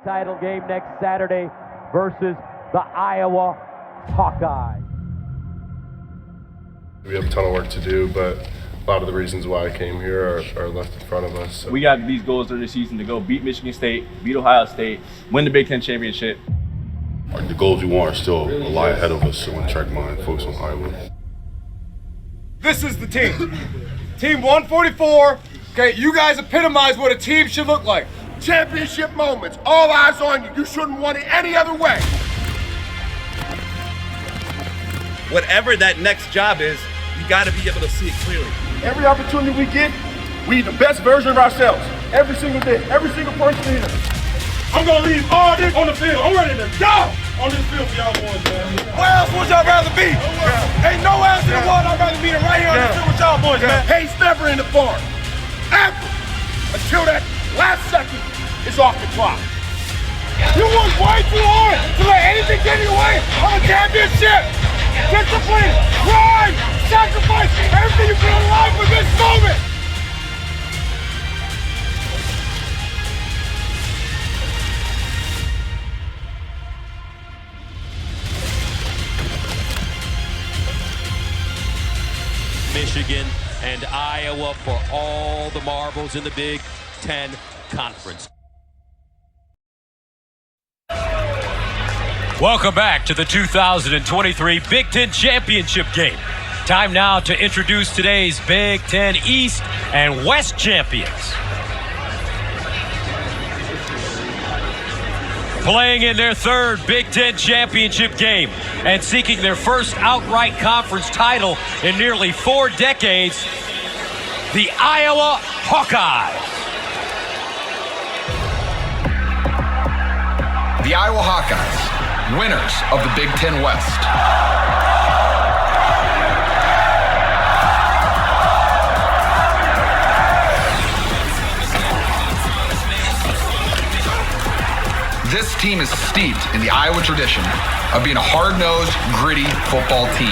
title game next Saturday versus the Iowa Hawkeyes. We have a ton of work to do, but a lot of the reasons why I came here are left in front of us. So. We got these goals during the season to go beat Michigan State, beat Ohio State, win the Big Ten championship. The goals we want are still a lot ahead of us, so we're going to track mine, focus on Iowa. This is the team. Team 144. Okay, you guys epitomize what a team should look like. Championship moments, all eyes on you. You shouldn't want it any other way. Whatever that next job is, you got to be able to see it clearly. Every opportunity we get, we the best version of ourselves. Every single day, every single person here. I'm going to leave all this on the field. I'm ready to go on this field for y'all boys, man. Where else would y'all rather be? Ain't no else in the world I'd rather be than right here on this field with y'all boys, man. Pace never in the farm. Ever. Until that last second is off the clock. You work way too hard to let anything get in your way of a championship. Discipline, grind, sacrifice, everything you put on the line for this moment. Michigan and Iowa for all the marbles in the Big Ten Conference. Welcome back to the 2023 Big Ten Championship game. Time now to introduce today's Big Ten East and West champions. Playing in their third Big Ten Championship game and seeking their first outright conference title in nearly 4 decades, the Iowa Hawkeyes. The Iowa Hawkeyes, winners of the Big Ten West. This team is steeped in the Iowa tradition of being a hard-nosed, gritty football team.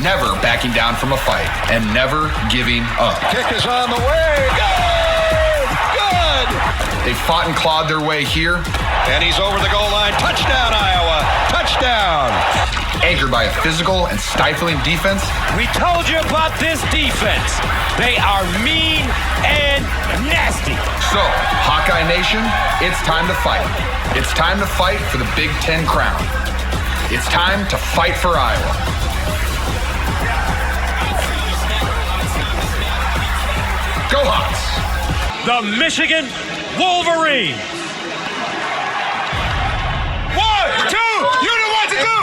Never backing down from a fight and never giving up. Kick is on the way. Good! Good! They fought and clawed their way here. And he's over the goal line. Touchdown, Iowa! Touchdown! Anchored by a physical and stifling defense. We told you about this defense. They are mean and nasty. So, Hawkeye Nation, it's time to fight. It's time to fight for the Big Ten crown. It's time to fight for Iowa. Go Hawks! The Michigan Wolverines. 1, 2, you know what to do!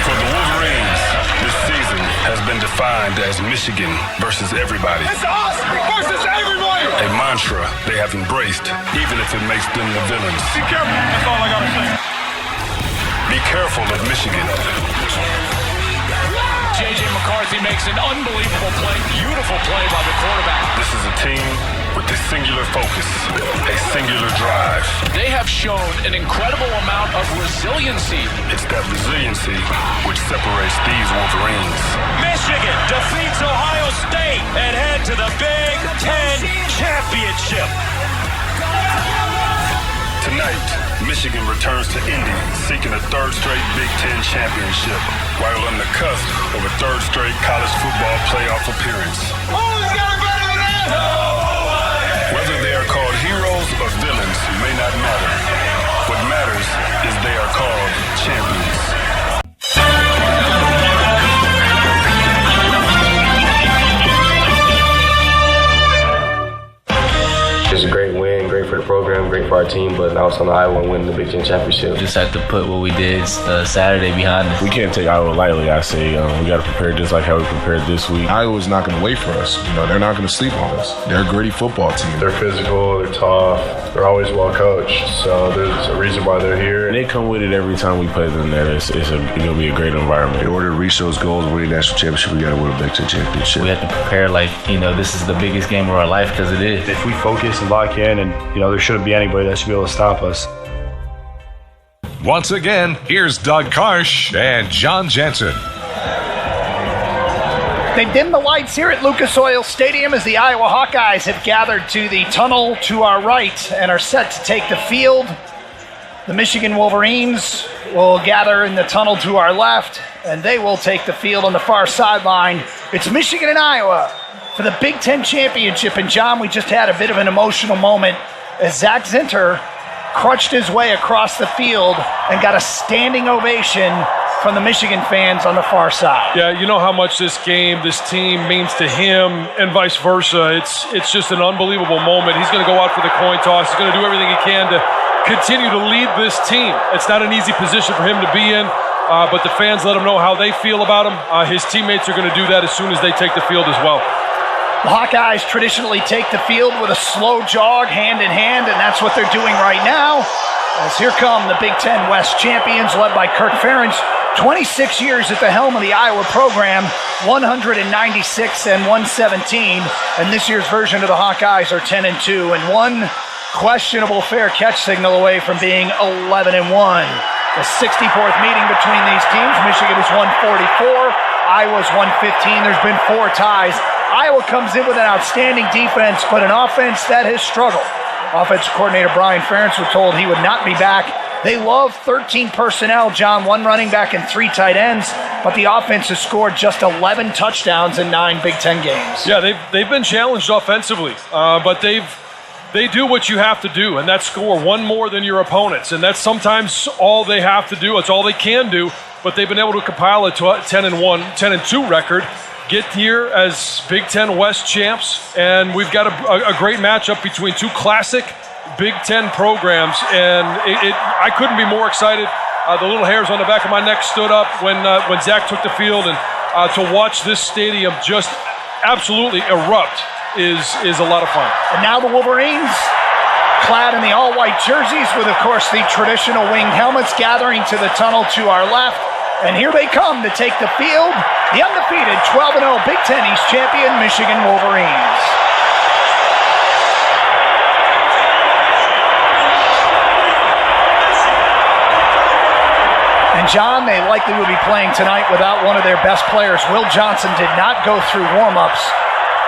For the Wolverines, this season has been defined as Michigan versus everybody. It's us versus everybody! A mantra they have embraced, even if it makes them the villains. Be careful, that's all I gotta say. Be careful of Michigan. J.J. McCarthy makes an unbelievable play. Beautiful play by the quarterback. This is a team with a singular focus, a singular drive. They have shown an incredible amount of resiliency. It's that resiliency which separates these Wolverines. Michigan defeats Ohio State and head to the Big Ten Championship. Tonight, Michigan returns to Indy, seeking a third straight Big Ten championship, while on the cusp of a third straight college football playoff appearance. Who's got it better than that? Whether they are called heroes or villains may not matter. What matters is they are called champions. It's a great win, great for the program, great for our team, but now it's on Iowa winning the Big Ten Championship. Just have to put what we did Saturday behind us. We can't take Iowa lightly, I say. We got to prepare just like how we prepared this week. Iowa's not going to wait for us. You know, they're not going to sleep on us. They're a gritty football team. They're physical, they're tough, they're always well coached, so there's a reason why they're here. And they come with it every time we play them there. It's going to be a great environment. In order to reach those goals, win the national championship, we got to win a Big Ten championship. We have to prepare like, this is the biggest game of our life because it is. If we focus and lock in and there shouldn't be anybody that should be able to stop us. Once again, here's Doug Karsh and John Jensen. They dim the lights here at Lucas Oil Stadium as the Iowa Hawkeyes have gathered to the tunnel to our right and are set to take the field. The Michigan Wolverines will gather in the tunnel to our left, and they will take the field on the far sideline. It's Michigan and Iowa for the Big Ten Championship. And John, we just had a bit of an emotional moment as Zach Zinter crunched his way across the field and got a standing ovation from the Michigan fans on the far side. Yeah, you know how much this game, this team means to him and vice versa. It's just an unbelievable moment. He's going to go out for the coin toss. He's going to do everything he can to continue to lead this team. It's not an easy position for him to be in, but the fans let him know how they feel about him. His teammates are going to do that as soon as they take the field as well. The Hawkeyes traditionally take the field with a slow jog, hand in hand, and that's what they're doing right now. As here come the Big Ten West champions, led by Kirk Ferentz. 26 years at the helm of the Iowa program, 196 and 117, and this year's version of the Hawkeyes are 10-2, and one questionable fair catch signal away from being 11-1. The 64th meeting between these teams, Michigan is 144, Iowa's 115. There's been 4 ties. Iowa comes in with an outstanding defense, but an offense that has struggled. Offensive coordinator Brian Ferentz was told he would not be back. They love 13 personnel, John, 1 running back and 3 tight ends, but the offense has scored just 11 touchdowns in 9 Big Ten games. Yeah, they've been challenged offensively, but they do what you have to do, and that's score 1 more than your opponents, and that's sometimes all they have to do. It's all they can do, but they've been able to compile a 10-1, 10-2 record, get here as Big Ten West champs, and we've got a great matchup between 2 classic Big Ten programs, and I couldn't be more excited. The little hairs on the back of my neck stood up when Zach took the field, and to watch this stadium just absolutely erupt is a lot of fun. And now the Wolverines, clad in the all-white jerseys with, of course, the traditional winged helmets, gathering to the tunnel to our left. And here they come to take the field, the undefeated 12-0 Big Ten East champion Michigan Wolverines. And John, they likely will be playing tonight without one of their best players. Will Johnson did not go through warm-ups.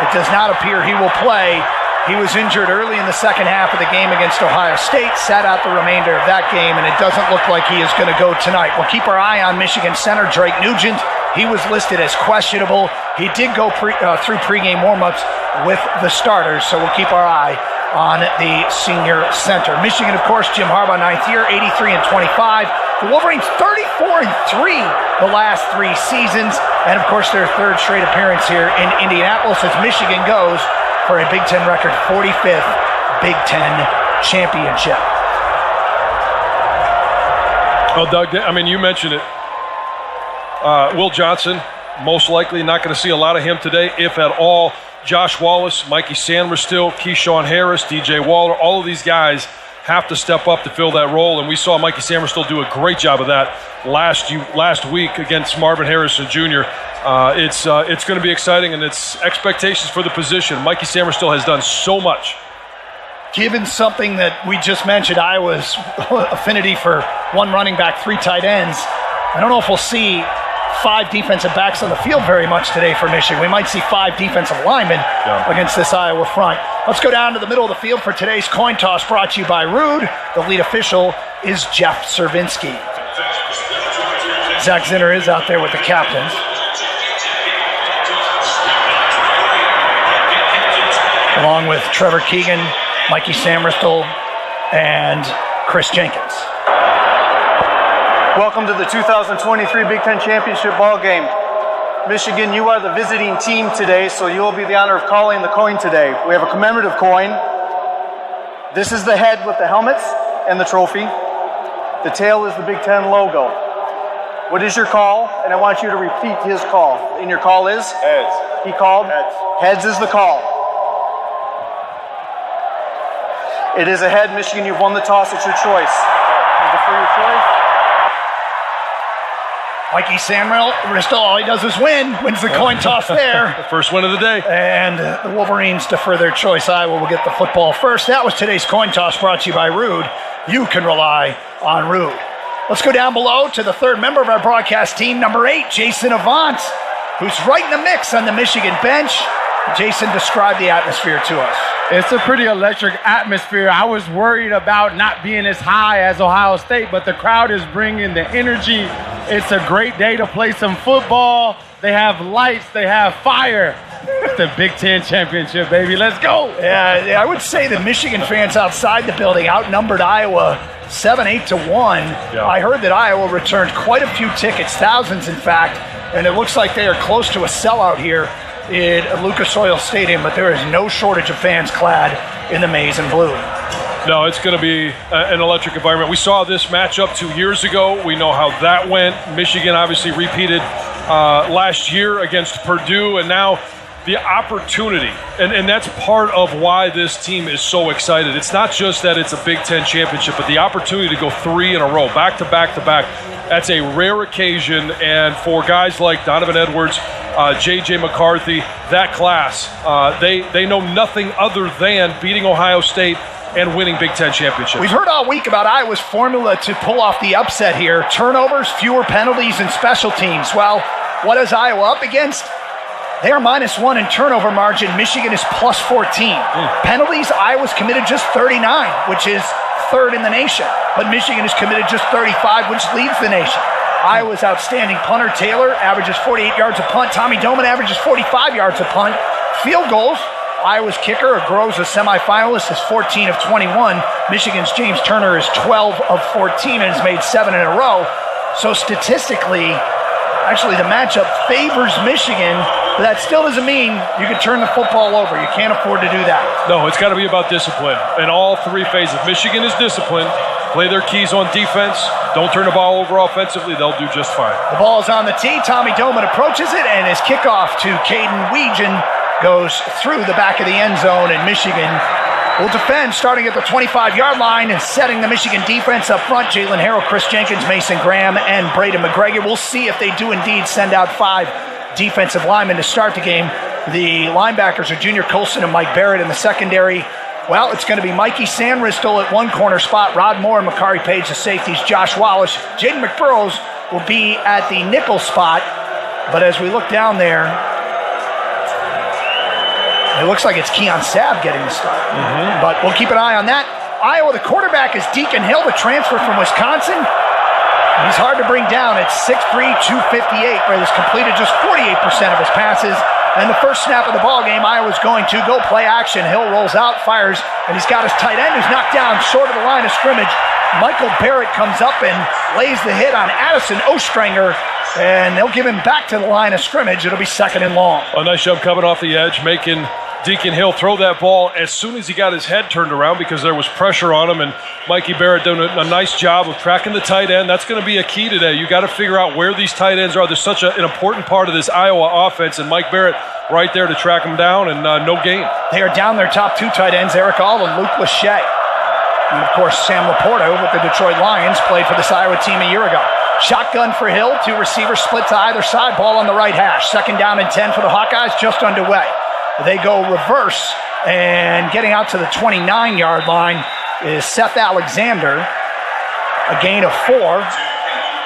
It does not appear he will play. He was injured early in the second half of the game against Ohio State, sat out the remainder of that game, and it doesn't look like he is going to go tonight. We'll keep our eye on Michigan center Drake Nugent. He was listed as questionable. He did go through pregame warm-ups with the starters, so we'll keep our eye on the senior center. Michigan, of course, Jim Harbaugh, 9th year, 83-25. The Wolverines 34-3 the last 3 seasons, and of course their 3rd straight appearance here in Indianapolis as Michigan goes for a Big Ten record 45th Big Ten championship. Well, Doug, I mean, you mentioned it. Will Johnson, most likely not going to see a lot of him today, if at all. Josh Wallace, Mikey Sandler still, Keyshawn Harris, DJ Waller, all of these guys have to step up to fill that role, and we saw Mikey Sandler still do a great job of that last week against Marvin Harrison Jr. It's going to be exciting, and it's expectations for the position. Mikey Sandler still has done so much. Given something that we just mentioned, Iowa's affinity for 1 running back, 3 tight ends, I don't know if we'll see 5 defensive backs on the field very much today for Michigan. We might see 5 defensive linemen against this Iowa front. Let's go down to the middle of the field for today's coin toss, brought to you by Rude. The lead official is Jeff Cervinsky. Zach Zinter is out there with the captains. Along with Trevor Keegan, Mikey Samerstel, and Chris Jenkins. Welcome to the 2023 Big Ten Championship ball game. Michigan, you are the visiting team today, so you will be the honor of calling the coin today. We have a commemorative coin. This is the head with the helmets and the trophy. The tail is the Big Ten logo. What is your call? And I want you to repeat his call. And your call is? Heads. He called? Heads. Heads is the call. It is a head. Michigan, you've won the toss. It's your choice. Defer your choice. Mikey Sandler, all he does is wins the coin toss there. The first win of the day. And the Wolverines defer their choice. Iowa will get the football first. That was today's coin toss, brought to you by Rude. You can rely on Rude. Let's go down below to the 3rd member of our broadcast team, number 8, Jason Avant. who's right in the mix on the Michigan bench. Jason, describe the atmosphere to us. It's a pretty electric atmosphere. I was worried about not being as high as Ohio State, but the crowd is bringing the energy. It's a great day to play some football. They have lights, they have fire. It's the Big Ten championship, baby. Let's go. Yeah, I would say the Michigan fans outside the building outnumbered Iowa 7-8 to 1. Yeah. I heard that Iowa returned quite a few tickets, thousands in fact, and it looks like they are close to a sellout here at Lucas Oil Stadium, but there is no shortage of fans clad in the maize and blue. No, it's going to be an electric environment. We saw this matchup 2 years ago. We know how that went. Michigan obviously repeated last year against Purdue, and now the opportunity, and that's part of why this team is so excited. It's not just that it's a Big Ten championship, but the opportunity to go 3 in a row, back to back to back. That's a rare occasion, and for guys like Donovan Edwards, J.J. McCarthy, that class, they know nothing other than beating Ohio State and winning Big Ten championships. We've heard all week about Iowa's formula to pull off the upset here. Turnovers, fewer penalties, and special teams. Well, what is Iowa up against? They are -1 in turnover margin. Michigan is +14. Penalties, Iowa's committed just 39, which is third in the nation. But Michigan is committed just 35, which leads the nation. Iowa's outstanding punter, Taylor, averages 48 yards a punt. Tommy Doman averages 45 yards a punt. Field goals, Iowa's kicker, Groves, a semifinalist, is 14 of 21. Michigan's James Turner is 12 of 14 and has made 7 in a row. So statistically, actually the matchup favors Michigan, but that still doesn't mean you can turn the football over. You can't afford to do that. No, it's got to be about discipline in all three phases. Michigan is disciplined. Play their keys on defense. Don't turn the ball over offensively. They'll do just fine. The ball is on the tee. Tommy Doman approaches it, and his kickoff to Caden Weegan goes through the back of the end zone, and Michigan will defend starting at the 25-yard line and setting the Michigan defense up front. Jalen Harrell, Chris Jenkins, Mason Graham, and Braden McGregor. We'll see if they do indeed send out 5 defensive linemen to start the game. The linebackers are Junior Colson and Mike Barrett in the secondary. Well, it's going to be Mikey Sandristle at one corner spot, Rod Moore and Makari Page, the safeties, Josh Wallace. Jaden McBurrows will be at the nickel spot, but as we look down there, it looks like it's Keon Sabb getting the start. But we'll keep an eye on that. Iowa, the quarterback is Deacon Hill, the transfer from Wisconsin. He's hard to bring down at 6'3", 258, but has completed just 48% of his passes. And the first snap of the ball game, Iowa's going to go play action. Hill rolls out, fires, and he's got his tight end who's knocked down short of the line of scrimmage. Michael Barrett comes up and lays the hit on Addison Ostranger, and they'll give him back to the line of scrimmage. It'll be 2nd and long. A nice job coming off the edge, making Deacon Hill throw that ball as soon as he got his head turned around because there was pressure on him, and Mikey Barrett doing a nice job of tracking the tight end. That's going to be a key today. You got to figure out where these tight ends are. There's such an important part of this Iowa offense, and Mike Barrett right there to track them down, and no gain. They are down their top 2 tight ends, Eric All and Luke Lachey. And, of course, Sam Laporta with the Detroit Lions played for this Iowa team a year ago. Shotgun for Hill, 2 receivers split to either side, ball on the right hash. 2nd down and 10 for the Hawkeyes, just underway. They go reverse, and getting out to the 29-yard line is Seth Alexander, a gain of 4,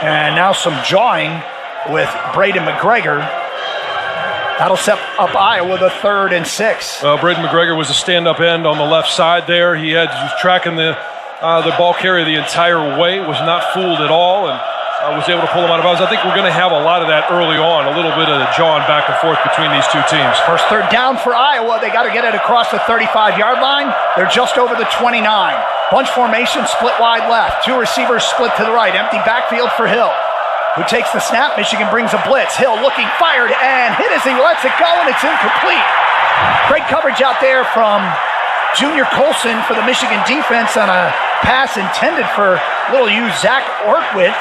and now some jawing with Braden McGregor. That'll set up Iowa with a 3rd and 6. Braden McGregor was a stand-up end on the left side there. He was tracking the ball carrier the entire way, was not fooled at all, and was able to pull him out of bounds. I think we're going to have a lot of that early on, a little bit of the jawing back and forth between these two teams. First 3rd down for Iowa. They got to get it across the 35-yard line. They're just over the 29. Bunch formation, split wide left. 2 receivers split to the right. Empty backfield for Hill, who takes the snap. Michigan brings a blitz. Hill looking, fired, and hit as he lets it go, and it's incomplete. Great coverage out there from Junior Colson for the Michigan defense on a pass intended for little U Zach Ortwith.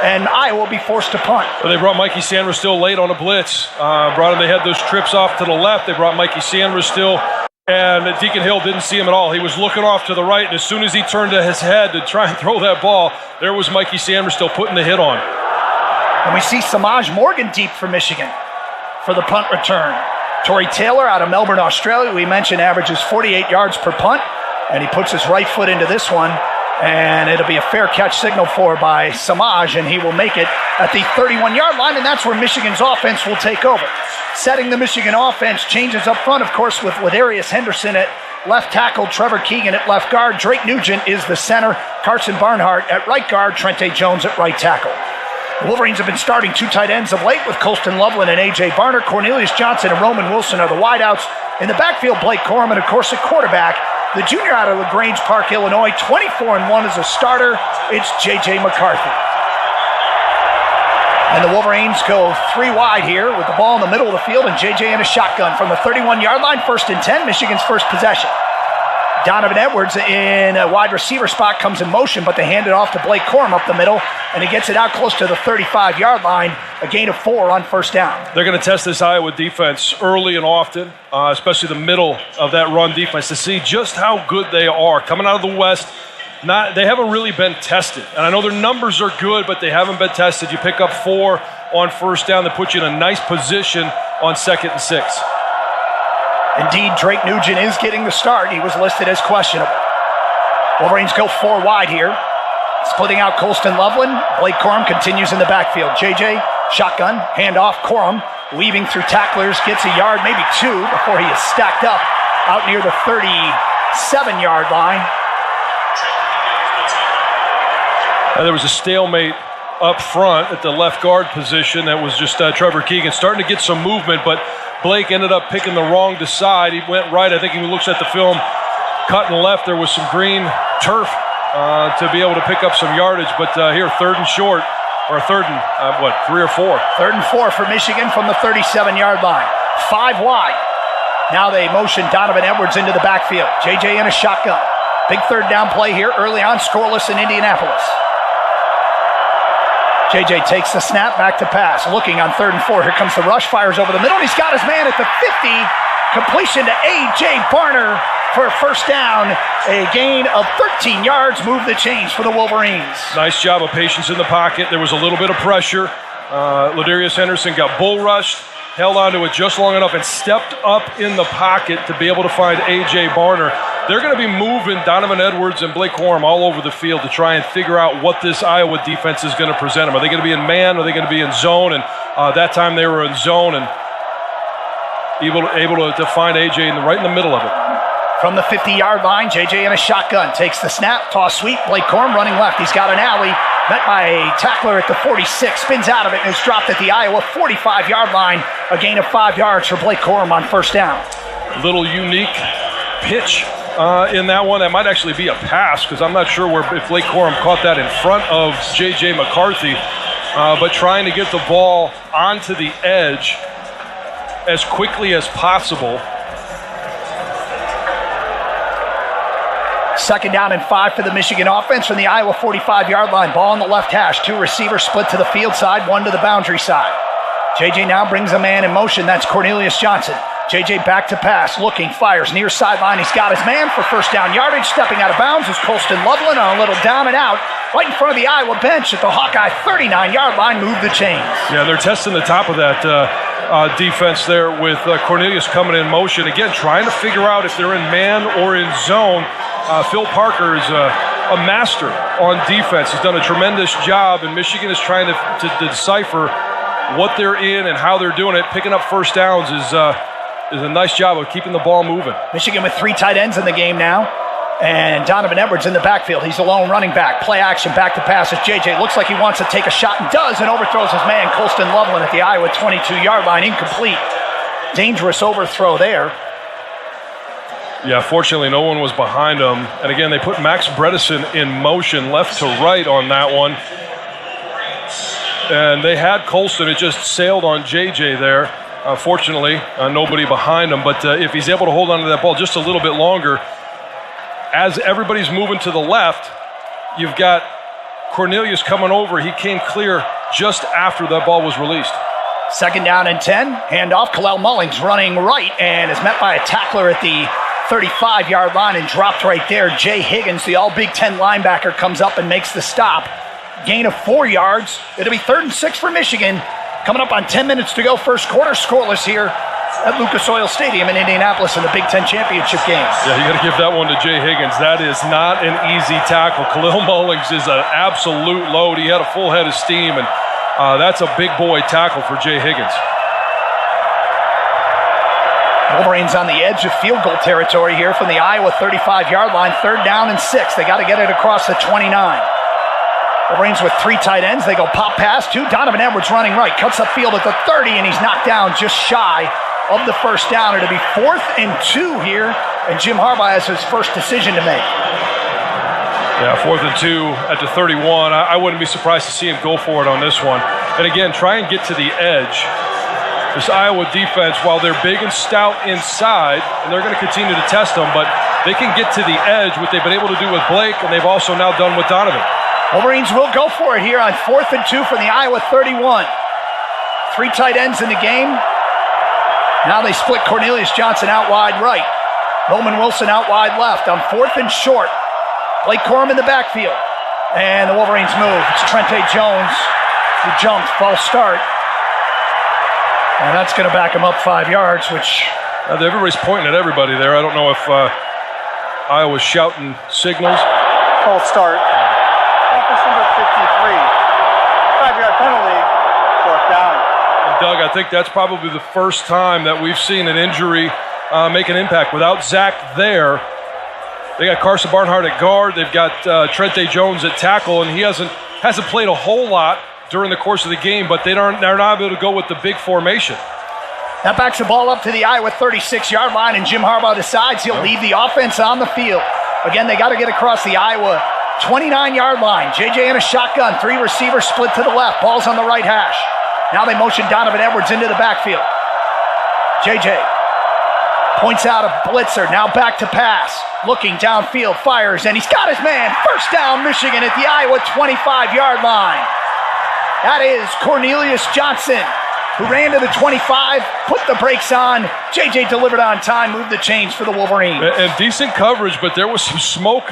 And Iowa will be forced to punt. Well, they brought Mikey Sanders still late on a blitz. They had those trips off to the left. They brought Mikey Sanders still, and Deacon Hill didn't see him at all. He was looking off to the right, and as soon as he turned to his head to try and throw that ball, there was Mikey Sanders still putting the hit on. And we see Samaj Morgan deep for Michigan for the punt return. Torrey Taylor out of Melbourne, Australia, we mentioned averages 48 yards per punt, and he puts his right foot into this one And it'll be a fair catch signal by Samaj, and he will make it at the 31-yard line, and that's where Michigan's offense will take over. Setting the Michigan offense, changes up front, of course, with Ladarius Henderson at left tackle, Trevor Keegan at left guard, Drake Nugent is the center, Carson Barnhart at right guard, Trente Jones at right tackle. The Wolverines have been starting 2 tight ends of late with Colston Loveland and A.J. Barner. Cornelius Johnson and Roman Wilson are the wideouts. In the backfield, Blake Corum, and of course at quarterback, the junior out of LaGrange Park, Illinois, 24-1 as a starter, it's J.J. McCarthy. And the Wolverines go 3 wide here with the ball in the middle of the field, and J.J. in a shotgun from the 31-yard line, 1st and 10, Michigan's first possession. Donovan Edwards in a wide receiver spot comes in motion, but they hand it off to Blake Corum up the middle, and he gets it out close to the 35-yard line, a gain of 4 on 1st down. They're going to test this Iowa defense early and often, especially the middle of that run defense, to see just how good they are. Coming out of the West, they haven't really been tested. And I know their numbers are good, but they haven't been tested. You pick up 4 on 1st down, that puts you in a nice position on 2nd and 6. Indeed, Drake Nugent is getting the start. He was listed as questionable. Wolverines go 4 wide here. Splitting out Colston Loveland. Blake Corum continues in the backfield. JJ, shotgun, handoff, Corum, weaving through tacklers, gets a yard, maybe 2, before he is stacked up out near the 37-yard line. There was a stalemate up front at the left guard position. That was just Trevor Keegan starting to get some movement, but Blake ended up picking the wrong decide. He went right. I think he looks at the film, cutting left. There was some green turf to be able to pick up some yardage. But here, 3rd and short, or 3rd and, 3 or 4? 3rd and 4 for Michigan from the 37-yard line. 5 wide. Now they motion Donovan Edwards into the backfield. JJ in a shotgun. Big 3rd down play here early on, scoreless in Indianapolis. JJ takes the snap, back to pass. Looking on 3rd and 4. Here comes the rush, fires over the middle, and he's got his man at the 50. Completion to A.J. Barner for a 1st down. A gain of 13 yards, move the chains for the Wolverines. Nice job of patience in the pocket. There was a little bit of pressure. Ladarius Henderson got bull rushed, held onto it just long enough, and stepped up in the pocket to be able to find A.J. Barner. They're going to be moving Donovan Edwards and Blake Corum all over the field to try and figure out what this Iowa defense is going to present them. Are they going to be in man? Are they going to be in zone? And that time they were in zone and able to find A.J. right in the middle of it. From the 50-yard line, JJ in a shotgun, takes the snap, toss sweep, Blake Corum running left. He's got an alley, met by a tackler at the 46, spins out of it, and is dropped at the Iowa 45-yard line. A gain of 5 yards for Blake Corum on 1st down. Little unique pitch in that one. That might actually be a pass, because I'm not sure if Blake Corum caught that in front of J.J. McCarthy, but trying to get the ball onto the edge as quickly as possible. 2nd down and 5 for the Michigan offense from the Iowa 45-yard line. Ball on the left hash. 2 receivers split to the field side, 1 to the boundary side. JJ now brings a man in motion. That's Cornelius Johnson. JJ back to pass, looking, fires near sideline. He's got his man for 1st down yardage. Stepping out of bounds is Colston Loveland on a little down and out right in front of the Iowa bench at the Hawkeye 39-yard line. Move the chains. Yeah, they're testing the top of that defense there with Cornelius coming in motion. Again, trying to figure out if they're in man or in zone. Phil Parker is a master on defense. He's done a tremendous job, and Michigan is trying to decipher what they're in and how they're doing it. Picking up 1st downs is a nice job of keeping the ball moving. Michigan with 3 tight ends in the game now. And Donovan Edwards in the backfield. He's a lone running back. Play action, back to pass as JJ looks like he wants to take a shot and does, and overthrows his man, Colston Loveland, at the Iowa 22-yard line. Incomplete. Dangerous overthrow there. Yeah, fortunately, no one was behind him. And again, they put Max Bredesen in motion left to right on that one. And they had Colston. It just sailed on JJ there. Fortunately, nobody behind him. But if he's able to hold on to that ball just a little bit longer, as everybody's moving to the left, you've got Cornelius coming over. He came clear just after that ball was released. 2nd down and 10. Handoff. Kalel Mullings running right and is met by a tackler at the 35-yard line and dropped right there. Jay Higgins, the all-Big Ten linebacker, comes up and makes the stop. Gain of 4 yards. It'll be 3rd and 6 for Michigan. Coming up on 10 minutes to go, 1st quarter, scoreless here at Lucas Oil Stadium in Indianapolis in the Big Ten Championship game. Yeah, you got to give that one to Jay Higgins. That is not an easy tackle. Khalil Mullings is an absolute load. He had a full head of steam, and that's a big boy tackle for Jay Higgins. Wolverines on the edge of field goal territory here from the Iowa 35-yard line. 3rd down and 6. They got to get it across the 29. Wolverines with 3 tight ends. They go pop pass to Donovan Edwards running right. Cuts upfield at the 30, and he's knocked down just shy of the 1st down. It'll be 4th and 2 here, and Jim Harbaugh has his first decision to make. Yeah, 4th and 2 at the 31. I wouldn't be surprised to see him go for it on this one. And again, try and get to the edge. This Iowa defense, while they're big and stout inside, and they're going to continue to test them, but they can get to the edge, what they've been able to do with Blake, and they've also now done with Donovan. Wolverines will go for it here on 4th and 2 from the Iowa 31. 3 tight ends in the game. Now they split Cornelius Johnson out wide right. Roman Wilson out wide left on 4th and short. Blake Corum in the backfield. And the Wolverines move. It's Trente Jones who jumps, false start. And that's going to back him up 5 yards, which... everybody's pointing at everybody there. I don't know if Iowa's shouting signals. False start. Offense number 53. 5-yard penalty. 4th down. And Doug, I think that's probably the first time that we've seen an injury make an impact. Without Zach there, they got Carson Barnhart at guard. They've got Trente Jones at tackle, and he hasn't played a whole lot during the course of the game, but they're not able to go with the big formation. That backs the ball up to the Iowa 36-yard line, and Jim Harbaugh decides he'll leave the offense on the field. Again, they got to get across the Iowa 29-yard line. JJ in a shotgun, 3 receivers split to the left. Ball's on the right hash. Now they motion Donovan Edwards into the backfield. JJ points out a blitzer, now back to pass. Looking downfield, fires, and he's got his man. 1st down, Michigan at the Iowa 25-yard line. That is Cornelius Johnson, who ran to the 25, put the brakes on. JJ delivered on time, moved the chains for the Wolverines. And decent coverage, but there was some smoke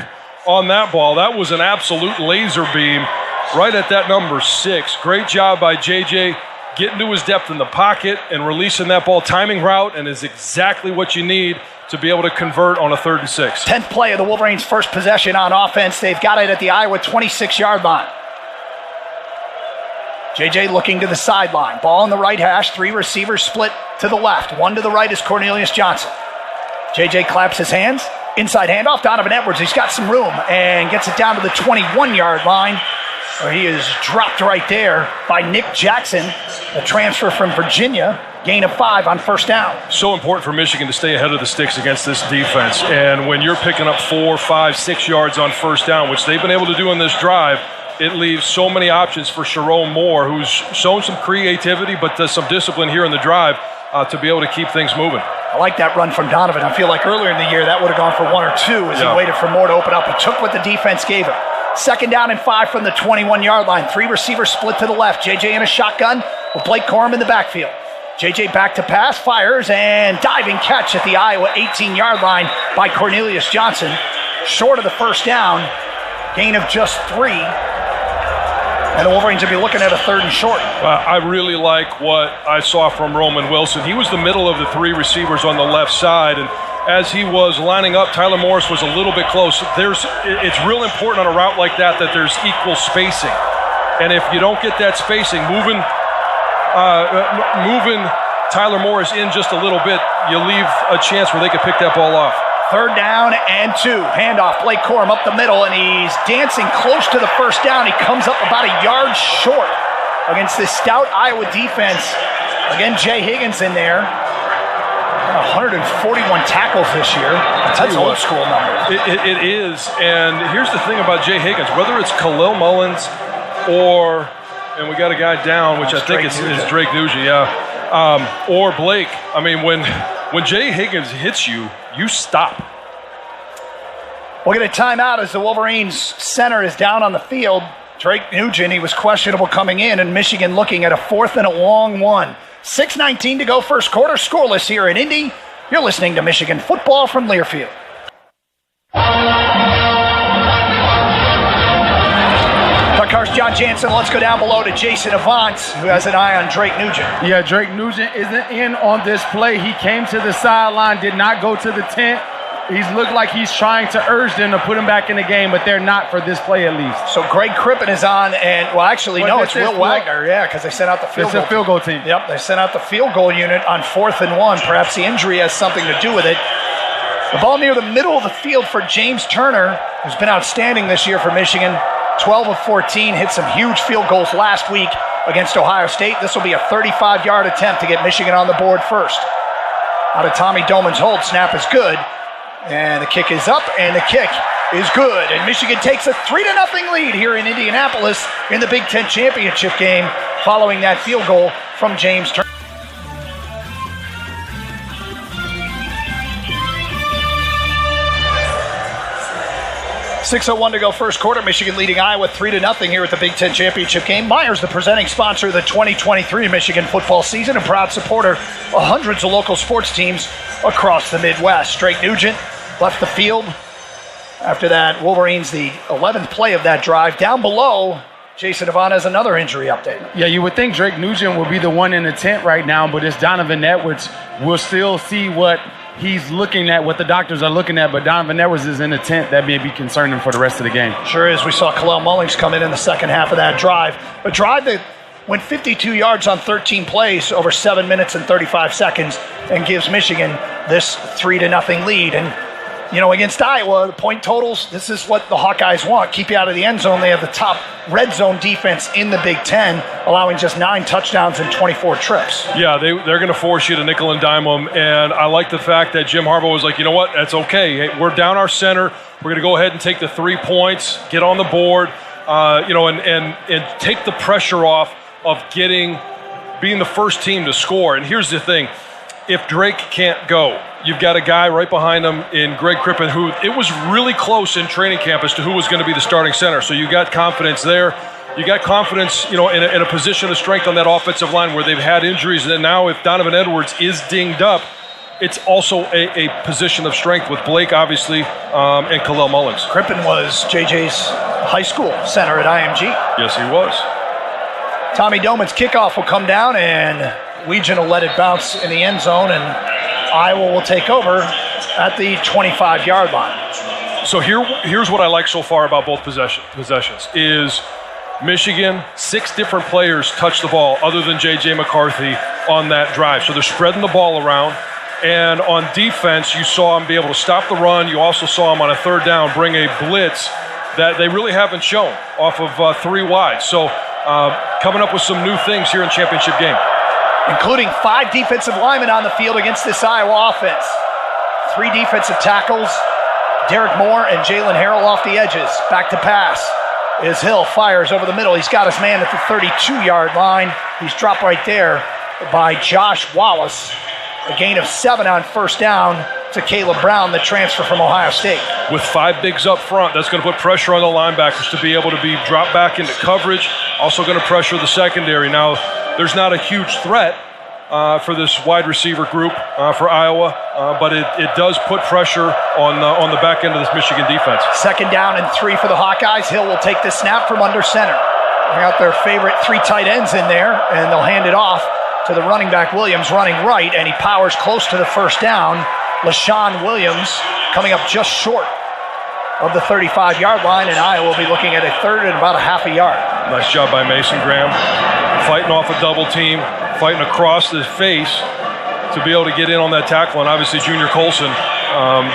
on that ball. That was an absolute laser beam right at that number 6. Great job by JJ getting to his depth in the pocket and releasing that ball. Timing route, and is exactly what you need to be able to convert on a 3rd and 6. 10th play of the Wolverines' first possession on offense. They've got it at the Iowa 26-yard line. JJ looking to the sideline. Ball in the right hash. 3 receivers split to the left. 1 to the right is Cornelius Johnson. JJ claps his hands. Inside handoff. Donovan Edwards. He's got some room and gets it down to the 21-yard line, where he is dropped right there by Nick Jackson, the transfer from Virginia. Gain of 5 on 1st down. So important for Michigan to stay ahead of the sticks against this defense. And when you're picking up 4, 5, 6 yards on 1st down, which they've been able to do in this drive, it leaves so many options for Sharon Moore, who's shown some creativity, but some discipline here in the drive to be able to keep things moving. I like that run from Donovan. I feel like earlier in the year that would have gone for 1 or 2 as he waited for Moore to open up. He took what the defense gave him. 2nd down and 5 from the 21-yard line. 3 receivers split to the left. JJ in a shotgun with Blake Corum in the backfield. JJ back to pass, fires, and diving catch at the Iowa 18-yard line by Cornelius Johnson. Short of the 1st down. Gain of just 3. And the Wolverines will be looking at a 3rd and short. I really like what I saw from Roman Wilson. He was the middle of the 3 receivers on the left side, and as he was lining up, Tyler Morris was a little bit close. It's real important on a route like that there's equal spacing. And if you don't get that spacing, moving Tyler Morris in just a little bit, you leave a chance where they could pick that ball off. 3rd down and 2. Handoff, Blake Corum up the middle, and he's dancing close to the 1st down. He comes up about a yard short against this stout Iowa defense. Again, Jay Higgins in there. 141 tackles this year. That's old school number. It is, and here's the thing about Jay Higgins. Whether it's Khalil Mullins and we got a guy down, which I think is Drake Nugent, or Blake. I mean, when Jay Higgins hits you, you stop. We'll get a timeout as the Wolverines center is down on the field. Drake Nugent, he was questionable coming in, and Michigan looking at a 4th and a long 1. 6:19 to go, first quarter, scoreless here in Indy. You're listening to Michigan football from Learfield. John Jansen, let's go down below to Jason Avant, who has an eye on Drake Nugent. Yeah, Drake Nugent isn't in on this play. He came to the sideline, did not go to the tent. He's looked like he's trying to urge them to put him back in the game, but they're not for this play at least. So Greg Crippen is on, and it's Will Wagner, because they sent out the field goal. It's a field goal team. Yep, they sent out the field goal unit on 4th and 1. Perhaps the injury has something to do with it. The ball near the middle of the field for James Turner, who's been outstanding this year for Michigan. 12 of 14, hit some huge field goals last week against Ohio State. This will be a 35-yard attempt to get Michigan on the board first. Out of Tommy Doman's hold, snap is good. And the kick is up, and the kick is good. And Michigan takes a 3-0 lead here in Indianapolis in the Big Ten championship game following that field goal from James Turner. 6:01 to go first quarter. Michigan leading Iowa 3-0 here at the Big Ten championship game. Myers, the presenting sponsor of the 2023 Michigan football season and proud supporter of hundreds of local sports teams across the Midwest. Drake Nugent left the field after that. Wolverines, the 11th play of that drive. Down below, Jason Avant has another injury update. Yeah, you would think Drake Nugent will be the one in the tent right now, but it's Donovan Edwards. We'll still see what he's looking at, what the doctors are looking at, but Donovan Edwards is in the tent. That may be concerning for the rest of the game. Sure is. We saw Kalel Mullings come in the second half of that drive. A drive that went 52 yards on 13 plays over 7 minutes and 35 seconds and gives Michigan this 3-0 lead. And, against Iowa, the point totals, this is what the Hawkeyes want. Keep you out of the end zone. They have the top red zone defense in the Big Ten, allowing just 9 touchdowns and 24 trips. Yeah, they're going to force you to nickel and dime them. And I like the fact that Jim Harbaugh was like, you know what, that's okay. Hey, we're down our center. We're going to go ahead and take the 3 points, get on the board, and take the pressure off of being the first team to score. And here's the thing. If Drake can't go, you've got a guy right behind him in Greg Crippen who it was really close in training camp as to who was going to be the starting center. So you got confidence there. You got confidence, in a position of strength on that offensive line where they've had injuries. And now if Donovan Edwards is dinged up, it's also a position of strength with Blake, obviously, and Kalel Mullings. Crippen was JJ's high school center at IMG. Yes, he was. Tommy Doman's kickoff will come down, and Legion will let it bounce in the end zone, and Iowa will take over at the 25-yard line. So here's what I like so far about both possessions is Michigan, 6 different players touch the ball other than J.J. McCarthy on that drive. So they're spreading the ball around. And on defense, you saw them be able to stop the run. You also saw them on a 3rd down bring a blitz that they really haven't shown off of 3 wide. So coming up with some new things here in championship game. Including 5 defensive linemen on the field against this Iowa offense. 3 defensive tackles, Derek Moore and Jalen Harrell off the edges. Back to pass is Hill, fires over the middle. He's got his man at the 32-yard line. He's dropped right there by Josh Wallace. A gain of 7 on 1st down to Caleb Brown, the transfer from Ohio State. With 5 bigs up front, that's going to put pressure on the linebackers to be able to be dropped back into coverage. Also going to pressure the secondary. Now, there's not a huge threat for this wide receiver group for Iowa, but it does put pressure on the back end of this Michigan defense. 2nd down and 3 for the Hawkeyes. Hill will take the snap from under center. They got their favorite 3 tight ends in there, and they'll hand it off to the running back Williams running right, and he powers close to the 1st down. LaShawn Williams coming up just short of the 35-yard line, and Iowa will be looking at a 3rd and about a half a yard. Nice job by Mason Graham. Fighting off a double team, fighting across the face to be able to get in on that tackle, and obviously Junior Colson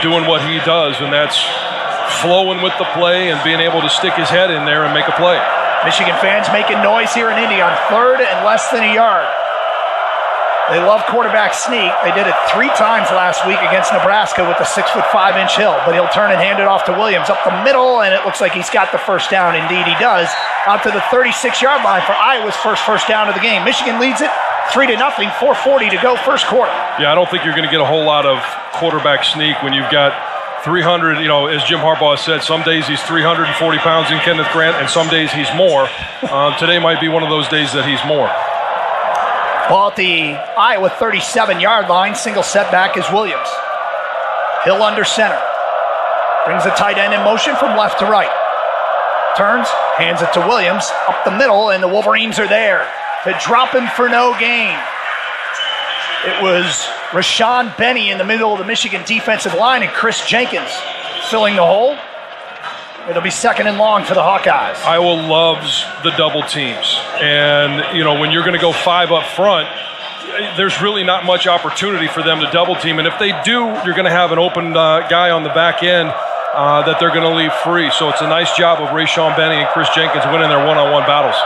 doing what he does, and that's flowing with the play and being able to stick his head in there and make a play. Michigan fans making noise here in Indy on 3rd and less than a yard. They love quarterback sneak. They did it 3 times last week against Nebraska with the 6'5" Hill, but he'll turn and hand it off to Williams up the middle, and it looks like he's got the 1st down. Indeed, he does. Out to the 36-yard line for Iowa's first down of the game. Michigan leads it 3-0, 4:40 to go first quarter. Yeah, I don't think you're going to get a whole lot of quarterback sneak when you've got 300, as Jim Harbaugh said, some days he's 340 pounds in Kenneth Grant, and some days he's more. Today might be one of those days that he's more. Ball at the Iowa 37-yard line. Single setback is Williams. Hill under center. Brings the tight end in motion from left to right. turns, hands it to Williams, up the middle, and the Wolverines are there to drop him for no gain. It was Rashawn Benny in the middle of the Michigan defensive line and Chris Jenkins filling the hole. It'll be 2nd and long for the Hawkeyes. Iowa loves the double teams. And, when you're going to go 5 up front, there's really not much opportunity for them to double team. And if they do, you're going to have an open guy on the back end that they're going to leave free. So it's a nice job of Rashawn Benny and Chris Jenkins winning their one-on-one battles.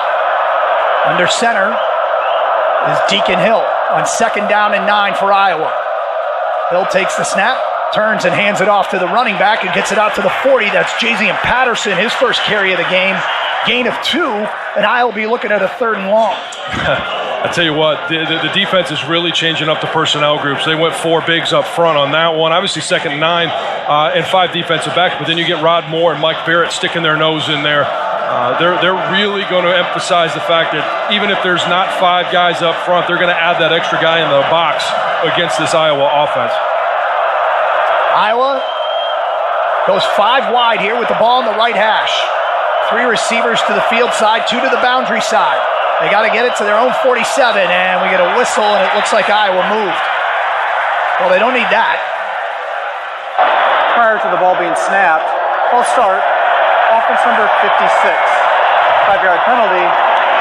Under center is Deacon Hill on 2nd down and 9 for Iowa. Hill takes the snap, turns and hands it off to the running back and gets it out to the 40. That's Jazian Patterson, his first carry of the game. Gain of 2, and Iowa will be looking at a 3rd and long. I tell you what, the defense is really changing up the personnel groups. They went 4 bigs up front on that one. Obviously 2nd and 9 and 5 defensive backs, but then you get Rod Moore and Mike Barrett sticking their nose in there. They're really going to emphasize the fact that even if there's not 5 guys up front, they're going to add that extra guy in the box against this Iowa offense. Iowa goes 5 wide here with the ball in the right hash. 3 receivers to the field side, 2 to the boundary side. They got to get it to their own 47, and we get a whistle, and it looks like Iowa moved. Well, they don't need that. Prior to the ball being snapped, false start, offense number 56. 5-yard penalty,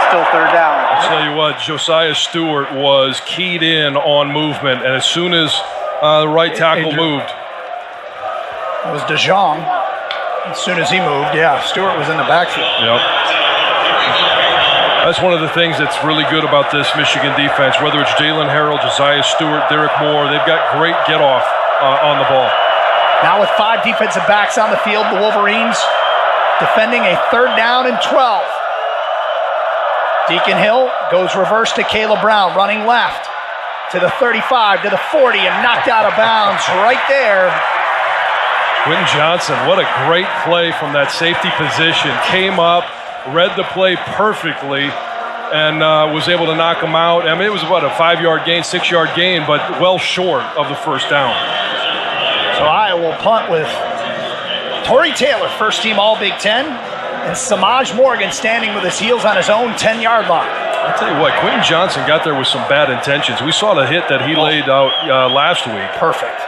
still 3rd down. I'll tell you what, Josiah Stewart was keyed in on movement, and as soon as the right tackle moved. It was DeJong. As soon as he moved, Stewart was in the backfield. Yep. That's one of the things that's really good about this Michigan defense, whether it's Jalen Harrell, Josiah Stewart, Derek Moore, they've got great get-off on the ball. Now with 5 defensive backs on the field, the Wolverines defending a 3rd down and 12. Deacon Hill goes reverse to Caleb Brown, running left to the 35, to the 40, and knocked out of bounds right there. Quentin Johnson, what a great play from that safety position. Came up, read the play perfectly, and was able to knock him out. I mean, it was about a 5-yard gain, 6-yard gain, but well short of the 1st down. So Iowa will punt with Torrey Taylor, first team All Big Ten, and Samaj Morgan standing with his heels on his own 10-yard line. I'll tell you what, Quentin Johnson got there with some bad intentions. We saw the hit that he laid out last week. Perfect.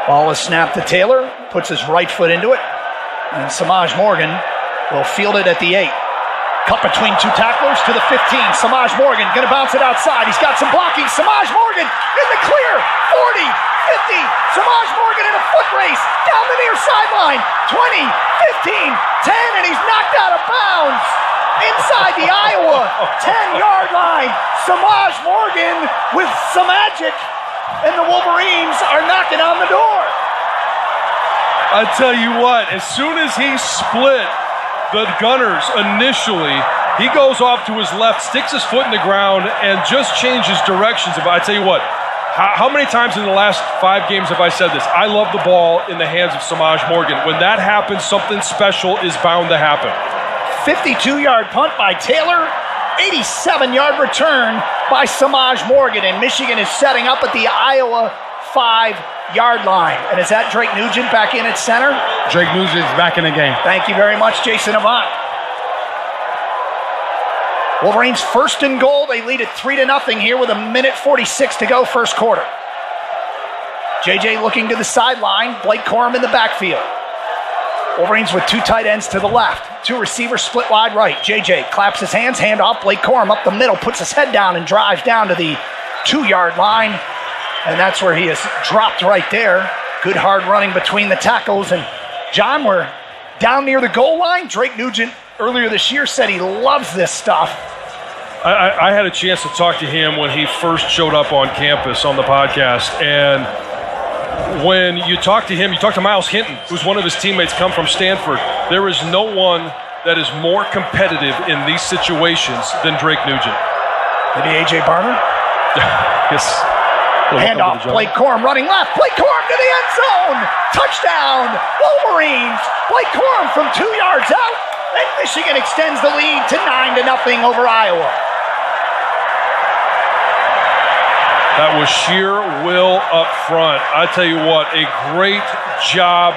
Ball is snapped to Taylor, puts his right foot into it, and Samaj Morgan will field it at the 8. Cut between 2 tacklers to the 15. Samaj Morgan going to bounce it outside. He's got some blocking. Samaj Morgan in the clear. 40, 50. Samaj Morgan in a foot race down the near sideline. 20, 15, 10, and he's knocked out of bounds inside the Iowa 10-yard line. Samaj Morgan with some magic, and the Wolverines are knocking on the door. I tell you what, as soon as he split the Gunners initially, he goes off to his left, sticks his foot in the ground, and just changes directions. I tell you what, how many times in the last 5 games have I said this? I love the ball in the hands of Samaj Morgan. When that happens, something special is bound to happen. 52-yard punt by Taylor, 87-yard return by Samaj Morgan, and Michigan is setting up at the Iowa 5-yard line. And is that Drake Nugent back in at center? Drake Nugent's back in the game. Thank you very much, Jason Avant. Wolverines 1st and goal. They lead it 3-0 here with 1:46 to go, first quarter. JJ looking to the sideline. Blake Corum in the backfield. Wolverines with 2 tight ends to the left. 2 receivers split wide right. JJ claps his hands, hand off. Blake Corum up the middle, puts his head down and drives down to the 2-yard line. And that's where he is dropped right there. Good hard running between the tackles. And John, we're down near the goal line. Drake Nugent earlier this year said he loves this stuff. I had a chance to talk to him when he first showed up on campus on the podcast. And when you talk to him, you talk to Miles Hinton, who's one of his teammates, come from Stanford. There is no one that is more competitive in these situations than Drake Nugent. Maybe A.J. Barner? Yes. Handoff, Blake Corum running left. Blake Corum to the end zone. Touchdown, Wolverines. Blake Corum from 2 yards out. And Michigan extends the lead to 9-0 over Iowa. That was sheer will up front. I tell you what, a great job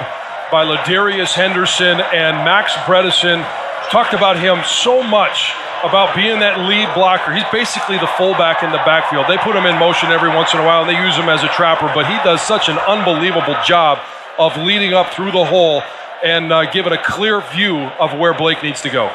by Ladarius Henderson, and Max Bredesen talked about him so much about being that lead blocker. He's basically the fullback in the backfield. They put him in motion every once in a while, and they use him as a trapper, but he does such an unbelievable job of leading up through the hole and giving a clear view of where Blake needs to go.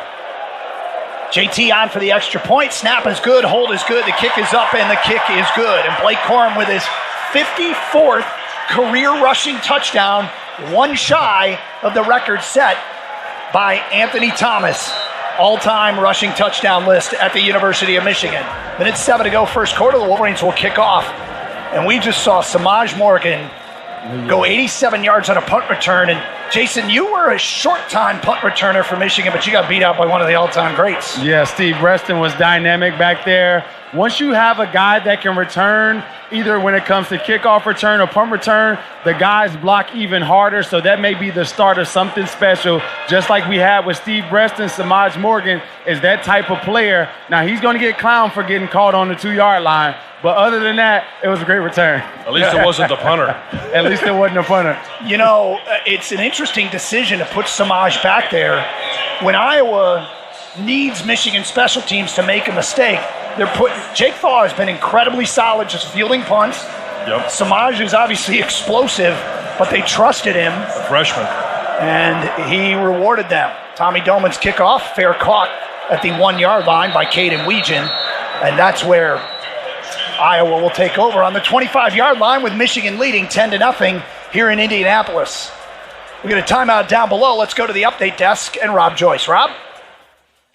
JT on for the extra point. Snap is good, hold is good, the kick is up, and the kick is good. And Blake Corum with his 54th career rushing touchdown, one shy of the record set by Anthony Thomas. All-time rushing touchdown list at the University of Michigan. Minute 7 to go, first quarter. The Wolverines will kick off. And we just saw Samaj Morgan go 87 yards on a punt return. And Jason, you were a short-time punt returner for Michigan, but you got beat out by one of the all-time greats. Yeah, Steve Breston was dynamic back there. Once you have a guy that can return, either when it comes to kickoff return or punt return, the guys block even harder, so that may be the start of something special, just like we had with Steve Breston. Samaj Morgan is that type of player. Now, he's going to get clowned for getting caught on the 2-yard line, but other than that, it was a great return. At least it wasn't the punter. At least it wasn't a punter. You know, it's an interesting decision to put Samaj back there. When Iowa needs Michigan special teams to make a mistake, Jake Thaw has been incredibly solid just fielding punts. Yep. Samaj is obviously explosive, but they trusted him. A freshman. And he rewarded them. Tommy Doman's kickoff, fair caught at the 1-yard line by Caden Weegan. And that's where Iowa will take over on the 25-yard line with Michigan leading 10-0 here in Indianapolis. We're going to timeout down below. Let's go to the update desk and Rob Joyce. Rob?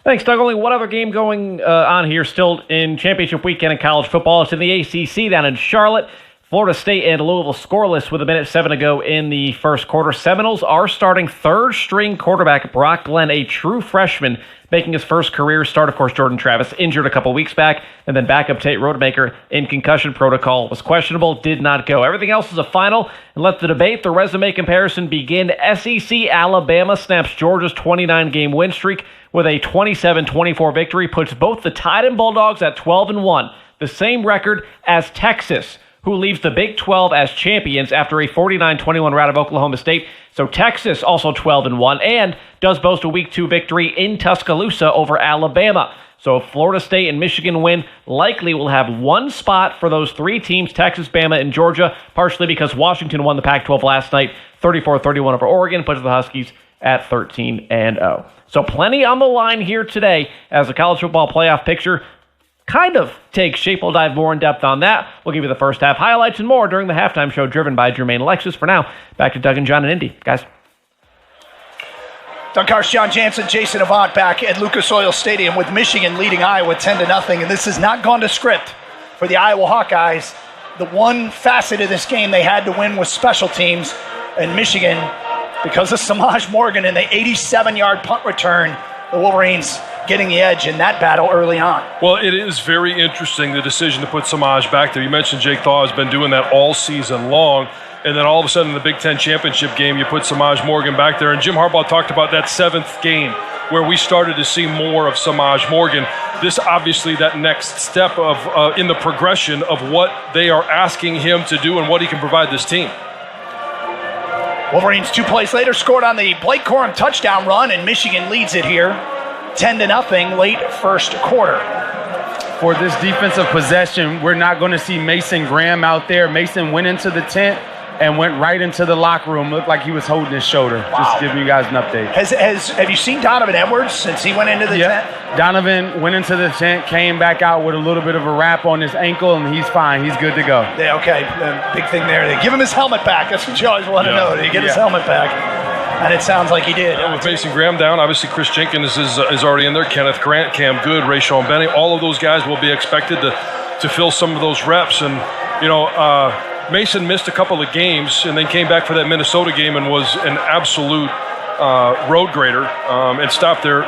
Thanks, Doug. Only one other game going on here still in championship weekend in college football. It's in the ACC down in Charlotte. Florida State and Louisville scoreless with a minute 7 to go in the first quarter. Seminoles are starting third-string quarterback Brock Glenn, a true freshman, making his first career start. Of course, Jordan Travis injured a couple weeks back, and then backup Tate Rodemaker in concussion protocol was questionable, did not go. Everything else is a final, and let the debate, the resume comparison begin. SEC Alabama snaps Georgia's 29-game win streak with a 27-24 victory, puts both the Titan Bulldogs at 12-1, the same record as Texas, who leaves the Big 12 as champions after a 49-21 rout of Oklahoma State. So Texas also 12-1 and does boast a Week 2 victory in Tuscaloosa over Alabama. So if Florida State and Michigan win, likely will have one spot for those three teams, Texas, Bama, and Georgia, partially because Washington won the Pac-12 last night, 34-31 over Oregon, puts the Huskies at 13-0. So plenty on the line here today as the college football playoff picture kind of takes shape. We'll dive more in depth on that. We'll give you the first half highlights and more during the halftime show driven by Jermaine Alexis. For now, back to Doug and John and Indy. Guys. Doug Karsch, John Jansen, Jason Avant back at Lucas Oil Stadium with Michigan leading Iowa 10-0. And this has not gone to script for the Iowa Hawkeyes. The one facet of this game they had to win was special teams. And Michigan, because of Samaj Morgan and the 87-yard punt return, the Wolverines getting the edge in that battle early on. Well, it is very interesting, the decision to put Samaj back there. You mentioned Jake Thaw has been doing that all season long, and then all of a sudden in the Big Ten championship game, you put Samaj Morgan back there. And Jim Harbaugh talked about that 7th game where we started to see more of Samaj Morgan. This obviously that next step of in the progression of what they are asking him to do and what he can provide this team. Wolverines 2 plays later scored on the Blake Corum touchdown run, and Michigan leads it here 10-0 late first quarter. For this defensive possession, we're not going to see Mason Graham out there. Mason went into the tent and went right into the locker room. Looked like he was holding his shoulder. Wow. Just giving you guys an update. Have you seen Donovan Edwards since he went into the tent? Donovan went into the tent, came back out with a little bit of a wrap on his ankle, and he's fine. He's good to go. Yeah, okay. Big thing there. They give him his helmet back. That's what you always want to know. Did he get his helmet back? And it sounds like he did. Yeah, with Mason Graham down, obviously Chris Jenkins is already in there. Kenneth Grant, Cam Good, Rayshawn Benny, all of those guys will be expected to fill some of those reps. And, you know, Mason missed a couple of games and then came back for that Minnesota game and was an absolute road grader and stopped their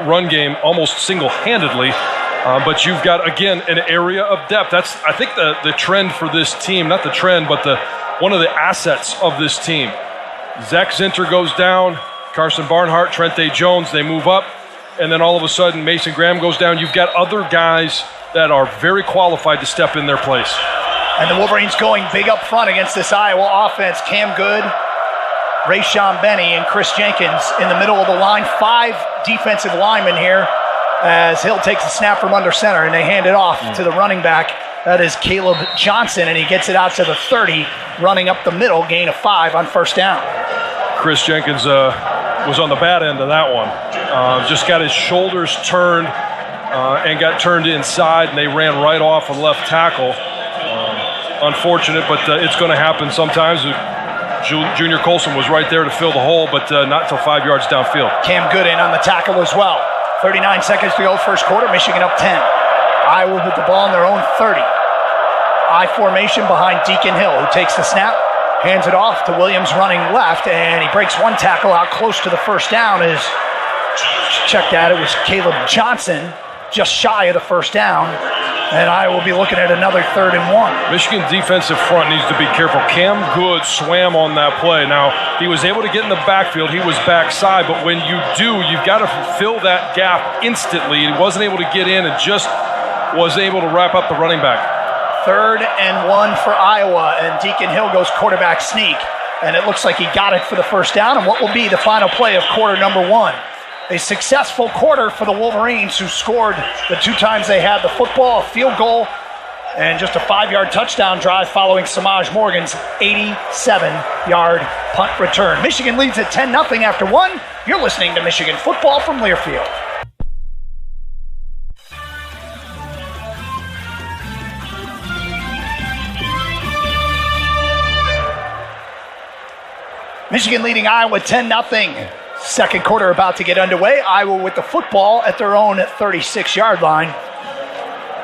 run game almost single-handedly. But you've got, again, an area of depth. That's, I think, the trend for this team. Not the trend, but one of the assets of this team. Zach Zinter goes down, Carson Barnhart, Trente Jones, they move up, and then all of a sudden Mason Graham goes down. You've got other guys that are very qualified to step in their place. And the Wolverines going big up front against this Iowa offense. Cam Good Rayshawn Benny and Chris Jenkins in the middle of the line. 5 defensive linemen here as Hill takes a snap from under center, and they hand it off to the running back. That is Caleb Johnson, and he gets it out to the 30, running up the middle, gain of 5 on first down. Chris Jenkins was on the bad end of that one. Just got his shoulders turned and got turned inside, and they ran right off of left tackle. Unfortunate, but it's going to happen sometimes. Junior Colson was right there to fill the hole, but not until 5 yards downfield. Cam Gooden on the tackle as well. 39 seconds to go, first quarter. Michigan up 10. Iowa with the ball on their own 30. I formation behind Deacon Hill, who takes the snap, hands it off to Williams running left, and he breaks one tackle out close to the first down. As check that, it was Caleb Johnson just shy of the first down, and I will be looking at another 3rd and 1. Michigan defensive front needs to be careful. Cam Good swam on that play. Now, he was able to get in the backfield. He was backside, but when you do, you've got to fill that gap instantly. He wasn't able to get in and just was able to wrap up the running back. 3rd and 1 for Iowa, and Deacon Hill goes quarterback sneak, and it looks like he got it for the first down, and what will be the final play of quarter number 1. A successful quarter for the Wolverines, who scored the 2 times they had the football, a field goal, and just a 5-yard touchdown drive following Samaj Morgan's 87-yard punt return. Michigan leads at 10-0 after 1. You're listening to Michigan Football from Learfield. Michigan leading Iowa 10-0. Second quarter about to get underway. Iowa with the football at their own 36-yard line.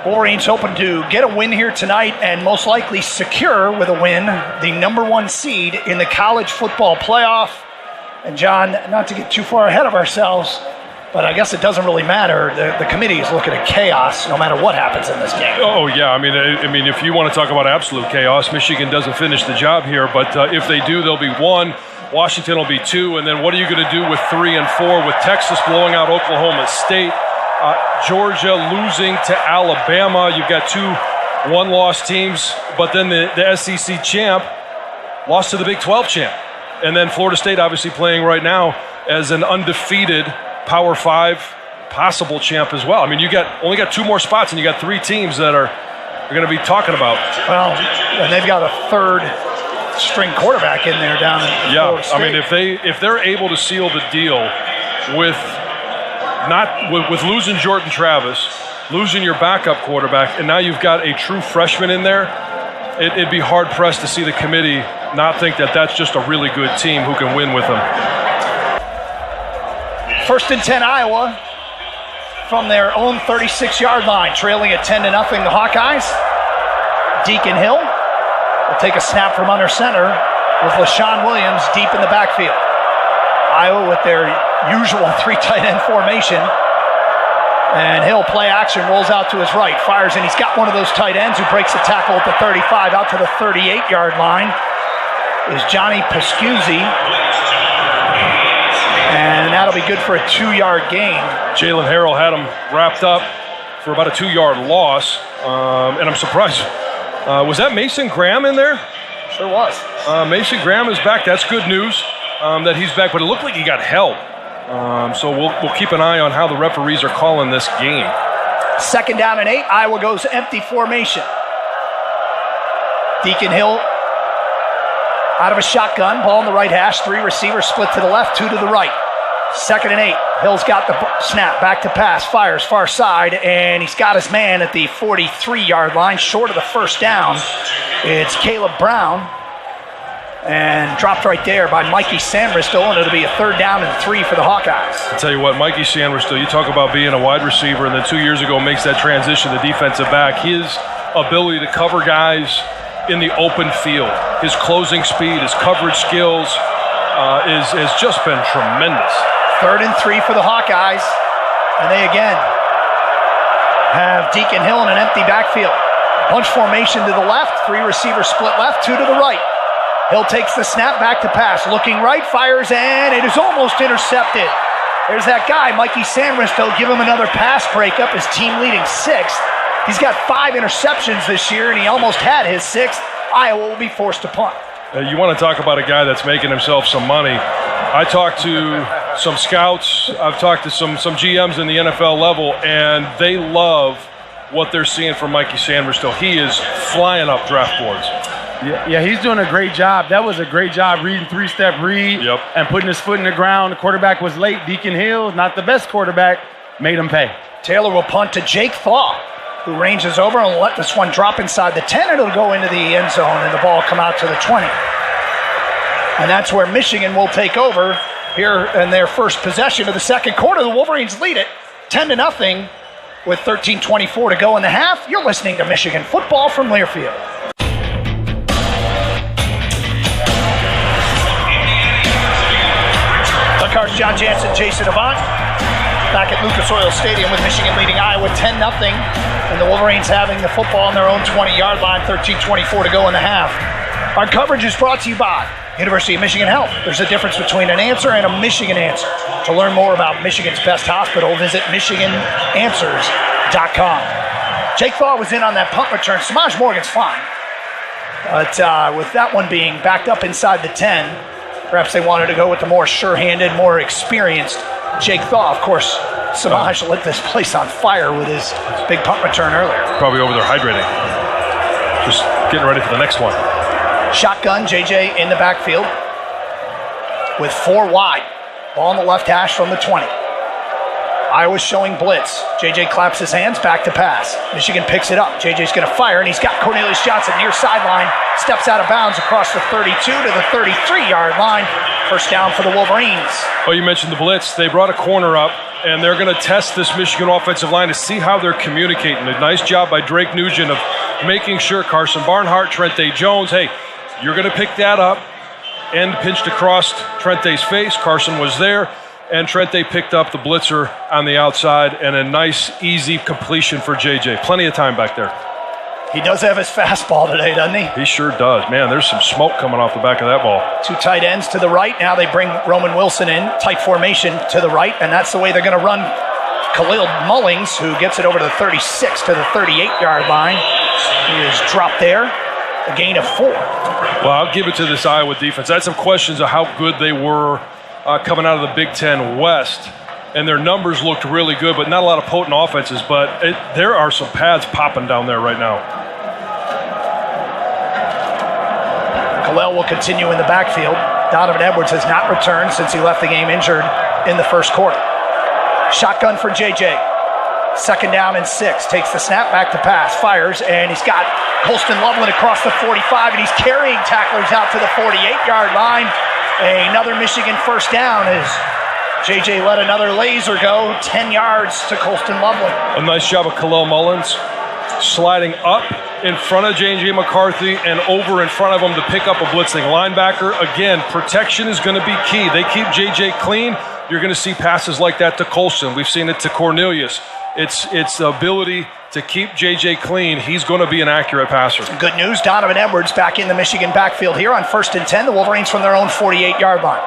Wolverines hoping to get a win here tonight and most likely secure with a win the number 1 seed in the college football playoff. And John, not to get too far ahead of ourselves, but I guess it doesn't really matter. The committee is looking at chaos no matter what happens in this game. Oh, yeah. I mean, if you want to talk about absolute chaos, Michigan doesn't finish the job here. But if they do, they'll be 1. Washington will be 2. And then what are you going to do with 3 and 4 with Texas blowing out Oklahoma State? Georgia losing to Alabama. You've got 2 one-loss teams. But then the SEC champ lost to the Big 12 champ. And then Florida State obviously playing right now as an undefeated Power 5 possible champ as well. I mean, only got 2 more spots, and you got 3 teams that are going to be talking about. Well, and they've got a 3rd string quarterback in there down in Florida State. I mean, if they're able to seal the deal with losing Jordan Travis, losing your backup quarterback, and now you've got a true freshman in there, it'd be hard pressed to see the committee not think that that's just a really good team who can win with them. 1st and 10 Iowa from their own 36-yard line, trailing at 10-0 the Hawkeyes. Deacon Hill will take a snap from under center with LaShawn Williams deep in the backfield. Iowa with their usual 3 tight end formation. And Hill play action, rolls out to his right, fires, and he's got one of those tight ends who breaks a tackle at the 35 out to the 38-yard line is Johnny Pascuzzi. And that'll be good for a 2-yard gain. Jalen Harrell had him wrapped up for about a 2-yard loss. And I'm surprised. Was that Mason Graham in there? Sure was. Mason Graham is back. That's good news that he's back. But it looked like he got help. So we'll keep an eye on how the referees are calling this game. 2nd down and 8. Iowa goes empty formation. Deacon Hill out of a shotgun. Ball in the right hash. 3 receivers split to the left, 2 to the right. 2nd and 8. Hill's got the snap. Back to pass. Fires far side. And he's got his man at the 43-yard line. Short of the first down. It's Caleb Brown. And dropped right there by Mikey Sanbristow, and it'll be a 3rd down and 3 for the Hawkeyes. I'll tell you what, Mikey Sanbristow, you talk about being a wide receiver, and then 2 years ago makes that transition to defensive back. His ability to cover guys in the open field, his closing speed, his coverage skills has just been tremendous. 3rd and 3 for the Hawkeyes, and they again have Deacon Hill in an empty backfield. Bunch formation to the left, 3 receivers split left, 2 to the right. Hill takes the snap, back to pass, looking right, fires, and it is almost intercepted. There's that guy, Mikey Sanbristow, give him another pass breakup, his team leading 6th. He's got 5 interceptions this year, and he almost had his 6th. Iowa will be forced to punt. You want to talk about a guy that's making himself some money. I talked to some scouts. I've talked to some GMs in the NFL level, and they love what they're seeing from Mikey Sanders still. He is flying up draft boards. Yeah, he's doing a great job. That was a great job reading three-step read and putting his foot in the ground. The quarterback was late. Deacon Hill, not the best quarterback, made him pay. Taylor will punt to Jake Thaw, who ranges over and will let this one drop inside the 10. It'll go into the end zone, and the ball come out to the 20. And that's where Michigan will take over here in their first possession of the second quarter. The Wolverines lead it 10-0 with 13:24 to go in the half. You're listening to Michigan football from Learfield. Doug Carson, John Jansen, Jason Avant back at Lucas Oil Stadium with Michigan leading Iowa 10-0. And the Wolverines having the football on their own 20-yard line, 13:24 to go in the half. Our coverage is brought to you by University of Michigan Health. There's a difference between an answer and a Michigan answer. To learn more about Michigan's best hospital, visit michigananswers.com. Jake Thaw was in on that punt return. Samaj Morgan's fine. But with that one being backed up inside the 10, perhaps they wanted to go with the more sure-handed, more experienced Jake Thaw. Of course, Samaj lit this place on fire with his big punt return earlier. Probably over there hydrating. Just getting ready for the next one. Shotgun, JJ in the backfield with 4 wide. Ball on the left hash from the 20. Iowa's showing blitz. JJ claps his hands, back to pass. Michigan picks it up. JJ's going to fire, and he's got Cornelius Johnson near sideline. Steps out of bounds across the 32 to the 33-yard line. First down for the Wolverines. Well, you mentioned the blitz. They brought a corner up, and they're going to test this Michigan offensive line to see how they're communicating. A nice job by Drake Nugent of making sure Carson Barnhart, Trente Jones, hey, you're going to pick that up. End pinched across Trente's face. Carson was there, and Trente picked up the blitzer on the outside, and a nice, easy completion for JJ. Plenty of time back there. He does have his fastball today, doesn't he? He sure does. Man, there's some smoke coming off the back of that ball. 2 tight ends to the right. Now they bring Roman Wilson in, tight formation to the right, and that's the way they're going to run Khalil Mullings, who gets it over to the 36 to the 38-yard line. He is dropped there. A gain of 4. Well, I'll give it to this Iowa defense. I had some questions of how good they were coming out of the Big Ten West, and their numbers looked really good, but not a lot of potent offenses. But there are some pads popping down there right now. Khalil will continue in the backfield. Donovan Edwards has not returned since he left the game injured in the first quarter. Shotgun for JJ. 2nd down and 6. Takes the snap, back to pass, fires, and he's got Colston Loveland across the 45, and he's carrying tacklers out to the 48-yard line. Another Michigan first down as JJ let another laser go. 10 yards to Colston Loveland. A nice job of Khalil Mullins sliding up in front of J.J. McCarthy and over in front of him to pick up a blitzing linebacker. Again, protection is going to be key. They keep J.J. clean. You're going to see passes like that to Colston. We've seen it to Cornelius. It's the ability to keep JJ clean. He's going to be an accurate passer. Good news, Donovan Edwards back in the Michigan backfield here on 1st and 10. The Wolverines from their own 48-yard line.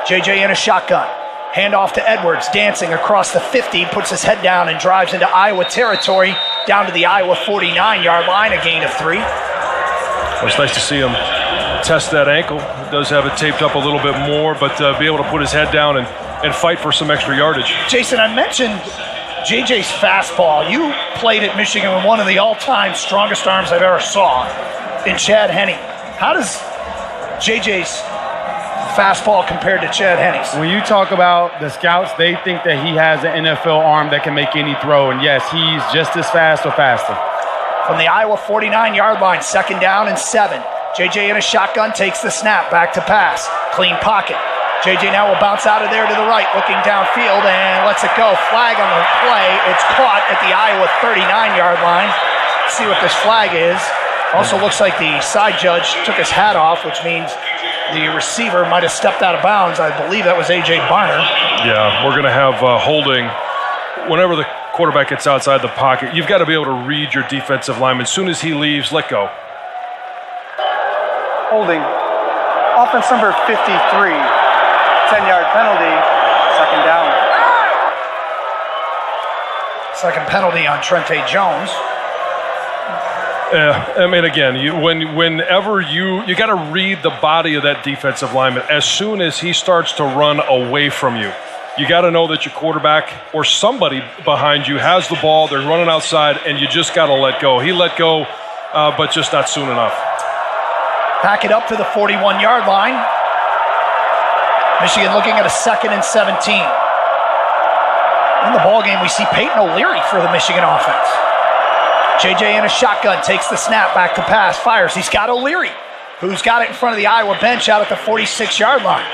JJ in a shotgun. Handoff to Edwards, dancing across the 50, puts his head down and drives into Iowa territory, down to the Iowa 49-yard line, a gain of 3. Well, it's nice to see him test that ankle. He does have it taped up a little bit more, but be able to put his head down and fight for some extra yardage. Jason, I mentioned JJ's fastball. You played at Michigan with one of the all-time strongest arms I've ever saw in Chad Henne. How does JJ's fastball compared to Chad Henne's? When you talk about the scouts, they think that he has an NFL arm that can make any throw, and yes, he's just as fast or faster. From the Iowa 49-yard line, 2nd down and 7. JJ in a shotgun takes the snap, back to pass. Clean pocket. JJ now will bounce out of there to the right, looking downfield, and lets it go. Flag on the play. It's caught at the Iowa 39-yard line. Let's see what this flag is. Also looks like the side judge took his hat off, which means the receiver might have stepped out of bounds. I believe that was A.J. Barner. Yeah, we're going to have holding. Whenever the quarterback gets outside the pocket, you've got to be able to read your defensive lineman. As soon as he leaves, let go. Holding. Offense number 53. 10-yard penalty, 2nd down. Second penalty on Trente Jones. I mean, again, whenever you got to read the body of that defensive lineman. As soon as he starts to run away from you, you got to know that your quarterback or somebody behind you has the ball. They're running outside, and you just got to let go. He let go, but just not soon enough. Pack it up to the 41-yard line. Michigan looking at a 2nd and 17. In the ballgame, we see Peyton O'Leary for the Michigan offense. JJ in a shotgun, takes the snap, back to pass, fires. He's got O'Leary, who's got it in front of the Iowa bench out at the 46-yard line.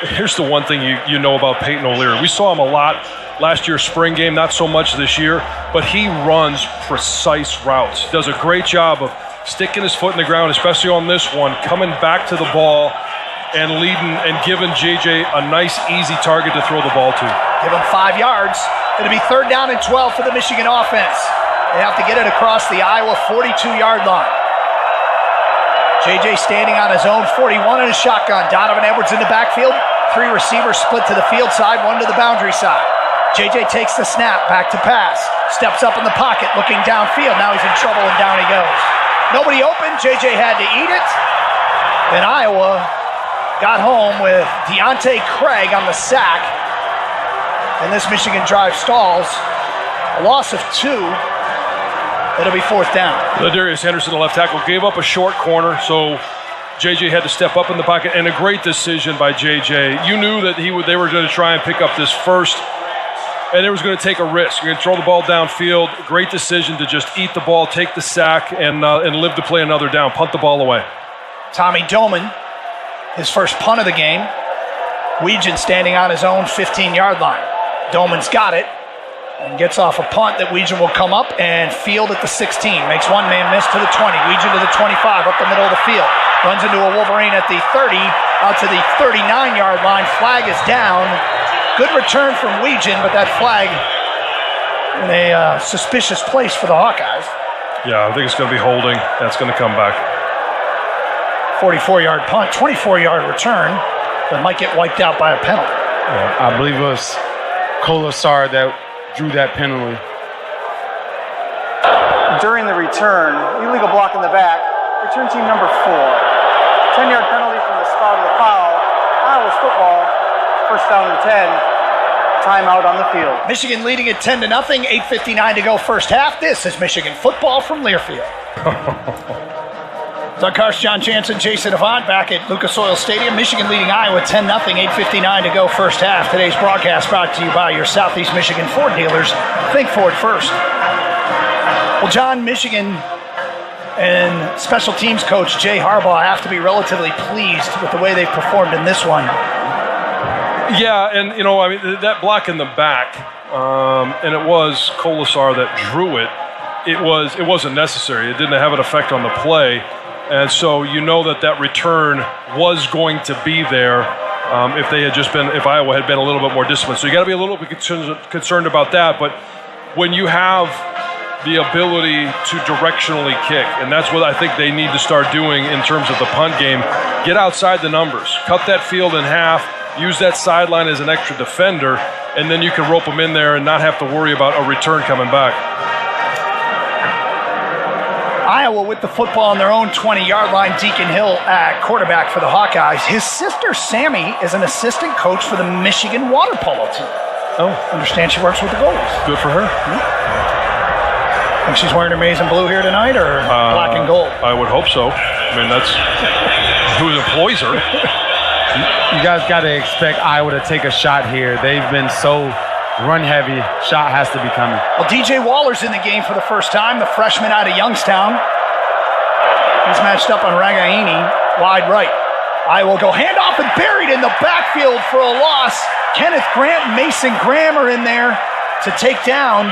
Here's the one thing you know about Peyton O'Leary. We saw him a lot last year's spring game, not so much this year, but he runs precise routes. He does a great job of sticking his foot in the ground, especially on this one, coming back to the ball and leading and giving JJ a nice, easy target to throw the ball to. Give him 5 yards. It'll be 3rd down and 12 for the Michigan offense. They have to get it across the Iowa 42-yard line. JJ standing on his own 41 in a shotgun. Donovan Edwards in the backfield. 3 receivers split to the field side, 1 to the boundary side. JJ takes the snap, back to pass. Steps up in the pocket, looking downfield. Now he's in trouble, and down he goes. Nobody open. JJ had to eat it. And Iowa got home with Deontay Craig on the sack. And this Michigan drive stalls. A loss of 2. It'll be 4th down. Ladarius Henderson, the left tackle, gave up a short corner, so JJ had to step up in the pocket, and a great decision by JJ. You knew that they were going to try and pick up this first, and it was going to take a risk. You're going to throw the ball downfield. Great decision to just eat the ball, take the sack, and live to play another down. Punt the ball away. Tommy Doman, his first punt of the game. Weegan standing on his own 15-yard line. Doman's got it. And gets off a punt that Weegan will come up and field at the 16. Makes one man miss to the 20. Weegan to the 25, up the middle of the field. Runs into a Wolverine at the 30, out to the 39-yard line. Flag is down. Good return from Weegan, but that flag in a suspicious place for the Hawkeyes. Yeah, I think it's going to be holding. That's going to come back. 44-yard punt, 24-yard return that might get wiped out by a penalty. Yeah, I believe it was Colasar that drew that penalty. During the return, illegal block in the back, return team number 4. 10-yard penalty from the start of the foul. Iowa's football, 1st down and 10. Timeout on the field. Michigan leading at 10-0, 8:59 to go first half. This is Michigan football from Learfield. Doug Karsch, John Jansen, Jason Avant back at Lucas Oil Stadium. Michigan leading Iowa 10-0, 8:59 to go first half. Today's broadcast brought to you by your Southeast Michigan Ford dealers. Think Ford first. Well, John, Michigan and special teams coach Jay Harbaugh have to be relatively pleased with the way they've performed in this one. Yeah, and I mean that block in the back, and it was Colasar that drew it. It wasn't necessary. It didn't have an effect on the play. And so you know that return was going to be there if Iowa had been a little bit more disciplined. So you got to be a little bit concerned about that. But when you have the ability to directionally kick, and that's what I think they need to start doing in terms of the punt game, get outside the numbers, cut that field in half, use that sideline as an extra defender, and then you can rope them in there and not have to worry about a return coming back. Iowa with the football on their own 20-yard line. Deacon Hill at quarterback for the Hawkeyes. His sister, Sammy, is an assistant coach for the Michigan water polo team. Oh. Understand she works with the goalies. Good for her. Think she's wearing her maize and blue here tonight, or black and gold? I would hope so. I mean, that's who employs her. You guys got to expect Iowa to take a shot here. They've been so run-heavy. Shot has to be coming. Well, DJ Waller's in the game for the first time, the freshman out of Youngstown. He's matched up on Ragaini, wide right. Iowa will go handoff and buried in the backfield for a loss. Kenneth Grant and Mason Graham are in there to take down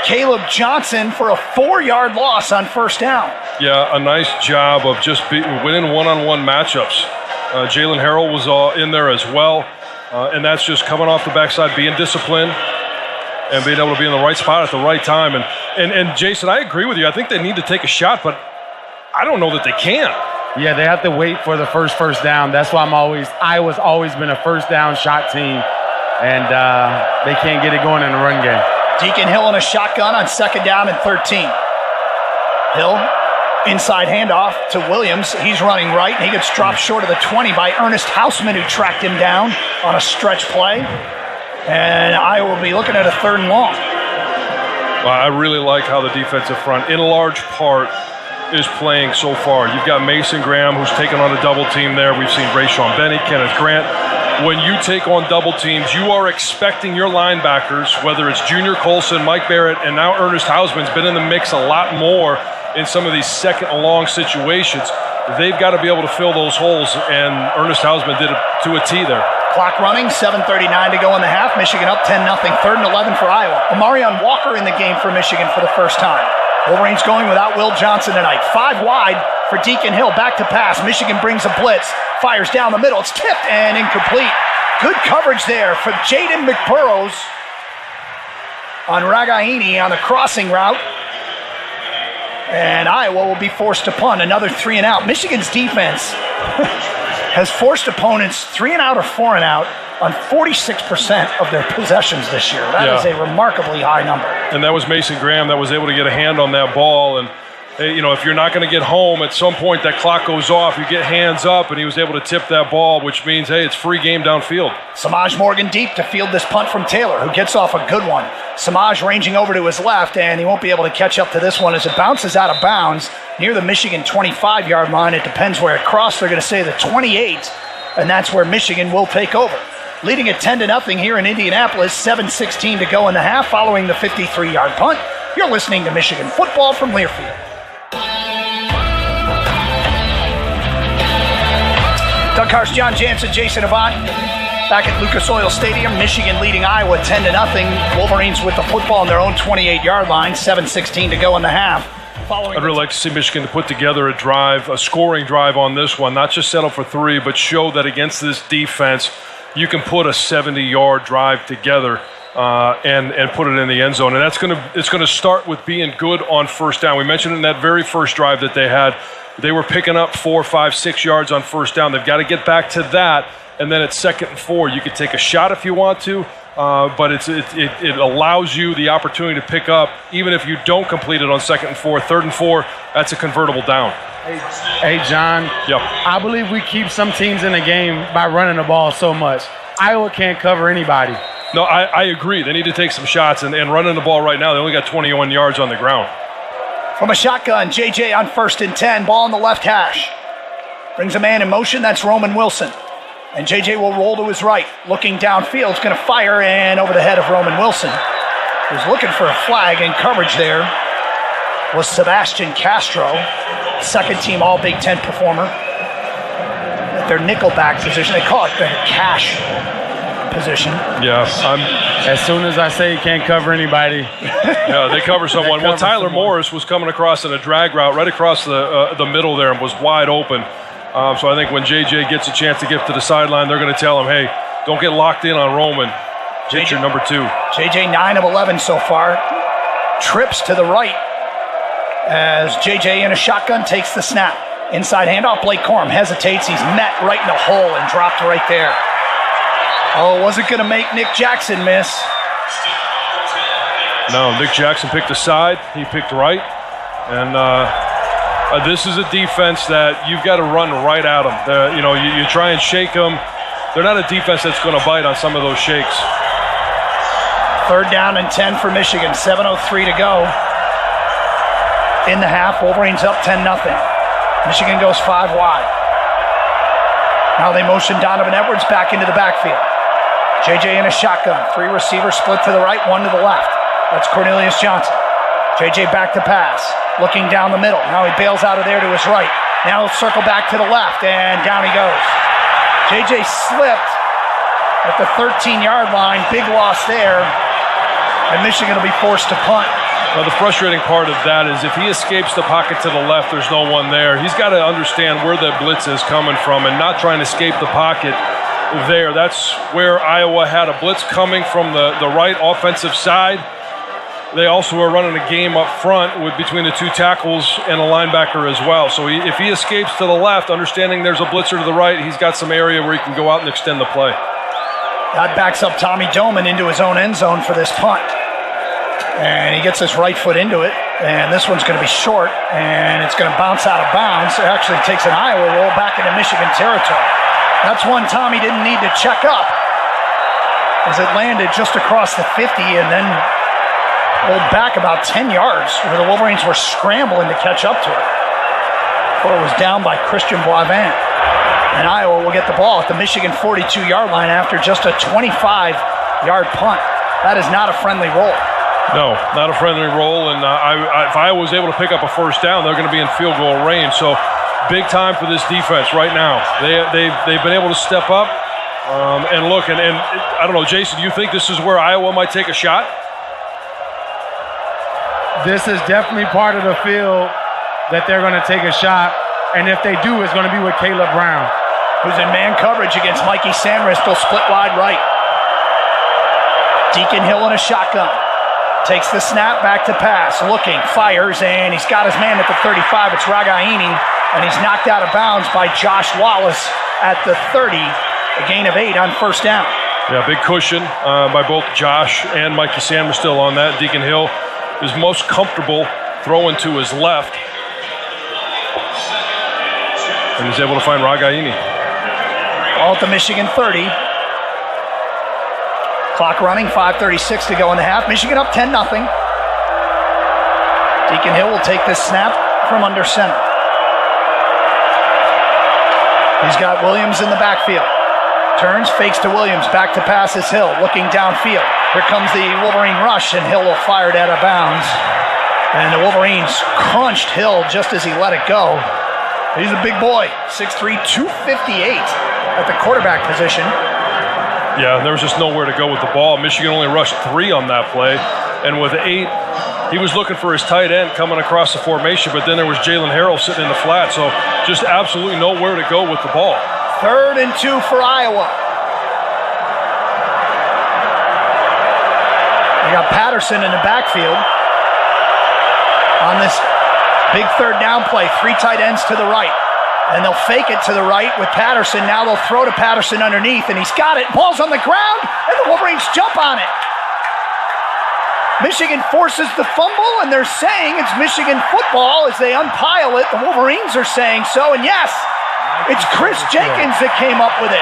Caleb Johnson for a 4-yard loss on first down. Yeah, a nice job of just winning one-on-one matchups. Jalen Harrell was in there as well. And that's just coming off the backside, being disciplined, and being able to be in the right spot at the right time. And Jason, I agree with you. I think they need to take a shot, but I don't know that they can. Yeah, they have to wait for the first down. That's why Iowa's always been a first down shot team, and they can't get it going in the run game. Deacon Hill in a shotgun on 2nd down and 13. Hill, inside handoff to Williams. He's running right, and he gets dropped short of the 20 by Ernest Hausman, who tracked him down on a stretch play. And I will be looking at a 3rd and long. Well, I really like how the defensive front, in large part, is playing so far. You've got Mason Graham, who's taken on a double team there. We've seen Rayshawn Benny, Kenneth Grant. When you take on double teams, you are expecting your linebackers, whether it's Junior Colson, Mike Barrett, and now Ernest Hausman's been in the mix a lot more in some of these second and long situations. They've got to be able to fill those holes, and Ernest Hausman did it to a T there. Clock running, 7:39 to go in the half. Michigan up 10-0, 3rd and 11 for Iowa. Amarion Walker in the game for Michigan for the first time. Wolverines going without Will Johnson tonight. 5 wide for Deacon Hill, back to pass. Michigan brings a blitz, fires down the middle. It's tipped and incomplete. Good coverage there for Jaden McBurrows on Ragaini on the crossing route. And Iowa will be forced to punt, another 3 and out. Michigan's defense has forced opponents 3 and out or 4 and out on 46% of their possessions this year. That is a remarkably high number. And that was Mason Graham that was able to get a hand on that ball. And, you know, if you're not going to get home, at some point that clock goes off, you get hands up, and he was able to tip that ball, which means, hey, it's free game downfield. Samaj Morgan deep to field this punt from Taylor, who gets off a good one. Samaj ranging over to his left, and he won't be able to catch up to this one as it bounces out of bounds near the Michigan 25-yard line. It depends where it crossed. They're going to say the 28, and that's where Michigan will take over. Leading at 10-0 here in Indianapolis, 7:16 to go in the half following the 53-yard punt. You're listening to Michigan football from Learfield. Doug Harsh, John Jansen, Jason Avant back at Lucas Oil Stadium. Michigan leading Iowa 10-0. Wolverines with the football on their own 28-yard line, 7:16 to go in the half. I'd really like to see Michigan to put together a drive, a scoring drive on this one, not just settle for 3, but show that against this defense, you can put a 70-yard drive together and put it in the end zone. And it's going to start with being good on first down. We mentioned in that very first drive that they had, they were picking up 4, 5, 6 yards on first down. They've got to get back to that. And then at 2nd and 4, you could take a shot if you want to, but it allows you the opportunity to pick up, even if you don't complete it on 2nd and 4. 3rd and 4, that's a convertible down. Hey, John. Yep. I believe we keep some teams in the game by running the ball so much. Iowa can't cover anybody. No, I agree. They need to take some shots, and running the ball right now, they only got 21 yards on the ground. From a shotgun, JJ on 1st and 10, ball on the left hash. Brings a man in motion, that's Roman Wilson. And JJ will roll to his right, looking downfield. It's going to fire and over the head of Roman Wilson, who's looking for a flag, and coverage there was Sebastian Castro, second-team All-Big Ten performer. At their nickelback position, they call it the cash position. Yeah, as soon as I say he can't cover anybody. Yeah, they cover someone. Well, Tyler Morris was coming across in a drag route right across the middle there and was wide open. So I think when JJ gets a chance to get to the sideline, they're going to tell him, hey, don't get locked in on Roman. Get your number 2. JJ 9 of 11 so far. Trips to the right as JJ in a shotgun takes the snap. Inside handoff, Blake Corum hesitates. He's met right in the hole and dropped right there. Oh, wasn't going to make Nick Jackson miss. No, Nick Jackson picked a side. He picked right. And this is a defense that you've got to run right at them. You try and shake them. They're not a defense that's going to bite on some of those shakes. 3rd down and 10 for Michigan. 7:03 to go in the half. Wolverines up 10-0. Michigan goes 5 wide. Now they motion Donovan Edwards back into the backfield. JJ in a shotgun. 3 receivers split to the right, 1 to the left. That's Cornelius Johnson. JJ back to pass. Looking down the middle. Now he bails out of there to his right. Now he'll circle back to the left, and down he goes. JJ slipped at the 13-yard line. Big loss there. And Michigan will be forced to punt. Well, the frustrating part of that is if he escapes the pocket to the left, there's no one there. He's got to understand where the blitz is coming from and not trying to escape the pocket there. That's where Iowa had a blitz coming from the right offensive side. They also are running a game up front between the 2 tackles and a linebacker as well. So if he escapes to the left, understanding there's a blitzer to the right, he's got some area where he can go out and extend the play. That backs up Tommy Doman into his own end zone for this punt. And he gets his right foot into it. And this one's going to be short, and it's going to bounce out of bounds. It actually takes an Iowa roll back into Michigan territory. That's one Tommy didn't need to check up, as it landed just across the 50 and then rolled back about 10 yards, where the Wolverines were scrambling to catch up to it before it was down by Christian Boivin. And Iowa will get the ball at the Michigan 42-yard line after just a 25-yard punt. That is not a friendly roll. No, not a friendly roll, and if Iowa was able to pick up a first down, they're going to be in field goal range. So big time for this defense right now. They've been able to step up and look. And I don't know, Jason, you think this is where Iowa might take a shot? This is definitely part of the field that they're going to take a shot, and if they do, it's going to be with Caleb Brown, who's in man coverage against Mikey Samrist. They'll split wide right. Deacon Hill in a shotgun. Takes the snap, back to pass, looking, fires, and he's got his man at the 35. It's Ragaini, and he's knocked out of bounds by Josh Wallace at the 30. A gain of 8 on first down. Yeah, big cushion by both Josh and Mikey Sam are still on that. Deacon Hill is most comfortable throwing to his left. And he's able to find Ragaini. All at the Michigan 30. Clock running, 5:36 to go in the half. Michigan up 10-0. Deacon Hill will take this snap from under center. He's got Williams in the backfield. Turns, fakes to Williams, back to pass is Hill, looking downfield. Here comes the Wolverine rush, and Hill will fire it out of bounds. And the Wolverines crunched Hill just as he let it go. He's a big boy, 6'3", 258 at the quarterback position. Yeah, there was just nowhere to go with the ball. Michigan only rushed 3 on that play. And with 8, he was looking for his tight end coming across the formation, but then there was Jalen Harrell sitting in the flat. So just absolutely nowhere to go with the ball. 3rd and 2 for Iowa. We got Patterson in the backfield on this big 3rd down play. 3 tight ends to the right. And they'll fake it to the right with Patterson. Now they'll throw to Patterson underneath, and he's got it. Ball's on the ground, and the Wolverines jump on it. Michigan forces the fumble, and they're saying it's Michigan football as they unpile it. The Wolverines are saying so, and yes, it's Chris Jenkins that came up with it.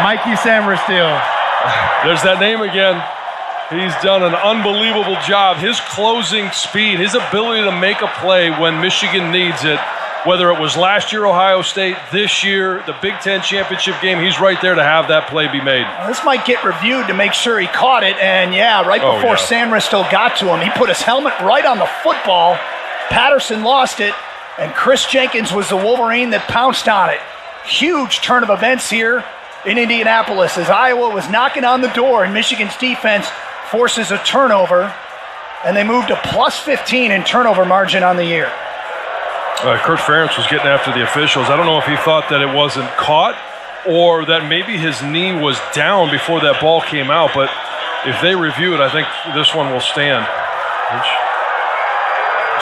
Mikey Samrist still. There's that name again. He's done an unbelievable job. His closing speed, his ability to make a play when Michigan needs it, whether it was last year Ohio State, this year, the Big Ten championship game, he's right there to have that play be made. This might get reviewed to make sure he caught it, and yeah, right before Samrist still got to him, he put his helmet right on the football. Patterson lost it, and Chris Jenkins was the Wolverine that pounced on it. Huge turn of events here in Indianapolis as Iowa was knocking on the door, and Michigan's defense forces a turnover, and they moved to plus 15 in turnover margin on the year. Kurt Ferentz was getting after the officials. I don't know if he thought that it wasn't caught or that maybe his knee was down before that ball came out, but if they review it, I think this one will stand.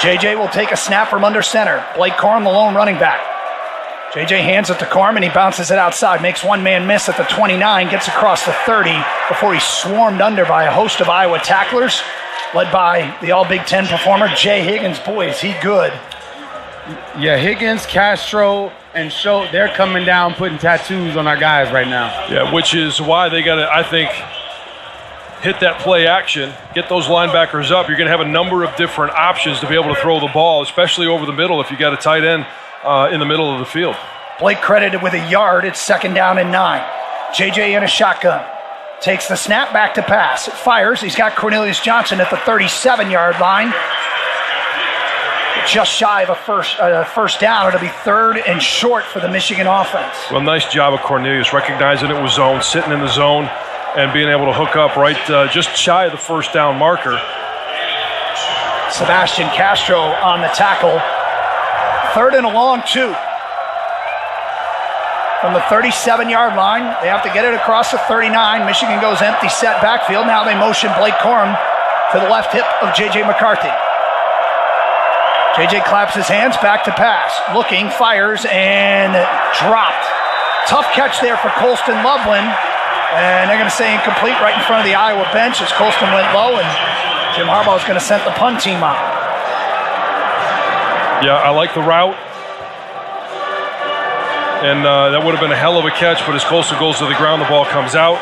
JJ will take a snap from under center. Blake Corum, the lone running back. JJ hands it to Corum, and he bounces it outside, makes one man miss at the 29, gets across the 30 before he's swarmed under by a host of Iowa tacklers, led by the All-Big Ten performer, Jay Higgins. Boy, is he good. Yeah, Higgins, Castro, and Schultz, they're coming down putting tattoos on our guys right now. Yeah, which is why they got to, I think, hit that play action, get those linebackers up. You're going to have a number of different options to be able to throw the ball, especially over the middle if you got a tight end in the middle of the field. Blake credited with a yard. It's 2nd down and 9. JJ in a shotgun. Takes the snap, back to pass. Fires. He's got Cornelius Johnson at the 37-yard line. Just shy of a first down. It'll be 3rd and short for the Michigan offense. Well, nice job of Cornelius, recognizing it was zone, sitting in the zone, and being able to hook up right just shy of the first down marker. Sebastian Castro on the tackle. 3rd and a long 2. From the 37-yard line, they have to get it across the 39. Michigan goes empty set backfield. Now they motion Blake Corum to the left hip of J.J. McCarthy. J.J. claps his hands, back to pass. Looking, fires, and dropped. Tough catch there for Colston Loveland. And they're going to say incomplete right in front of the Iowa bench as Colston went low, and Jim Harbaugh is going to send the punt team out. Yeah, I like the route. And that would have been a hell of a catch, but as Colston goes to the ground, the ball comes out.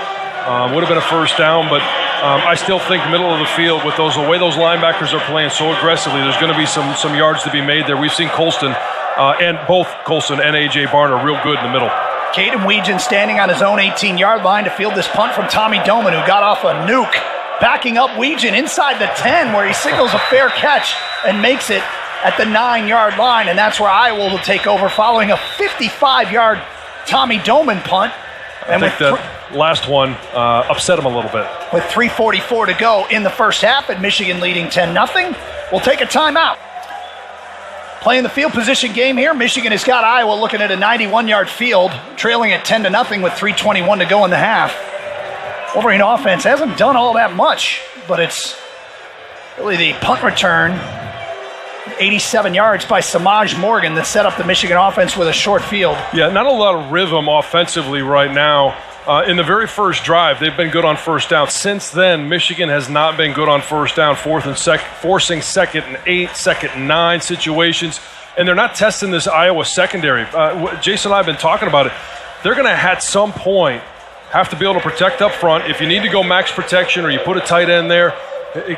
Would have been a first down, but I still think middle of the field with the way those linebackers are playing so aggressively, there's going to be some yards to be made there. We've seen Colston, and both Colston and A.J. Barn are real good in the middle. Caden Weegan standing on his own 18-yard line to field this punt from Tommy Doman, who got off a nuke. Backing up Weegan inside the 10, where he signals a fair catch and makes it at the 9-yard line, and that's where Iowa will take over following a 55-yard Tommy Doman punt. And I think that last one upset him a little bit. With 3:44 to go in the first half, and Michigan leading 10-0, we'll take a timeout. Playing the field position game here, Michigan has got Iowa looking at a 91-yard field, trailing at 10-0 with 3:21 to go in the half. Wolverine offense hasn't done all that much, but it's really the punt return, 87 yards by Samaj Morgan, that set up the Michigan offense with a short field. Yeah, not a lot of rhythm offensively right now. In the very first drive, they've been good on first down. Since then, Michigan has not been good on first down, forcing 2nd and 8, 2nd and 9 situations, and they're not testing this Iowa secondary. Jason and I have been talking about it. They're going to, at some point, have to be able to protect up front. If you need to go max protection or you put a tight end there,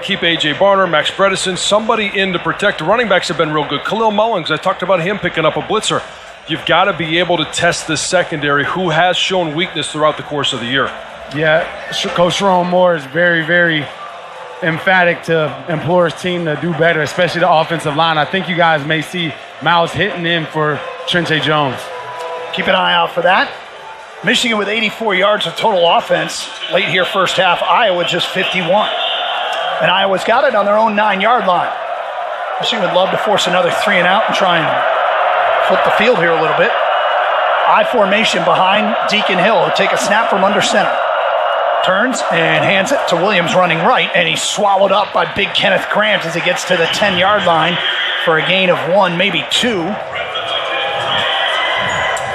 keep A.J. Barner, Max Bredesen, somebody in to protect. The running backs have been real good. Khalil Mullins, I talked about him picking up a blitzer. You've got to be able to test this secondary, who has shown weakness throughout the course of the year. Yeah, Coach Sharon Moore is very, very emphatic to implore his team to do better, especially the offensive line. I think you guys may see Miles hitting in for Trente Jones. Keep an eye out for that. Michigan with 84 yards of total offense late here first half. Iowa just 51. And Iowa's got it on their own 9-yard line. Michigan would love to force another 3 and out and try and flip the field here a little bit. I formation behind Deacon Hill, who take a snap from under center. Turns and hands it to Williams running right, and he's swallowed up by big Kenneth Grant as he gets to the 10-yard line for a gain of 1, maybe 2.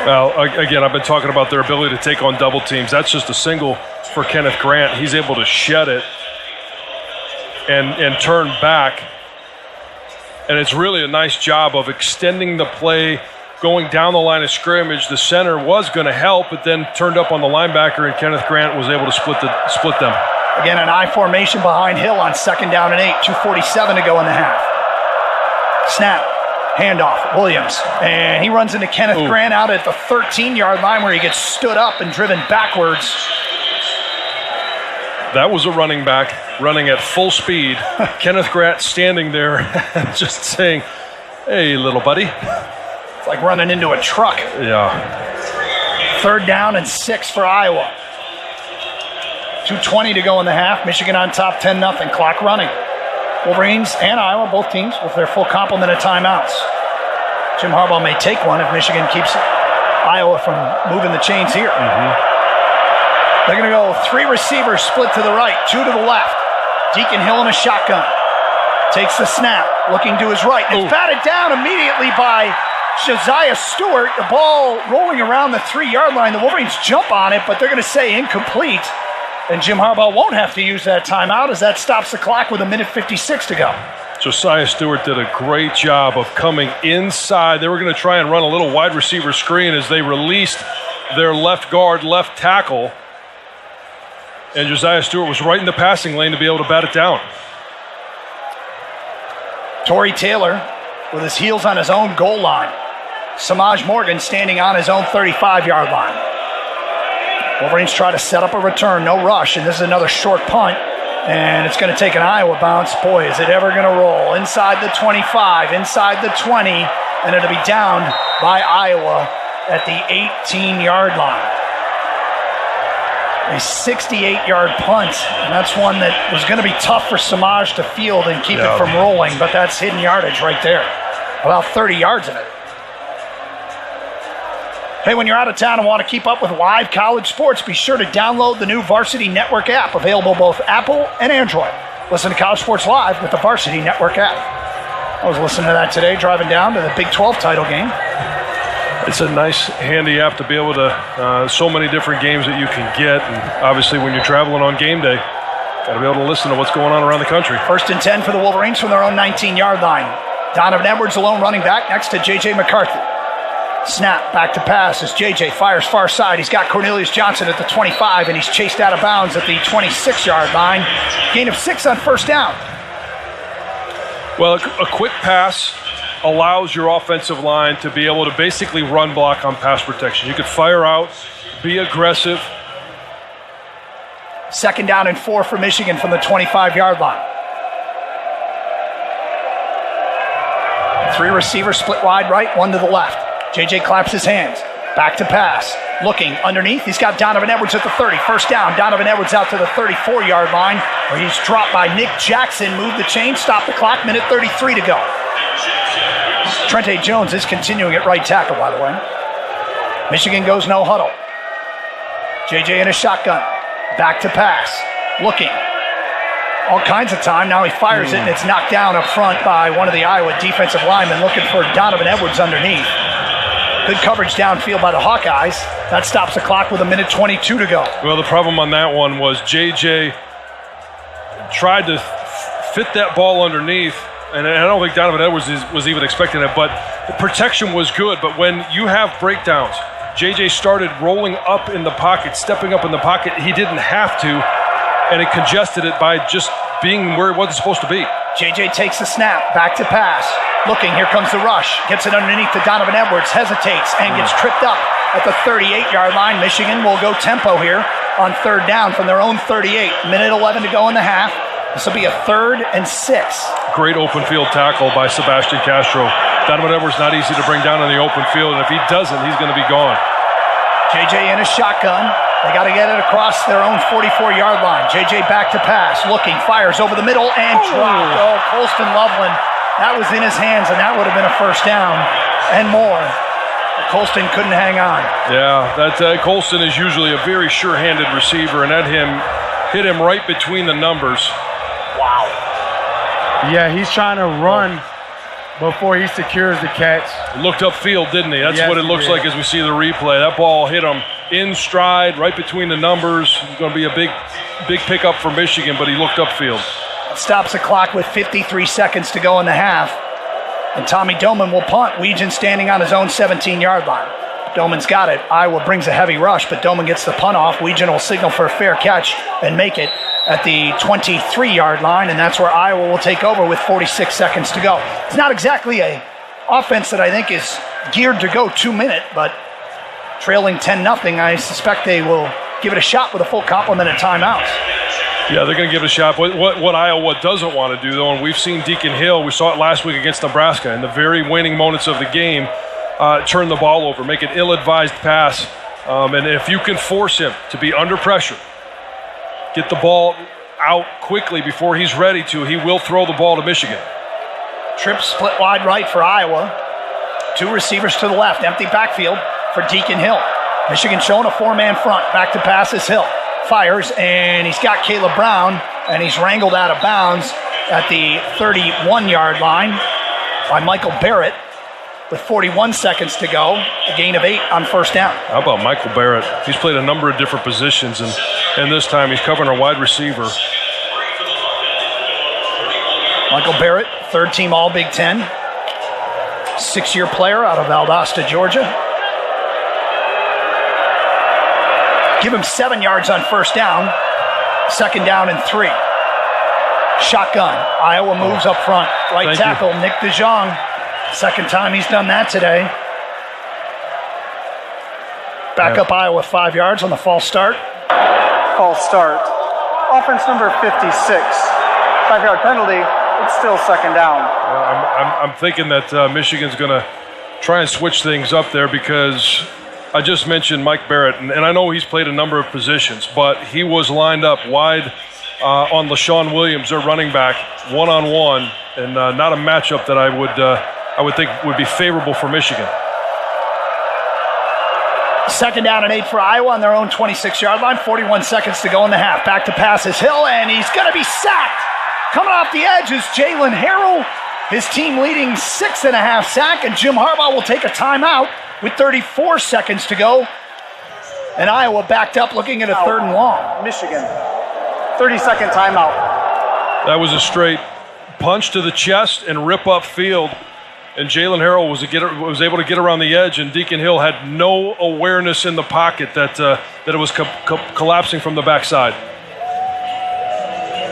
Well, again, I've been talking about their ability to take on double teams. That's just a single for Kenneth Grant. He's able to shed it and turn back. And it's really a nice job of extending the play, going down the line of scrimmage. The center was going to help, but then turned up on the linebacker, and Kenneth Grant was able to split them. Again, an I formation behind Hill on 2nd down and 8, 2:47 to go in the half. Snap, handoff, Williams, and he runs into Kenneth Grant out at the 13-yard line, where he gets stood up and driven backwards. That was a running back running at full speed. Kenneth Grant standing there just saying, hey, little buddy. It's like running into a truck. Yeah. 3rd down and 6 for Iowa. 2:20 to go in the half. Michigan on top, 10-0. Clock running. Wolverines and Iowa, both teams, with their full complement of timeouts. Jim Harbaugh may take one if Michigan keeps Iowa from moving the chains here. They're going to go 3 receivers split to the right, 2 to the left. Deacon Hill in a shotgun. Takes the snap, looking to his right. And it's batted down immediately by Josiah Stewart. The ball rolling around the 3-yard line. The Wolverines jump on it, but they're going to say incomplete. And Jim Harbaugh won't have to use that timeout, as that stops the clock with 1:56 to go. Josiah Stewart did a great job of coming inside. They were going to try and run a little wide receiver screen as they released their left guard, left tackle. And Josiah Stewart was right in the passing lane to be able to bat it down. Torrey Taylor with his heels on his own goal line. Samaj Morgan standing on his own 35-yard line. Wolverines try to set up a return, no rush, and this is another short punt, and it's going to take an Iowa bounce. Boy, is it ever going to roll. Inside the 25, inside the 20, and it'll be down by Iowa at the 18-yard line. A 68-yard punt, and that's one that was going to be tough for Samaj to field and keep it from rolling, but that's hidden yardage right there. About 30 yards in it. Hey, when you're out of town and want to keep up with live college sports, be sure to download the new Varsity Network app, available both Apple and Android. Listen to College Sports Live with the Varsity Network app. I was listening to that today, driving down to the Big 12 title game. It's a nice, handy app to be able to, so many different games that you can get. And obviously, when you're traveling on game day, got to be able to listen to what's going on around the country. 1st and 10 for the Wolverines from their own 19-yard line. Donovan Edwards alone running back next to J.J. McCarthy. Snap, back to pass as J.J. fires far side. He's got Cornelius Johnson at the 25, and he's chased out of bounds at the 26-yard line. Gain of 6 on first down. Well, a quick pass allows your offensive line to be able to basically run block on pass protection. You could fire out, be aggressive. 2nd down and 4 for Michigan from the 25-yard line. 3 receivers split wide right, 1 to the left. JJ claps his hands. Back to pass. Looking underneath. He's got Donovan Edwards at the 30. First down. Donovan Edwards out to the 34-yard line, where he's dropped by Nick Jackson. Move the chain. Stop the clock. Minute 33 to go. Trente Jones is continuing at right tackle, by the way. Michigan goes no huddle. JJ in a shotgun. Back to pass. Looking. All kinds of time. Now he fires it, and it's knocked down up front by one of the Iowa defensive linemen looking for Donovan Edwards underneath. Good coverage downfield by the Hawkeyes. That stops the clock with a minute 22 to go. Well, the problem on that one was JJ tried to fit that ball underneath, and I don't think Donovan Edwards was even expecting it, but the protection was good. But when you have breakdowns, JJ started rolling up in the pocket, stepping up in the pocket. He didn't have to, and it congested it by just being where it wasn't supposed to be. JJ takes the snap, back to pass. Looking, here comes the rush. Gets it underneath to Donovan Edwards, hesitates, and gets tripped up at the 38-yard line. Michigan will go tempo here on 3rd down from their own 38. Minute 11 to go in the half. This will be a 3rd and 6. Great open field tackle by Sebastian Castro. Donovan Edwards not easy to bring down in the open field, and if he doesn't, he's going to be gone. JJ in a shotgun. They got to get it across their own 44-yard line. JJ back to pass. Looking, fires over the middle, and dropped. Oh, Colston Loveland. That was in his hands, and that would have been a first down and more. Colston couldn't hang on. Yeah, that Colston is usually a very sure-handed receiver, and that hit him right between the numbers. Wow. Yeah, he's trying to run before he secures the catch. He looked upfield, didn't he? That's yes, what it looks like as we see the replay. That ball hit him in stride, right between the numbers. It's going to be a big pickup for Michigan, but he looked upfield. Stops the clock with 53 seconds to go in the half. And Tommy Doman will punt. Weegan standing on his own 17-yard line. Doman's got it. Iowa brings a heavy rush, but Doman gets the punt off. Weegan will signal for a fair catch and make it at the 23-yard line, and that's where Iowa will take over with 46 seconds to go. It's not exactly a offense that I think is geared to go 2-minute, but trailing 10-0, I suspect they will give it a shot with a full complement of timeouts. Yeah, they're going to give it a shot. What Iowa doesn't want to do, though, and we've seen Deacon Hill, we saw it last week against Nebraska, in the very waning moments of the game, turn the ball over, make an ill-advised pass. And if you can force him to be under pressure, get the ball out quickly before he's ready to, he will throw the ball to Michigan. Trip split wide right for Iowa. 2 receivers to the left, empty backfield for Deacon Hill. Michigan showing a 4-man front. Back to pass is Hill. Fires, and he's got Caleb Brown, and he's wrangled out of bounds at the 31-yard line by Michael Barrett with 41 seconds to go. A gain of 8 on first down. How about Michael Barrett? He's played a number of different positions, and this time he's covering a wide receiver. Michael Barrett, 3rd-team All-Big Ten, 6-year player out of Valdosta, Georgia. Give him 7 yards on first down. 2nd down and 3. Shotgun. Iowa moves up front. Right tackle, Nick DeJong. 2nd time he's done that today. Back up Iowa 5 yards on the false start. False start. Offense number 56. 5-yard penalty. It's still 2nd down. I'm thinking that Michigan's going to try and switch things up there because I just mentioned Mike Barrett, and I know he's played a number of positions, but he was lined up wide on LaShawn Williams, their running back, one-on-one, and not a matchup that I would think would be favorable for Michigan. 2nd down and 8 for Iowa on their own 26-yard line. 41 seconds to go in the half. Back to pass is Hill, and he's going to be sacked. Coming off the edge is Jalen Harrell, his team leading 6.5 sack, and Jim Harbaugh will take a timeout with 34 seconds to go. And Iowa backed up looking at a 3rd and long. Michigan, 30-second timeout. That was a straight punch to the chest and rip up field. And Jalen Harrell was able to get around the edge, and Deacon Hill had no awareness in the pocket that it was collapsing from the backside.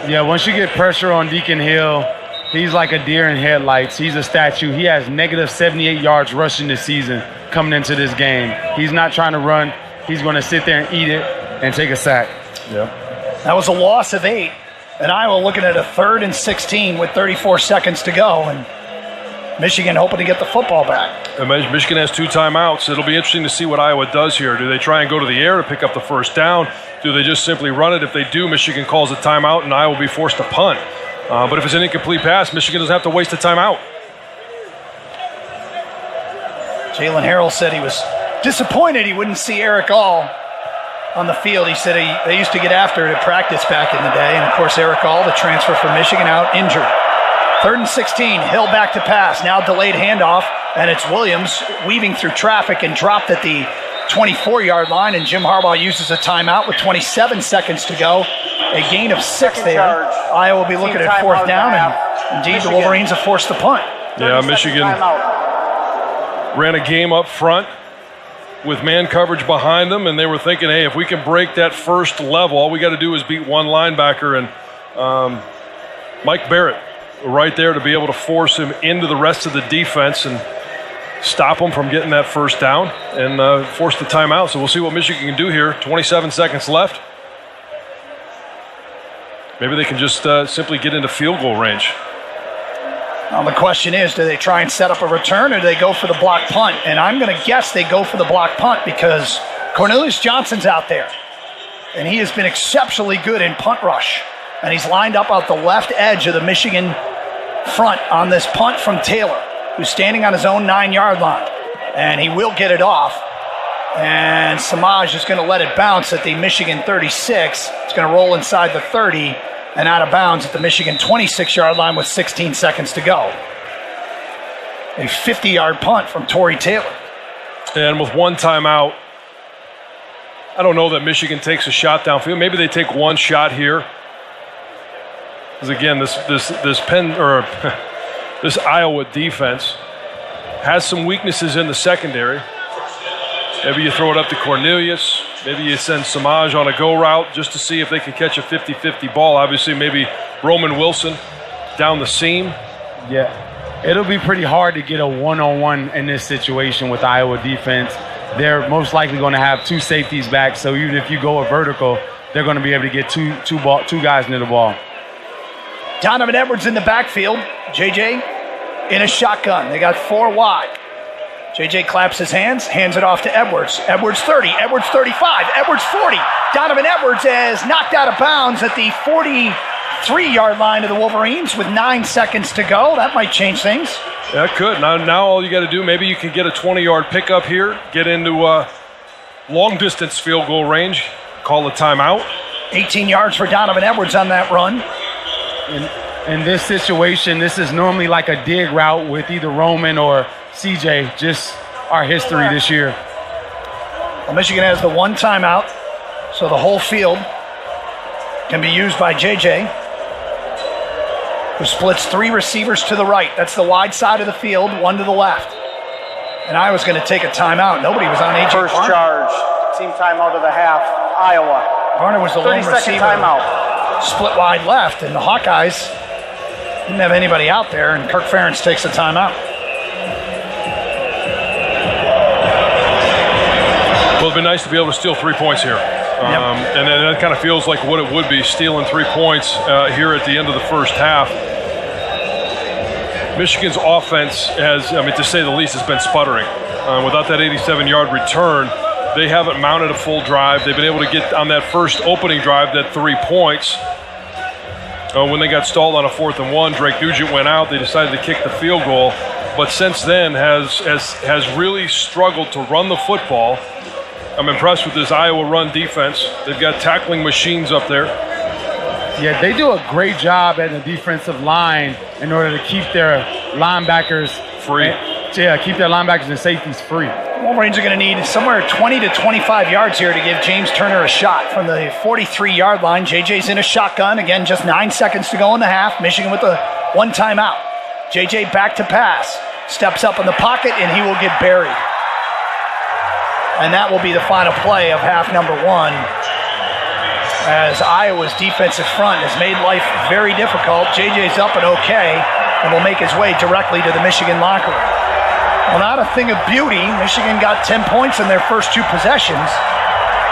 Yeah, once you get pressure on Deacon Hill, he's like a deer in headlights. He's a statue. He has negative 78 yards rushing this season coming into this game. He's not trying to run. He's going to sit there and eat it and take a sack. Yeah. That was a loss of 8. And Iowa looking at a 3rd and 16 with 34 seconds to go. And Michigan hoping to get the football back. And Michigan has 2 timeouts. It'll be interesting to see what Iowa does here. Do they try and go to the air to pick up the first down? Do they just simply run it? If they do, Michigan calls a timeout and Iowa will be forced to punt. But if it's an incomplete pass, Michigan doesn't have to waste a timeout. Jalen Harrell said he was disappointed he wouldn't see Eric All on the field. He said they used to get after it at practice back in the day. And, of course, Eric All, the transfer from Michigan, out injured. 3rd and 16, Hill back to pass. Now delayed handoff, and it's Williams weaving through traffic and dropped at the 24-yard line, and Jim Harbaugh uses a timeout with 27 seconds to go. A gain of 6 there. Iowa will be looking at 4th down, and indeed the Wolverines have forced the punt. Yeah, Michigan ran a game up front with man coverage behind them, and they were thinking, hey, if we can break that first level, all we got to do is beat one linebacker, and Mike Barrett right there to be able to force him into the rest of the defense and stop him from getting that first down and force the timeout. So we'll see what Michigan can do here. 27 seconds left. Maybe they can just simply get into field goal range. Well, the question is, do they try and set up a return or do they go for the block punt? And I'm going to guess they go for the block punt because Cornelius Johnson's out there. And he has been exceptionally good in punt rush. And he's lined up out the left edge of the Michigan front on this punt from Taylor, who's standing on his own 9-yard line. And he will get it off. And Samaj is going to let it bounce at the Michigan 36. It's going to roll inside the 30 and out of bounds at the Michigan 26-yard line with 16 seconds to go. A 50-yard punt from Torrey Taylor. And with 1 timeout, I don't know that Michigan takes a shot downfield. Maybe they take 1 shot here. Because again, this Iowa defense has some weaknesses in the secondary. Maybe you throw it up to Cornelius. Maybe you send Samaj on a go route just to see if they can catch a 50-50 ball. Obviously, maybe Roman Wilson down the seam. Yeah, it'll be pretty hard to get a one-on-one in this situation with Iowa defense. They're most likely going to have 2 safeties back, so even if you go a vertical, they're going to be able to get two guys near the ball. Donovan Edwards in the backfield. JJ in a shotgun. They got 4 wide. JJ claps his hands, hands it off to Edwards. Edwards 30, Edwards 35, Edwards 40. Donovan Edwards is knocked out of bounds at the 43-yard line of the Wolverines with 9 seconds to go. That might change things. Yeah, it could. Now all you got to do, maybe you can get a 20-yard pickup here, get into long-distance field goal range, call a timeout. 18 yards for Donovan Edwards on that run. In this situation, this is normally like a dig route with either Roman or CJ, just our history this year. Well, Michigan has the 1 timeout, so the whole field can be used by JJ, who splits 3 receivers to the right. That's the wide side of the field, 1 to the left. And Iowa's going to take a timeout. Nobody was on A.J. First charge, team timeout of the half, Iowa. Garner was the lone 30-second receiver. timeout. Split wide left, and the Hawkeyes didn't have anybody out there, and Kirk Ferentz takes a timeout. Well, it'd be nice to be able to steal 3 points here. And that kind of feels like what it would be, stealing 3 points here at the end of the first half. Michigan's offense has, to say the least, has been sputtering. Without that 87-yard return, they haven't mounted a full drive. They've been able to get on that first opening drive, that 3 points. When they got stalled on a 4th and 1, Drake Nugent went out. They decided to kick the field goal. But since then has really struggled to run the football. I'm impressed with this Iowa run defense. They've got tackling machines up there. Yeah, they do a great job at the defensive line in order to keep their linebackers free. Keep their linebackers and safeties free. Wolverines are going to need somewhere 20 to 25 yards here to give James Turner a shot from the 43-yard line. JJ's in a shotgun. Again, just 9 seconds to go in the half. Michigan with a One timeout. JJ back to pass. Steps up in the pocket, and he will get buried. And that will be the final play of half number one, as Iowa's defensive front has made life very difficult. JJ's up and okay, and will make his way directly to the Michigan locker room. Well, not a thing of beauty. Michigan got 10 points in their first two possessions.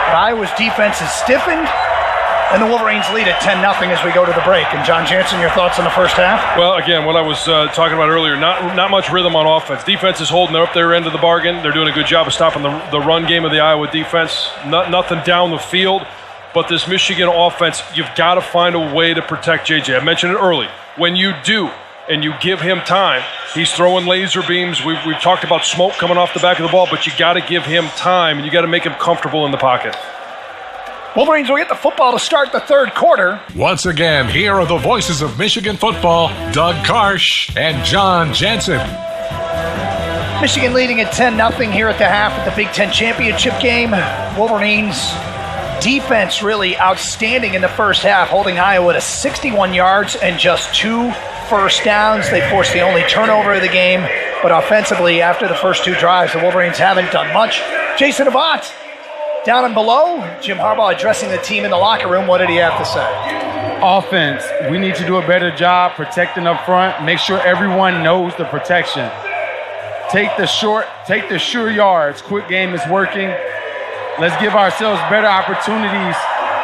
But Iowa's defense is stiffened, and the Wolverines lead at 10-0 as we go to the break. And John Jansen, your thoughts on the first half? Well, again, what I was talking about earlier, not much rhythm on offense. Defense is holding up their end of the bargain. They're doing a good job of stopping the run game of the Iowa defense. Nothing down the field. But this Michigan offense, you've got to find a way to protect JJ. I mentioned it early. When you do, and you give him time, he's throwing laser beams. We've talked about smoke coming off the back of the ball, but you got to give him time, and you got to make him comfortable in the pocket. Wolverines will get the football to start the third quarter. Once again, here are the voices of Michigan football, Doug Karsch and John Jansen. Michigan leading at 10-0 here at the half at the Big Ten Championship game. Wolverines defense really outstanding in the first half, holding Iowa to 61 yards and just 2 first downs. They forced the only turnover of the game, but offensively, after the first 2 drives, the Wolverines haven't done much. Jason Avant, down and below, Jim Harbaugh addressing the team in the locker room. What did he have to say? Offense, we need to do a better job protecting up front. Make sure everyone knows the protection. Take the sure yards. Quick game is working. Let's give ourselves better opportunities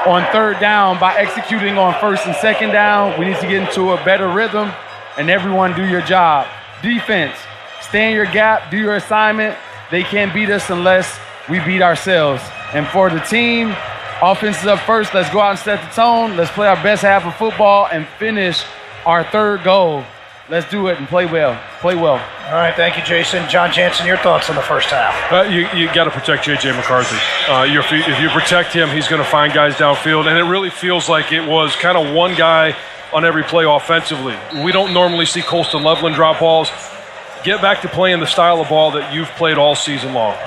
on third down by executing on first and second down. We need to get into a better rhythm, and everyone do your job. Defense, stay in your gap, do your assignment. They can't beat us unless we beat ourselves. And for the team, offense is up first. Let's go out and set the tone. Let's play our best half of football and finish our third goal. Let's do it and play well. Play well. All right, thank you, Jason. John Jansen, your thoughts on the first half? You got to protect J.J. McCarthy. If you protect him, he's going to find guys downfield, and it really feels like it was kind of one guy on every play offensively. We don't normally see Colston Loveland drop balls. Get back to playing the style of ball that you've played all season long.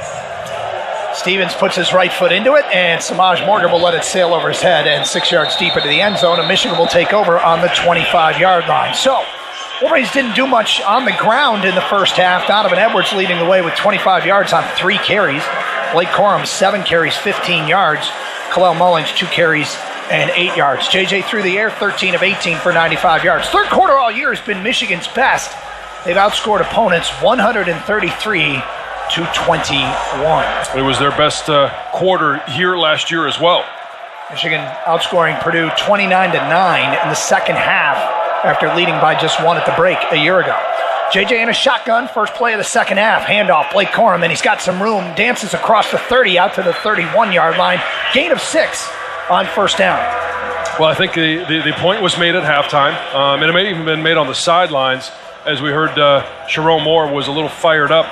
Stevens puts his right foot into it, and Samaj Morgan will let it sail over his head and 6 yards deep into the end zone, and Michigan will take over on the 25-yard line. So, Wolverines didn't do much on the ground in the first half. Donovan Edwards leading the way with 25 yards on 3 carries. Blake Corum, 7 carries, 15 yards. Kalel Mullings, 2 carries and 8 yards. JJ through the air, 13 of 18 for 95 yards. Third quarter all year has been Michigan's best. They've outscored opponents 133 to 21. It was their best quarter here last year as well. Michigan outscoring Purdue 29-9 in the second half after leading by just 1 at the break a year ago. JJ in a shotgun, first play of the second half, handoff, Blake Corum, and he's got some room, dances across the 30 out to the 31-yard line, gain of 6 on first down. Well, I think the point was made at halftime, and it may have even been made on the sidelines, as we heard Sharon Moore was a little fired up.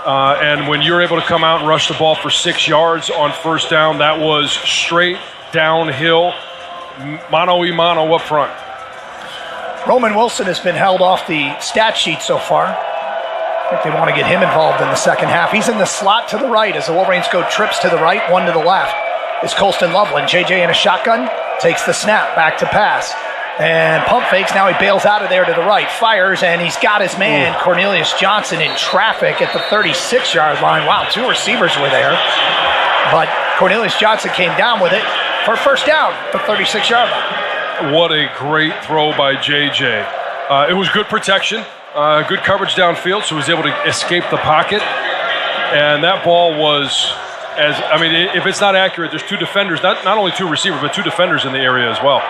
And when you're able to come out and rush the ball for 6 yards on first down, that was straight downhill, mano-a-mano up front. Roman Wilson has been held off the stat sheet so far. I think they want to get him involved in the second half. He's in the slot to the right as the Wolverines go trips to the right, 1 to the left. Is Colston Loveland. JJ in a shotgun, takes the snap, back to pass. And pump fakes, now he bails out of there to the right, fires, and he's got his man, Cornelius Johnson, in traffic at the 36-yard line. Wow, 2 receivers were there. But Cornelius Johnson came down with it for first down at the 36-yard line. What a great throw by JJ. It was good protection, good coverage downfield, so he was able to escape the pocket. And that ball was, if it's not accurate, there's 2 defenders, not only 2 receivers, but 2 defenders in the area as well.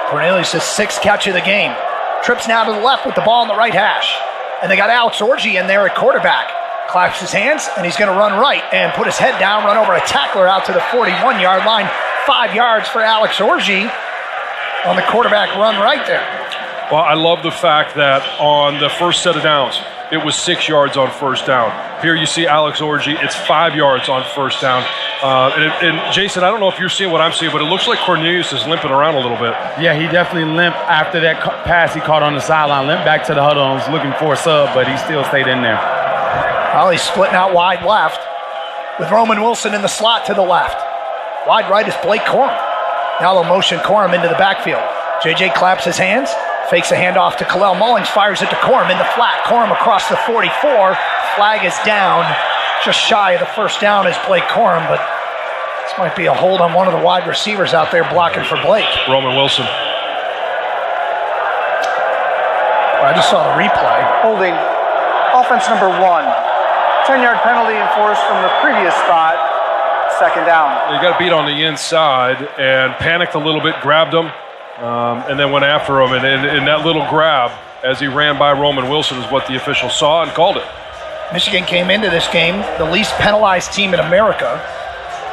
Cornelius' 6th catch of the game. Trips now to the left with the ball in the right hash. And they got Alex Orji in there at quarterback. Claps his hands, and he's going to run right and put his head down, run over a tackler out to the 41-yard line. 5 yards for Alex Orji on the quarterback run right there. Well, I love the fact that on the first set of downs, it was 6 yards on first down. Here you see Alex Orji, it's 5 yards on first down. And Jason, I don't know if you're seeing what I'm seeing, but it looks like Cornelius is limping around a little bit. Yeah, he definitely limped after that pass he caught on the sideline. Limped back to the huddle and was looking for a sub, but he still stayed in there. Well, he's splitting out wide left with Roman Wilson in the slot to the left. Wide right is Blake Corum. Now they'll motion Corum into the backfield. JJ claps his hands, Fakes a handoff to Kalel Mullings, fires it to Corum in the flat. Corum across the 44. Flag is down. Just shy of the first down is Blake Corum, but this might be a hold on one of the wide receivers out there blocking for Blake. Roman Wilson. I just saw the replay. Holding offense number 1. 10-yard penalty enforced from the previous spot. Second down. He got beat on the inside and panicked a little bit, grabbed him, and then went after him. And that little grab as he ran by Roman Wilson is what the official saw and called it. Michigan came into this game the least penalized team in America.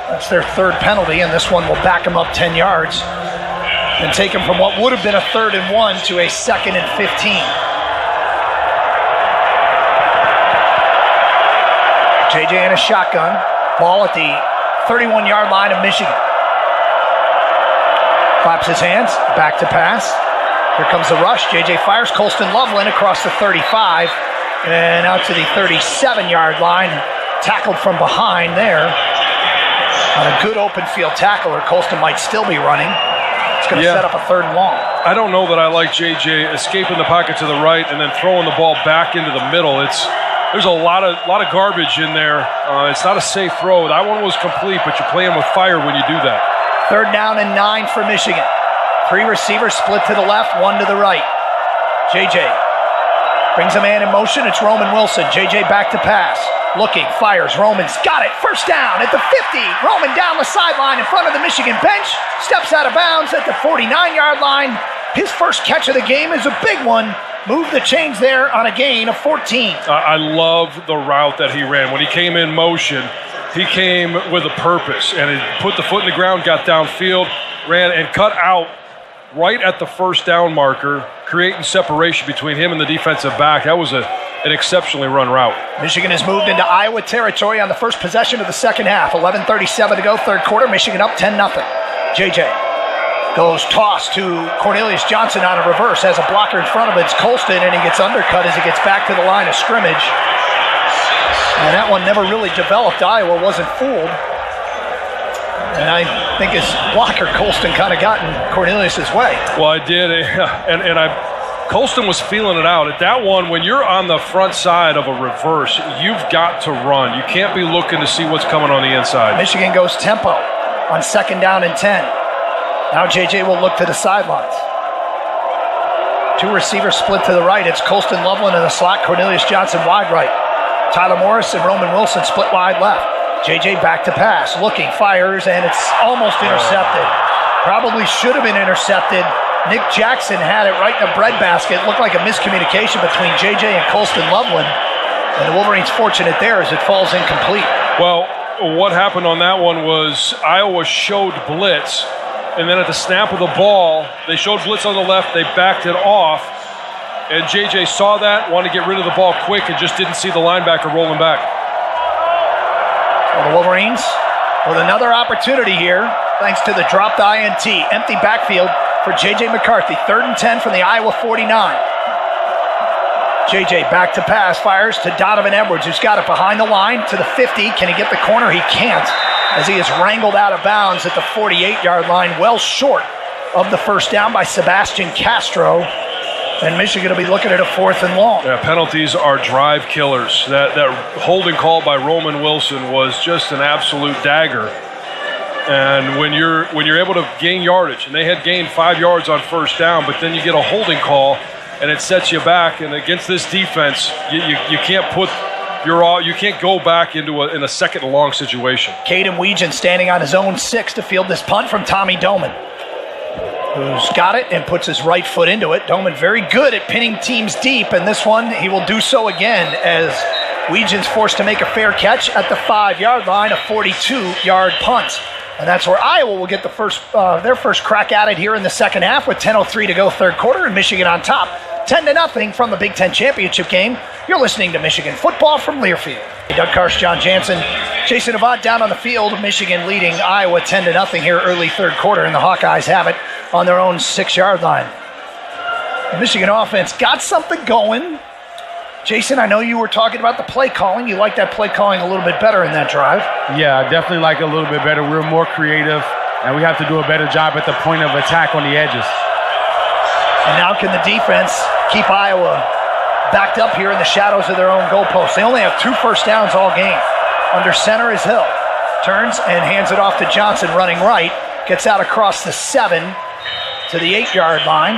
That's their third penalty, and this one will back them up 10 yards and take them from what would have been a 3rd and 1 to a 2nd and 15. JJ in a shotgun. Ball at the 31-yard line of Michigan. Claps his hands, back to pass. Here comes the rush. JJ fires. Colston Loveland across the 35 and out to the 37-yard line. Tackled from behind there. On a good open field tackle, or Colston might still be running. It's going to set up a 3rd and long. I don't know that I like JJ escaping the pocket to the right and then throwing the ball back into the middle. There's a lot of garbage in there. It's not a safe throw. That one was complete, but you're playing with fire when you do that. 3rd down and 9 for Michigan. 3 receivers split to the left, 1 to the right. JJ brings a man in motion. It's Roman Wilson. JJ back to pass. Looking, fires. Roman's got it. First down at the 50. Roman down the sideline in front of the Michigan bench. Steps out of bounds at the 49-yard line. His first catch of the game is a big one. Move the chains there on a gain of 14. I love the route that he ran. When he came in motion, he came with a purpose, and he put the foot in the ground, got downfield, ran, and cut out right at the first down marker, creating separation between him and the defensive back. That was an exceptionally run route. Michigan has moved into Iowa territory on the first possession of the second half. 11:37 to go, third quarter. Michigan up 10-0. JJ goes toss to Cornelius Johnson on a reverse. Has a blocker in front of it. It's Colston, and he gets undercut as he gets back to the line of scrimmage. And that one never really developed. Iowa wasn't fooled. And I think his blocker, Colston, kind of got in Cornelius' way. Well, I did. And Colston was feeling it out. At that one, when you're on the front side of a reverse, you've got to run. You can't be looking to see what's coming on the inside. Michigan goes tempo on 2nd down and 10. Now JJ will look to the sidelines. 2 receivers split to the right. It's Colston Loveland in the slot, Cornelius Johnson wide right. Tyler Morris and Roman Wilson split wide left. JJ back to pass, looking, fires, and it's almost intercepted. Probably should have been intercepted. Nick Jackson had it right in the breadbasket. It looked like a miscommunication between JJ and Colston Loveland. And the Wolverines fortunate there as it falls incomplete. Well, what happened on that one was Iowa showed blitz, and then at the snap of the ball, they showed blitz on the left, they backed it off, and JJ saw that, wanted to get rid of the ball quick, and just didn't see the linebacker rolling back. Well, the Wolverines with another opportunity here, thanks to the dropped INT. Empty backfield for J.J. McCarthy. 3rd and 10 from the Iowa 49. J.J. back to pass, fires to Donovan Edwards, who's got it behind the line to the 50. Can he get the corner? He can't, as he is wrangled out of bounds at the 48-yard line, well short of the first down by Sebastian Castro. And Michigan will be looking at a 4th and long. Yeah, penalties are drive killers. That holding call by Roman Wilson was just an absolute dagger. And when you're able to gain yardage, and they had gained 5 yards on first down, but then you get a holding call, and it sets you back. And against this defense, you can't put you can't go back into in a 2nd and long situation. Caden Weegan standing on his own 6 to field this punt from Tommy Doman, who's got it and puts his right foot into it. Doman very good at pinning teams deep, and this one he will do so again as Weegan's forced to make a fair catch at the 5-yard line, a 42-yard punt. And that's where Iowa will get their first crack at it here in the second half with 10:03 to go, third quarter, and Michigan on top, 10-0 from the Big Ten championship game. You're listening to Michigan football from Learfield. Doug Karsch, John Jansen, Jason Avant down on the field. Michigan leading Iowa 10-0 here early third quarter, and the Hawkeyes have it on their own 6-yard line. The Michigan offense got something going. Jason, I know you were talking about the play calling. You like that play calling a little bit better in that drive. Yeah, I definitely like it a little bit better. We're more creative, and we have to do a better job at the point of attack on the edges. And now can the defense keep Iowa backed up here in the shadows of their own goalposts? They only have 2 first downs all game. Under center is Hill. Turns and hands it off to Johnson running right. Gets out across the 7 to the 8-yard line,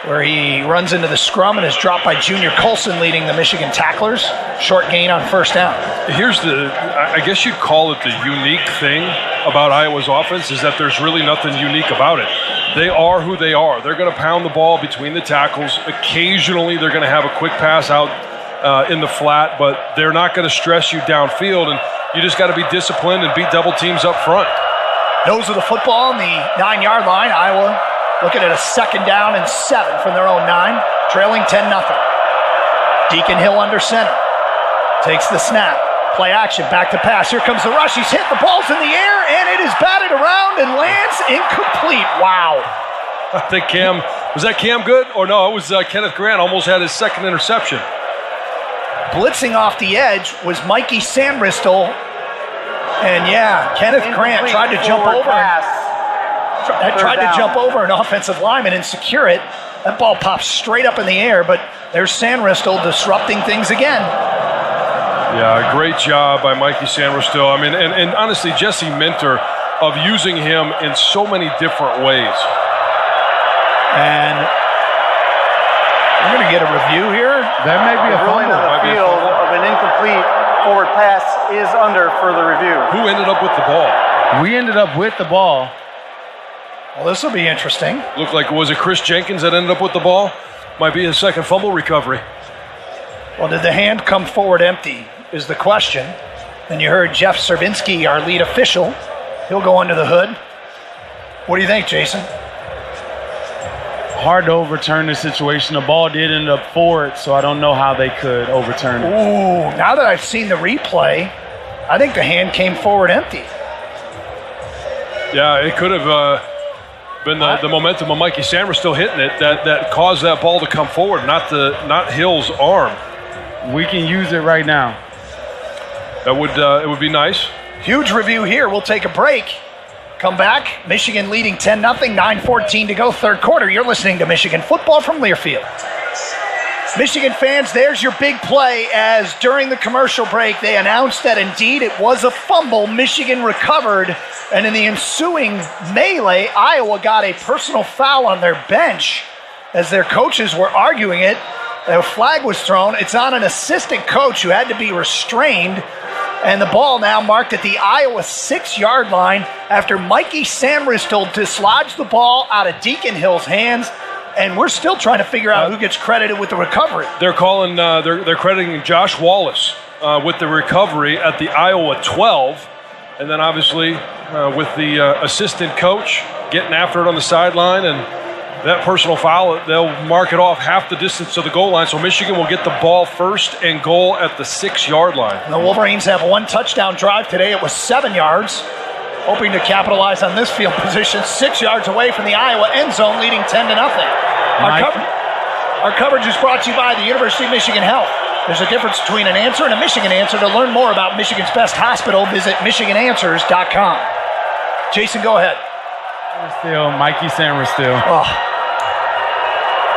where he runs into the scrum and is dropped by Junior Colson, leading the Michigan tacklers. Short gain on first down. Here's I guess you'd call it the unique thing about Iowa's offense is that there's really nothing unique about it. They are who they are. They're going to pound the ball between the tackles. Occasionally, they're going to have a quick pass out in the flat, but they're not going to stress you downfield, and you just got to be disciplined and beat double teams up front. Nose of the football on the 9-yard line. Iowa looking at a 2nd down and 7 from their own 9, trailing 10-0. Deacon Hill under center. Takes the snap. Play action, back to pass. Here comes the rush. He's hit. The ball's in the air, and it is batted around and lands incomplete. Wow. I think was that Cam Good? Or no, it was Kenneth Grant almost had his 2nd interception. Blitzing off the edge was Mikey Samristel. And yeah, Kenneth Grant tried to jump over. Tried to jump over an offensive lineman and secure it. That ball pops straight up in the air, but there's Samristel disrupting things again. Yeah, great job by Mikey Samristel. I mean, and honestly, Jesse Minter of using him in so many different ways. And we're going to get a review here. That may be a ruling fumble. on the field of an incomplete forward pass is under further review. Who ended up with the ball? We ended up with the ball. Well, this will be interesting. Looked like, was it Chris Jenkins that ended up with the ball? Might be his 2nd fumble recovery. Well, did the hand come forward empty is the question. And you heard Jeff Serbinsky, our lead official. He'll go under the hood. What do you think, Jason? Hard to overturn the situation. The ball did end up forward, so I don't know how they could overturn it. Ooh, now that I've seen the replay, I think the hand came forward empty. Yeah, it could have been the momentum of Mikey Sanders still hitting it that caused that ball to come forward, not Hill's arm. We can use it right now. That would it would be nice. Huge review here. We'll take a break. Come back. Michigan leading 10-0, 9:14 to go, 3rd quarter. You're listening to Michigan football from Learfield. Michigan fans, there's your big play as during the commercial break they announced that indeed it was a fumble. Michigan recovered, and in the ensuing melee, Iowa got a personal foul on their bench as their coaches were arguing it. A flag was thrown. It's on an assistant coach who had to be restrained. And the ball now marked at the Iowa 6-yard line after Mikey Samristel dislodged the ball out of Deacon Hill's hands. And we're still trying to figure out who gets credited with the recovery. They're calling. They're crediting Josh Wallace with the recovery at the Iowa 12, and then obviously with the assistant coach getting after it on the sideline, and that personal foul, they'll mark it off half the distance to the goal line. So Michigan will get the ball 1st and goal at the 6-yard line. And the Wolverines have 1 touchdown drive today. It was 7 yards. Hoping to capitalize on this field position, 6 yards away from the Iowa end zone, leading 10-0. Our coverage is brought to you by the University of Michigan Health. There's a difference between an answer and a Michigan answer. To learn more about Michigan's best hospital, visit michigananswers.com. Jason, go ahead. Mikey Samristel. Oh,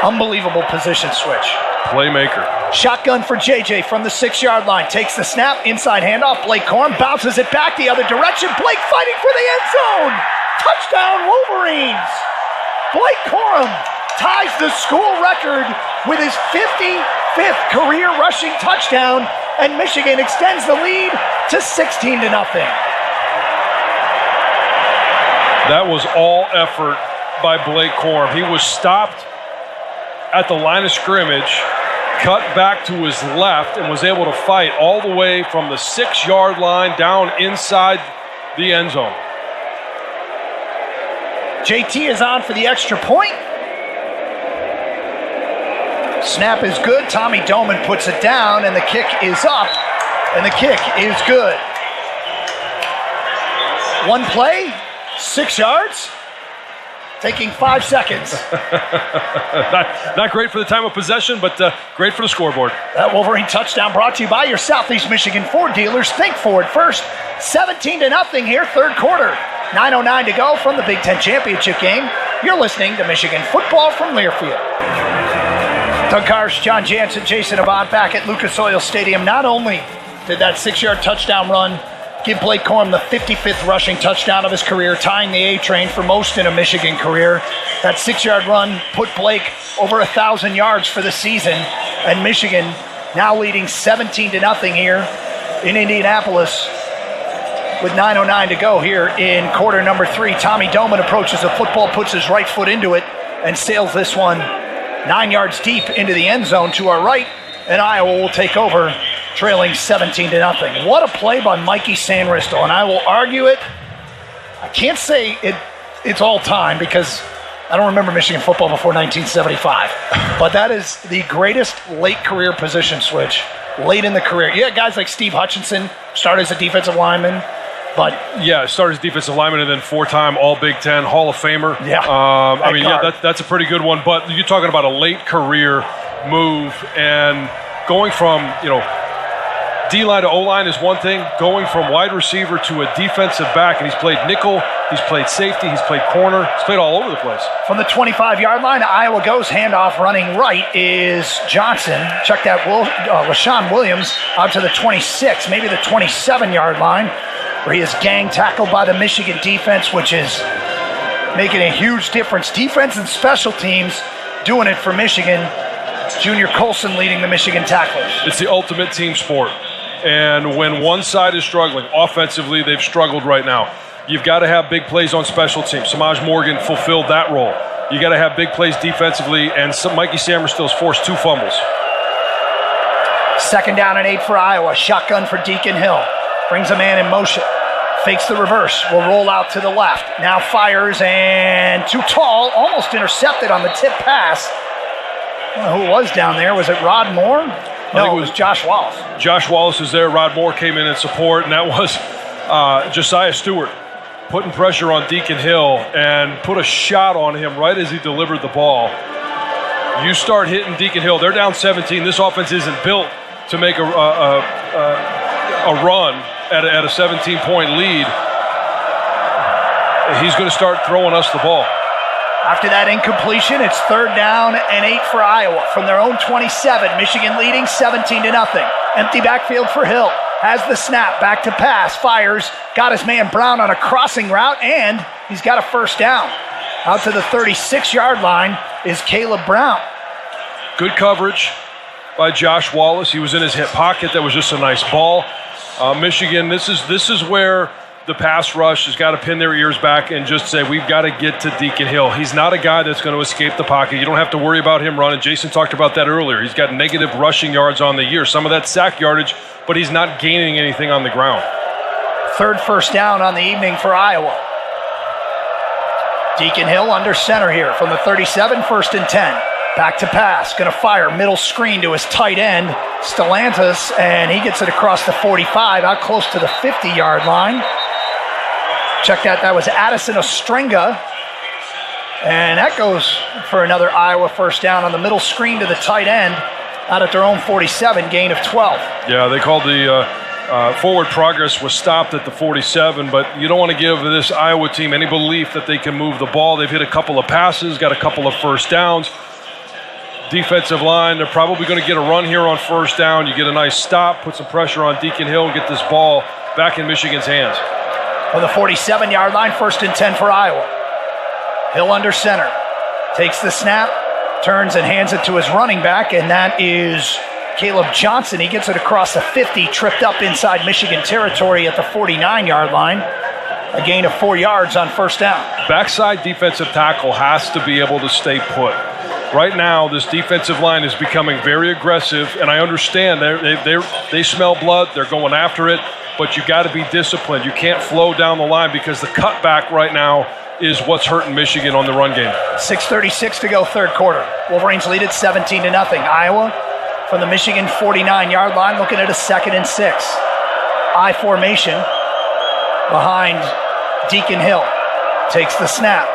unbelievable position switch. Playmaker. Shotgun for JJ from the 6-yard line. Takes the snap, inside handoff. Blake Corum bounces it back the other direction. Blake fighting for the end zone. Touchdown Wolverines. Blake Corum ties the school record with his 55th career rushing touchdown, and Michigan extends the lead to 16-0. That was all effort by Blake Corum. He was stopped at the line of scrimmage, cut back to his left, and was able to fight all the way from the 6-yard line down inside the end zone. JT is on for the extra point. Snap is good. Tommy Doman puts it down, and the kick is up, and the kick is good. 1 play, 6 yards, taking 5 seconds. not great for the time of possession, but great for the scoreboard. That Wolverine touchdown brought to you by your Southeast Michigan Ford dealers. Think Ford first. 17-0 here, 3rd quarter. 9:09 to go from the Big Ten Championship game. You're listening to Michigan Football from Learfield. Doug Karsch, John Jansen, Jason Avant back at Lucas Oil Stadium. Not only did that 6-yard touchdown run give Blake Corum the 55th rushing touchdown of his career, tying the A-train for most in a Michigan career. That 6-yard run put Blake over 1,000 yards for the season, and Michigan now leading 17-0 here in Indianapolis with 9:09 to go here in quarter number 3. Tommy Doman approaches the football, puts his right foot into it, and sails this one 9 yards deep into the end zone to our right, and Iowa will take over, trailing 17-0. What a play by Mikey Sanristel, and I will argue it. I can't say it's all time because I don't remember Michigan football before 1975, but that is the greatest late career position switch late in the career. You had guys like Steve Hutchinson start as a defensive lineman, but yeah, started as defensive lineman and then 4-time All Big Ten Hall of Famer. Yeah, that's a pretty good one. But you're talking about a late career move, and going from D-line to O-line is one thing. Going from wide receiver to a defensive back, and he's played nickel, he's played safety, he's played corner, he's played all over the place. From the 25-yard line, Iowa goes. Handoff running right is Johnson. Check that, LaShawn Williams out to the 26, maybe the 27-yard line, where he is gang tackled by the Michigan defense, which is making a huge difference. Defense and special teams doing it for Michigan. Junior Colson leading the Michigan tacklers. It's the ultimate team sport. And when one side is struggling, offensively, they've struggled right now. You've got to have big plays on special teams. Samaj Morgan fulfilled that role. You got to have big plays defensively, and Mikey Sanristel's forced 2 fumbles. 2nd down and 8 for Iowa. Shotgun for Deacon Hill. Brings a man in motion. Fakes the reverse. Will roll out to the left. Now fires, and too tall. Almost intercepted on the tip pass. I don't know who it was down there. Was it Rod Moore? No, it was Josh Wallace. Josh Wallace is there. Rod Moore came in support, and that was Josiah Stewart putting pressure on Deacon Hill and put a shot on him right as he delivered the ball. You start hitting Deacon Hill. They're down 17. This offense isn't built to make a run at a 17-point lead. He's going to start throwing us the ball. After that incompletion, it's 3rd down and 8 for Iowa. From their own 27, Michigan leading 17-0. Empty backfield for Hill. Has the snap, back to pass, fires, got his man Brown on a crossing route, and he's got a 1st down. Out to the 36-yard line is Caleb Brown. Good coverage by Josh Wallace. He was in his hip pocket. That was just a nice ball. Michigan, this is where the pass rush has got to pin their ears back and just say, we've got to get to Deacon Hill. He's not a guy that's going to escape the pocket. You don't have to worry about him running. Jason talked about that earlier. He's got negative rushing yards on the year. Some of that sack yardage, but he's not gaining anything on the ground. 3rd 1st down on the evening for Iowa. Deacon Hill under center here from the 37, 1st and 10. Back to pass, going to fire, middle screen to his tight end, Stellantis, and he gets it across the 45, out close to the 50-yard line. Check that was Addison Ostrenga, and that goes for another Iowa 1st down on the middle screen to the tight end, out at their own 47, gain of 12. Yeah, they called the forward progress was stopped at the 47, but you don't want to give this Iowa team any belief that they can move the ball. They've hit a couple of passes, got a couple of 1st downs. Defensive line, they're probably going to get a run here on 1st down. You get a nice stop, put some pressure on Deacon Hill, and get this ball back in Michigan's hands. On the 47-yard line, 1st and 10 for Iowa. Hill under center. Takes the snap, turns and hands it to his running back, and that is Caleb Johnson. He gets it across the 50, tripped up inside Michigan territory at the 49-yard line. A gain of 4 yards on 1st down. Backside defensive tackle has to be able to stay put. Right now, this defensive line is becoming very aggressive, and I understand they smell blood. They're going after it. But you got to be disciplined. You can't flow down the line because the cutback right now is what's hurting Michigan on the run game. 6:36 to go, 3rd quarter. Wolverines lead it 17-0. Iowa from the Michigan 49-yard line, looking at a 2nd and 6. I formation behind Deacon Hill. Takes the snap.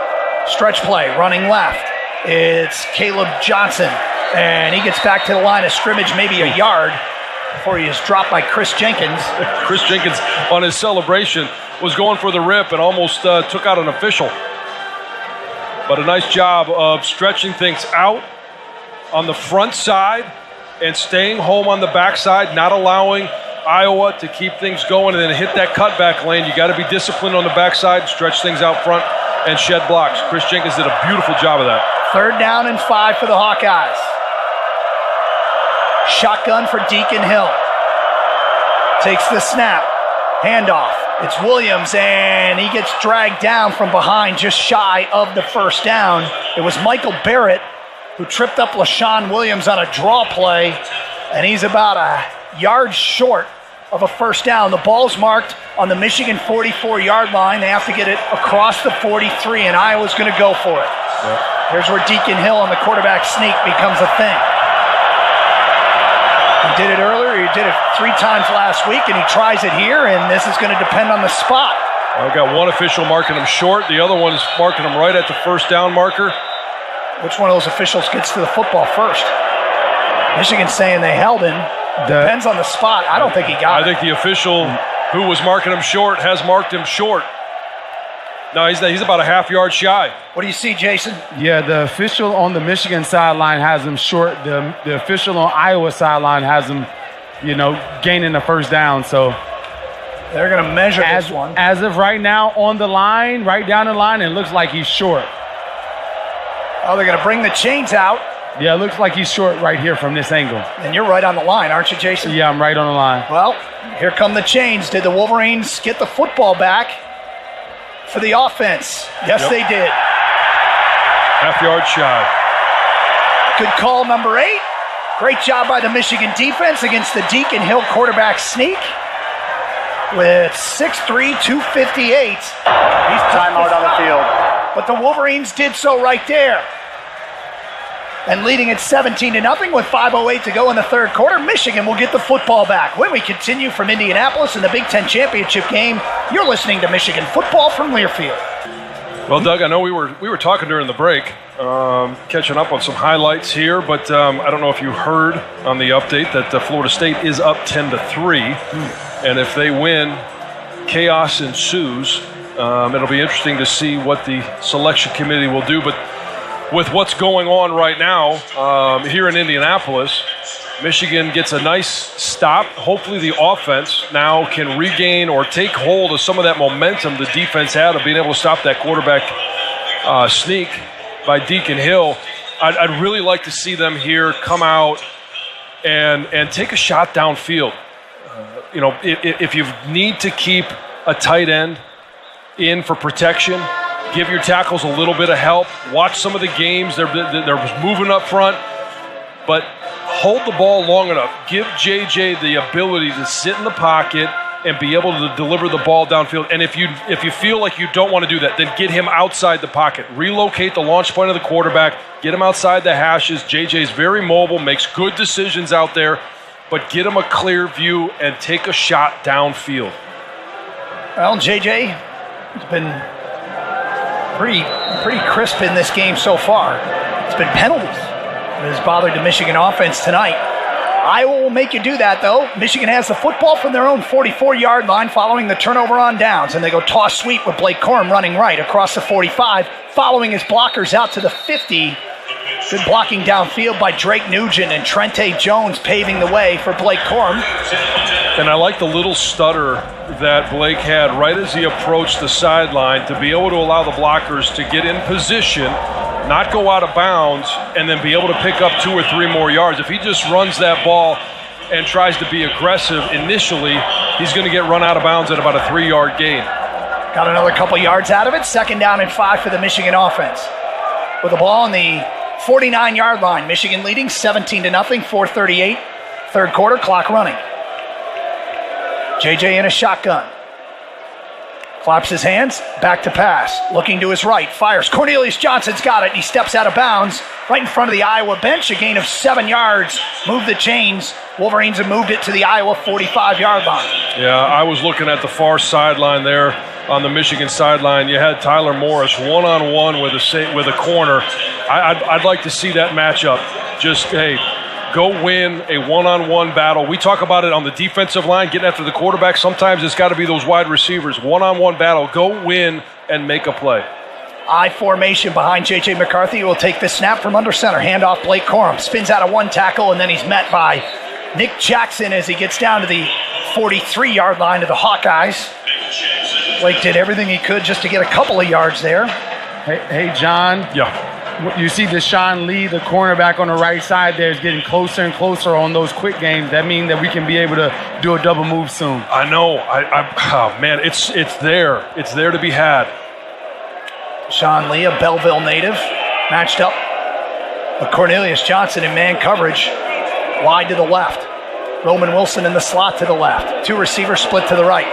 Stretch play, running left. It's Caleb Johnson, and he gets back to the line of scrimmage, maybe a yard, before he is dropped by Chris Jenkins. Chris Jenkins, on his celebration, was going for the rip and almost took out an official. but a nice job of stretching things out on the front side and staying home on the backside, not allowing Iowa to keep things going and then hit that cutback lane. You got to be disciplined on the backside, stretch things out front, and shed blocks. Chris Jenkins did a beautiful job of that. 3rd down and 5 for the Hawkeyes. Shotgun for Deacon Hill. Takes the snap. Handoff. It's Williams, and he gets dragged down from behind just shy of the 1st down. It was Michael Barrett who tripped up LaShawn Williams on a draw play, and he's about a yard short of a 1st down. The ball's marked on the Michigan 44-yard line. They have to get it across the 43, and Iowa's going to go for it. Yeah. Here's where Deacon Hill on the quarterback sneak becomes a thing. He did it earlier. He did it 3 times last week, and he tries it here, and this is going to depend on the spot. I've got one official marking him short. The other one is marking him right at the 1st down marker. Which one of those officials gets to the football first? Michigan's saying they held him. Depends on the spot. I don't think he got it. I think the official who was marking him short has marked him short. No, he's about a half yard shy. What do you see, Jason? Yeah, the official on the Michigan sideline has him short. The official on Iowa sideline has him, gaining the 1st down. So they're going to measure this one. As of right now, on the line, right down the line, it looks like he's short. Oh, they're going to bring the chains out. Yeah, it looks like he's short right here from this angle. And you're right on the line, aren't you, Jason? Yeah, I'm right on the line. Well, here come the chains. Did the Wolverines get the football back for the offense? Yes, They did. Half yard shy. Good call, number 8. Great job by the Michigan defense against the Deacon Hill quarterback sneak. With 6'3", 258. He's timeout on the field. But the Wolverines did so right there. And leading at 17-0 with 5:08 to go in the 3rd quarter, Michigan will get the football back. When we continue from Indianapolis in the Big Ten Championship game, you're listening to Michigan football from Learfield. Well, Doug, I know we were talking during the break, catching up on some highlights here, but I don't know if you heard on the update that Florida State is up 10-3, and if they win, chaos ensues. It'll be interesting to see what the selection committee will do, but with what's going on right now here in Indianapolis, Michigan gets a nice stop. Hopefully the offense now can regain or take hold of some of that momentum the defense had of being able to stop that quarterback sneak by Deacon Hill. I'd really like to see them here come out and take a shot downfield. If you need to keep a tight end in for protection, give your tackles a little bit of help. Watch some of the games. They're moving up front, but hold the ball long enough. Give JJ the ability to sit in the pocket and be able to deliver the ball downfield. And if you feel like you don't want to do that, then get him outside the pocket. Relocate the launch point of the quarterback. Get him outside the hashes. JJ's very mobile, makes good decisions out there, but get him a clear view and take a shot downfield. Well, JJ has been pretty crisp in this game so far. It's been penalties that has bothered the Michigan offense tonight. Iowa will make you do that, though. Michigan has the football from their own 44-yard line following the turnover on downs, and they go toss sweep with Blake Corum running right across the 45, following his blockers out to the 50. Good blocking downfield by Drake Nugent, and Trente Jones paving the way for Blake Corum. And I like the little stutter that Blake had right as he approached the sideline to be able to allow the blockers to get in position, not go out of bounds, and then be able to pick up 2 or 3 more yards. If he just runs that ball and tries to be aggressive initially, he's going to get run out of bounds at about a 3-yard gain. Got another couple yards out of it. 2nd down and 5 for the Michigan offense. With the ball on the 49-yard line, Michigan leading 17-0, 4:38, 3rd quarter, clock running. JJ in a shotgun. Claps his hands, back to pass. Looking to his right, fires. Cornelius Johnson's got it, and he steps out of bounds right in front of the Iowa bench. A gain of 7 yards. Move the chains. Wolverines have moved it to the Iowa 45-yard line. Yeah, I was looking at the far sideline there on the Michigan sideline. You had Tyler Morris one-on-one with a corner. I'd like to see that matchup. Just, hey, go win a one-on-one battle. We talk about it on the defensive line, getting after the quarterback. Sometimes it's got to be those wide receivers. One-on-one battle. Go win and make a play. I formation behind J.J. McCarthy, who will take this snap from under center. Handoff Blake Corum. Spins out of one tackle, and then he's met by Nick Jackson as he gets down to the 43-yard line of the Hawkeyes. Blake did everything he could just to get a couple of yards there. Hey, John. Yeah. You see Deshaun Lee, the cornerback on the right side there, is getting closer and closer on those quick games. That means that we can be able to do a double move soon. I know. Oh, man, it's there. It's there to be had. Deshaun Lee, a Belleville native, matched up with Cornelius Johnson in man coverage, wide to the left. Roman Wilson in the slot to the left. Two receivers split to the right.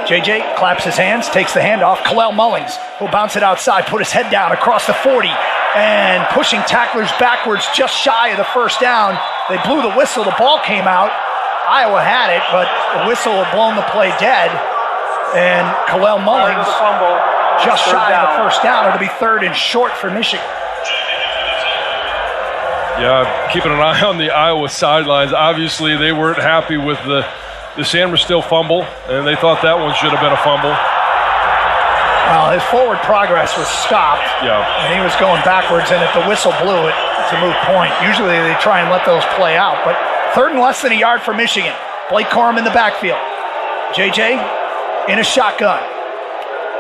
JJ claps his hands, takes the handoff. Kalel Mullings will bounce it outside, put his head down across the 40, and pushing tacklers backwards just shy of the first down. They blew the whistle. The ball came out. Iowa had it, but the whistle had blown the play dead. And Kalel Mullings just shy of the first down. It'll be 3rd and short for Michigan. Yeah, keeping an eye on the Iowa sidelines. Obviously, they weren't happy with the San Still fumble, and they thought that one should have been a fumble. Well, his forward progress was stopped, and he was going backwards, and if the whistle blew it, it's a moot point. Usually they try and let those play out, but 3rd and less than a yard for Michigan. Blake Corum in the backfield. JJ in a shotgun.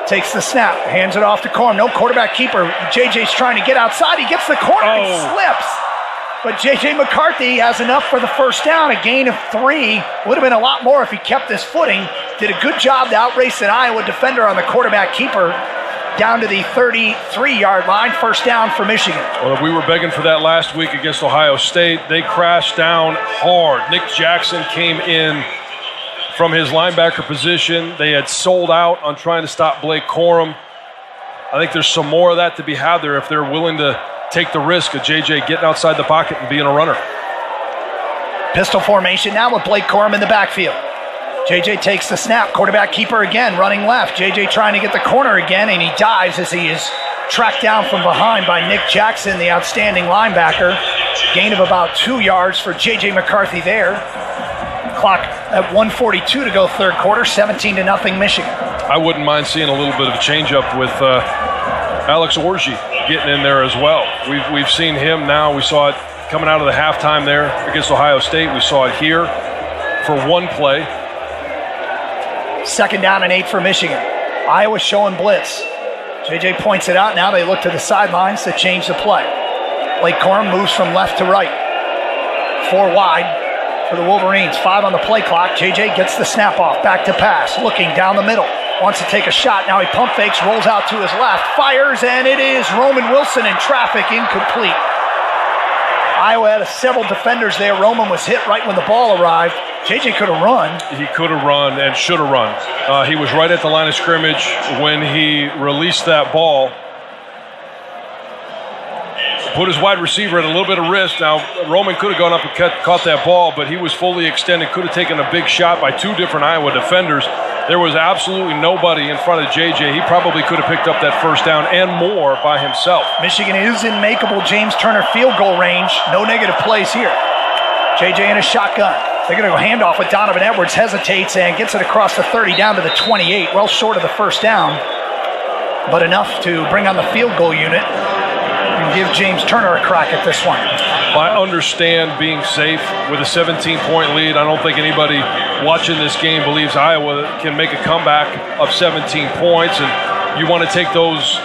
Takes the snap, hands it off to Corum. No quarterback keeper. JJ's trying to get outside. He gets the corner, he slips. But J.J. McCarthy has enough for the first down, a gain of 3. Would have been a lot more if he kept his footing. Did a good job to outrace an Iowa defender on the quarterback keeper down to the 33-yard line. First down for Michigan. Well, we were begging for that last week against Ohio State. They crashed down hard. Nick Jackson came in from his linebacker position. They had sold out on trying to stop Blake Corum. I think there's some more of that to be had there if they're willing to take the risk of JJ getting outside the pocket and being a runner. Pistol formation now with Blake Corum in the backfield. JJ takes the snap. Quarterback keeper again, running left. JJ trying to get the corner again, and he dives as he is tracked down from behind by Nick Jackson, the outstanding linebacker. Gain of about 2 yards for JJ McCarthy there. Clock at 1:42 to go, 3rd quarter, 17-0 Michigan. I wouldn't mind seeing a little bit of a change-up with Alex Orji getting in there as well. We've seen him now. We saw it coming out of the halftime there against Ohio State. We saw it here for one play. 2nd down and 8 for Michigan. Iowa showing blitz. JJ points it out. Now they look to the sidelines to change the play. Blake Corum moves from left to right. 4 wide for the Wolverines. 5 on the play clock. JJ gets the snap off. Back to pass. Looking down the middle. Wants to take a shot. Now he pump fakes, rolls out to his left, fires, and it is Roman Wilson in traffic, incomplete. Iowa had several defenders there. Roman was hit right when the ball arrived. JJ could have run. He could have run and should have run. He was right at the line of scrimmage when he released that ball. Put his wide receiver at a little bit of risk. Now, Roman could have gone up and caught that ball, but he was fully extended, could have taken a big shot by 2 different Iowa defenders. There was absolutely nobody in front of JJ. He probably could have picked up that first down and more by himself. Michigan is in makeable James Turner field goal range. No negative plays here. JJ in a shotgun. They're going to go handoff with Donovan Edwards, hesitates and gets it across the 30 down to the 28. Well short of the first down, but enough to bring on the field goal unit and give James Turner a crack at this one. I understand being safe with a 17-point lead. I don't think anybody watching this game believes Iowa can make a comeback of 17 points, and you want to take those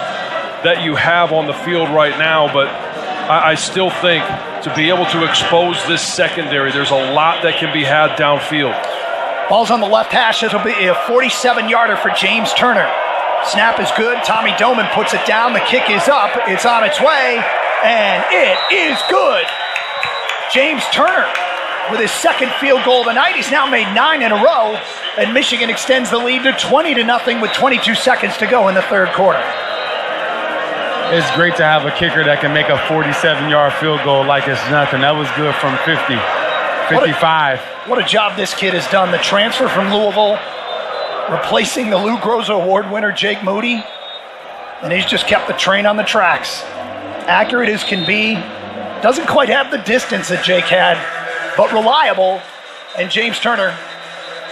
that you have on the field right now, but I still think to be able to expose this secondary, there's a lot that can be had downfield. Ball's on the left hash. It'll be a 47-yarder for James Turner. Snap is good. Tommy Doman puts it down. The kick is up. It's on its way, and it is good. James Turner with his 2nd field goal of the night. He's now made 9 in a row, and Michigan extends the lead to 20-0 with 22 seconds to go in the 3rd quarter. It's great to have a kicker that can make a 47-yard field goal like it's nothing. That was good from 50, 55. What a job this kid has done. The transfer from Louisville, replacing the Lou Groza Award winner Jake Moody, and he's just kept the train on the tracks. Accurate as can be. Doesn't quite have the distance that Jake had, but reliable. And James Turner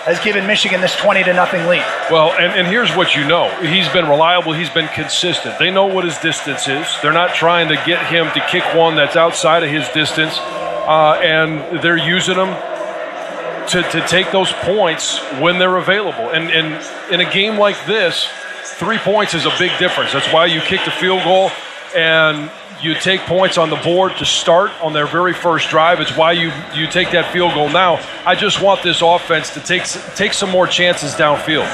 has given Michigan this 20-0 lead. Well, and here's what you know. He's been reliable. He's been consistent. They know what his distance is. They're not trying to get him to kick one that's outside of his distance, and they're using him to take those points when they're available. And in a game like this, 3 points is a big difference. That's why you kick the field goal and you take points on the board to start on their very first drive. It's why you take that field goal now. I just want this offense to take some more chances downfield.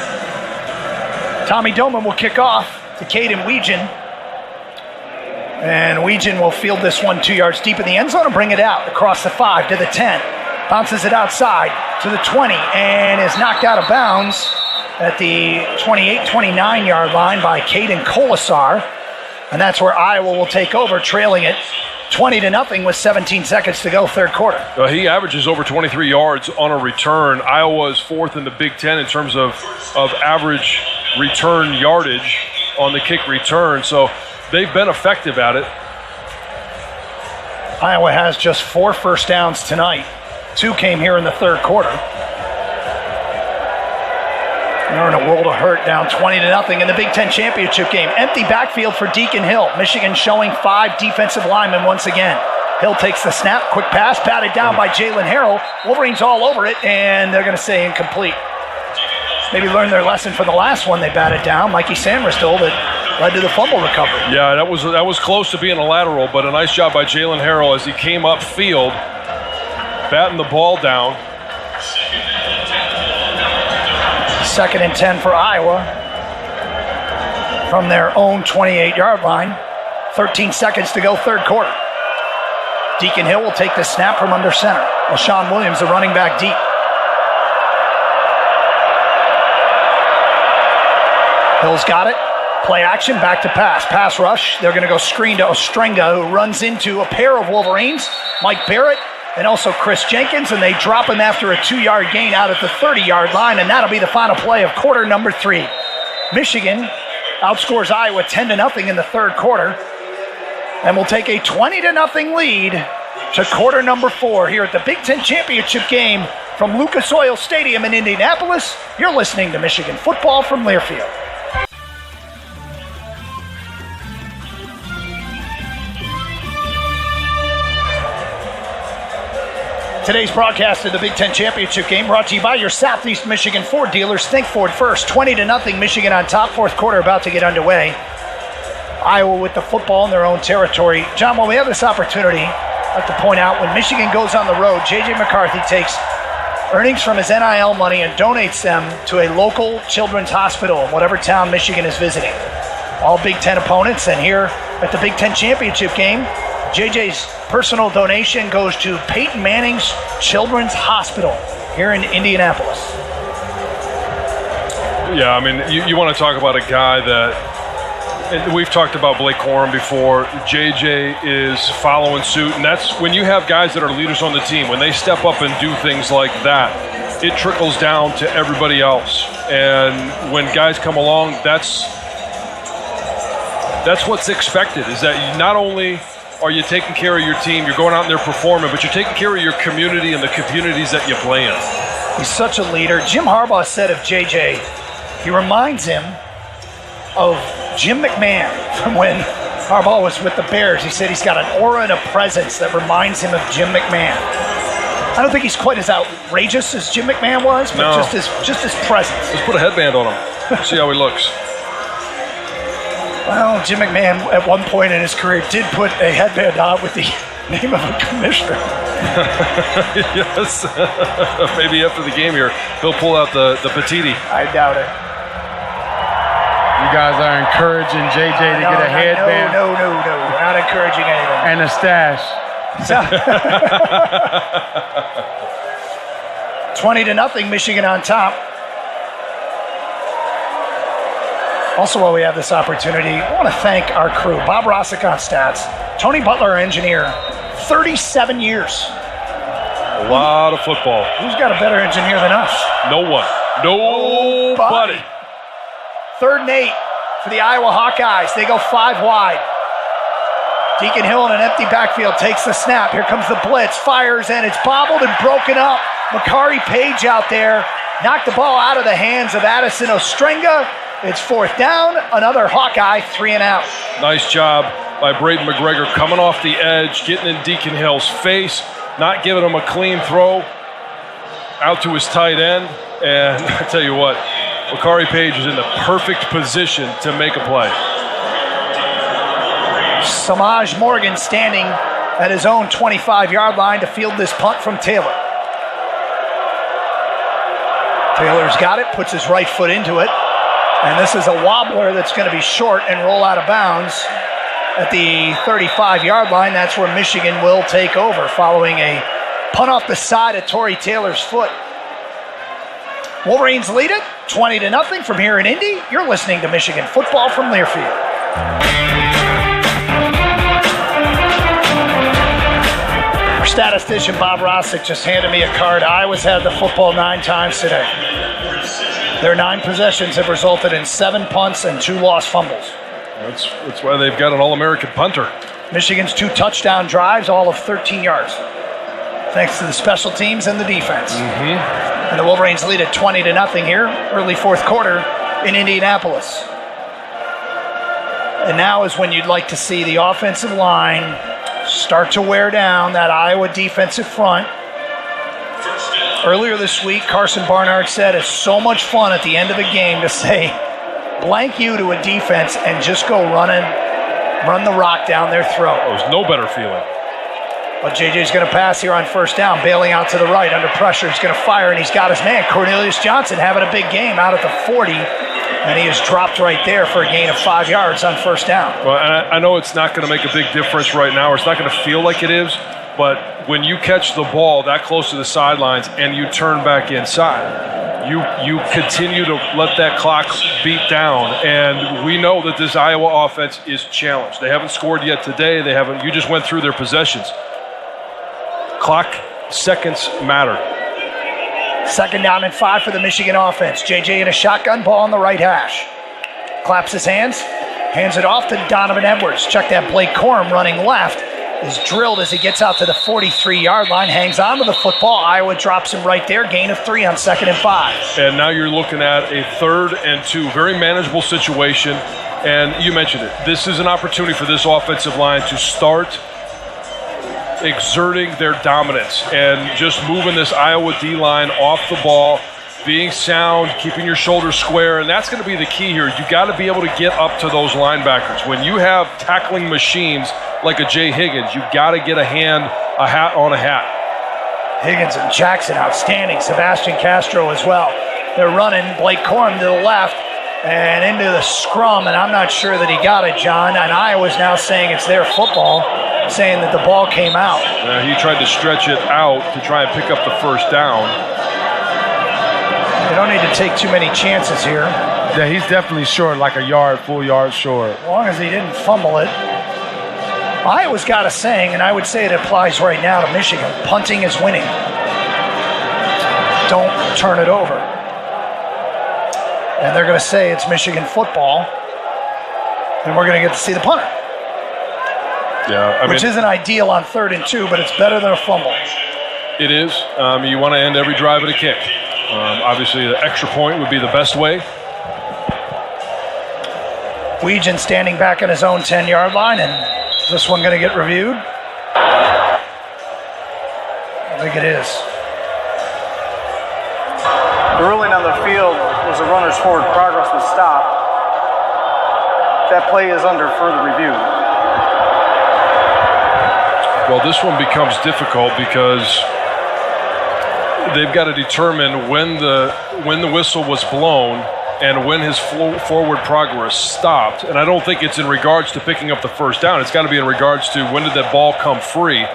Tommy Doman will kick off to Caden Weegan. And Weegan will field this one 2 yards deep in the end zone and bring it out across the 5 to the 10. Bounces it outside to the 20 and is knocked out of bounds at the 28-29 yard line by Caden Colasar. And that's where Iowa will take over, trailing it 20-0 with 17 seconds to go, third quarter. He averages over 23 yards on a return. Iowa is fourth in the Big Ten in terms of average return yardage on the kick return. So they've been effective at it. Iowa has just 4 first downs tonight. 2 came here in the third quarter. They're in a world of hurt, down 20-0 in the Big Ten championship game. Empty backfield for Deacon Hill. Michigan showing 5 defensive linemen once again. Hill takes the snap, quick pass, batted down by Jalen Harrell. Wolverines all over it, and they're going to say incomplete. Maybe learn their lesson from the last one they batted down. Mikey Samerstall that led to the fumble recovery. Yeah, that was close to being a lateral, but a nice job by Jalen Harrell as he came upfield, batting the ball down. 2nd and 10 for Iowa from their own 28-yard line. 13 seconds to go, third quarter. Deacon Hill will take the snap from under center. LaShawn Williams, the running back, deep. Hill's got it. Play action, back to pass. Pass rush. They're going to go screen to Ostrenga, who runs into a pair of Wolverines, Mike Barrett and also Chris Jenkins, and they drop him after a 2-yard gain out at the 30-yard line, and that'll be the final play of quarter number 3. Michigan outscores Iowa 10-0 in the third quarter, and will take a 20-0 lead to quarter number 4 here at the Big Ten championship game from Lucas Oil Stadium in Indianapolis. You're listening to Michigan football from Learfield. Today's broadcast of the Big Ten Championship game brought to you by your Southeast Michigan Ford dealers. Think Ford first. 20-0, Michigan on top. Fourth quarter about to get underway. Iowa with the football in their own territory. John, while we have this opportunity, I'd like to point out when Michigan goes on the road, J.J. McCarthy takes earnings from his NIL money and donates them to a local children's hospital in whatever town Michigan is visiting. All Big Ten opponents, and here at the Big Ten Championship game, JJ's personal donation goes to Peyton Manning's Children's Hospital here in Indianapolis. Yeah, I mean, you want to talk about a guy that, and we've talked about Blake Corum before. JJ is following suit, and that's when you have guys that are leaders on the team. When they step up and do things like that, it trickles down to everybody else. And when guys come along, that's what's expected, is that you not only are you taking care of your team, you're going out and they're performing, but you're taking care of your community and the communities that you play in. He's such a leader. Jim Harbaugh said of JJ, he reminds him of Jim McMahon from when Harbaugh was with the Bears. He said he's got an aura and a presence that reminds him of Jim McMahon. I don't think he's quite as outrageous as Jim McMahon was, but no. just his presence. Let's put a headband on him. See how he looks. Well, Jim McMahon at one point in his career did put a headband on with the name of a commissioner. Yes. Maybe after the game here, he'll pull out the patiti. I doubt it. You guys are encouraging JJ to get a headband. No. We're not encouraging anything. And a stash. 20-0, Michigan on top. Also, while we have this opportunity, I want to thank our crew. Bob Rossick on stats. Tony Butler, our engineer. 37 years. A lot of football. Who's got a better engineer than us? No one. Nobody. 3rd and 8 for the Iowa Hawkeyes. They go 5 wide. Deacon Hill in an empty backfield takes the snap. Here comes the blitz. Fires, and it's bobbled and broken up. Makari Page out there knocked the ball out of the hands of Addison Ostrenga. It's 4th down, another Hawkeye 3 and out. Nice job by Braden McGregor coming off the edge, getting in Deacon Hill's face, not giving him a clean throw out to his tight end. And I tell you what, Bakari Page is in the perfect position to make a play. Samaj Morgan standing at his own 25-yard line to field this punt from Taylor. Taylor's got it, puts his right foot into it. And this is a wobbler that's going to be short and roll out of bounds at the 35-yard line. That's where Michigan will take over following a punt off the side of Torrey Taylor's foot. Wolverines lead it 20-0 from here in Indy. You're listening to Michigan football from Learfield. Our statistician Bob Rossick just handed me a card. Iowa's had the football 9 times today. Their 9 possessions have resulted in 7 punts and 2 lost fumbles. That's why they've got an All-American punter. Michigan's 2 touchdown drives, all of 13 yards, thanks to the special teams and the defense. And the Wolverines lead it 20-0 here, early 4th quarter in Indianapolis. And now is when you'd like to see the offensive line start to wear down that Iowa defensive front. Earlier this week, Carson Barnard said it's so much fun at the end of the game to say blank you to a defense and just go run the rock down their throat. Oh, there's no better feeling. But JJ's going to pass here on 1st down, bailing out to the right, under pressure. He's going to fire, and he's got his man, Cornelius Johnson, having a big game out at the 40, and he is dropped right there for a gain of 5 yards on 1st down. Well, and I know it's not going to make a big difference right now, or it's not going to feel like it is, but when you catch the ball that close to the sidelines and you turn back inside, you continue to let that clock beat down, and we know that this Iowa offense is challenged. They haven't scored yet today. You just went through their possessions. Clock seconds matter. 2nd down and 5 for the Michigan offense. JJ in a shotgun, ball on the right hash. Claps his hands it off to Donovan Edwards. Check that, Blake Corum running left is drilled as he gets out to the 43-yard line, hangs on to the football. Iowa drops him right there, gain of 3 on 2nd and 5. And now you're looking at a 3rd and 2, very manageable situation. And you mentioned it. This is an opportunity for this offensive line to start exerting their dominance and just moving this Iowa D-line off the ball, being sound, keeping your shoulders square, and that's going to be the key here. You got to be able to get up to those linebackers. When you have tackling machines like a Jay Higgins, you got to get a hat on a hat. Higgins and Jackson outstanding. Sebastian Castro as well. They're running Blake Corum to the left and into the scrum, and I'm not sure that he got it, John. And Iowa's now saying it's their football, saying that the ball came out. He tried to stretch it out to try and pick up the 1st down. They don't need to take too many chances here. Yeah, he's definitely short, like a full yard short. As long as he didn't fumble it. Iowa's got a saying, and I would say it applies right now to Michigan. Punting is winning. Don't turn it over. And they're going to say it's Michigan football, and we're going to get to see the punter. Yeah, which isn't ideal on 3rd and 2, but it's better than a fumble. It is. You want to end every drive with a kick. Obviously, the extra point would be the best way. Weegan standing back on his own 10-yard line, and this one going to get reviewed? I think it is. The ruling on the field was a runner's forward progress was stopped. That play is under further review. Well, this one becomes difficult because they've got to determine when the whistle was blown and when his forward progress stopped. And I don't think it's in regards to picking up the 1st down. It's got to be in regards to when did that ball come free.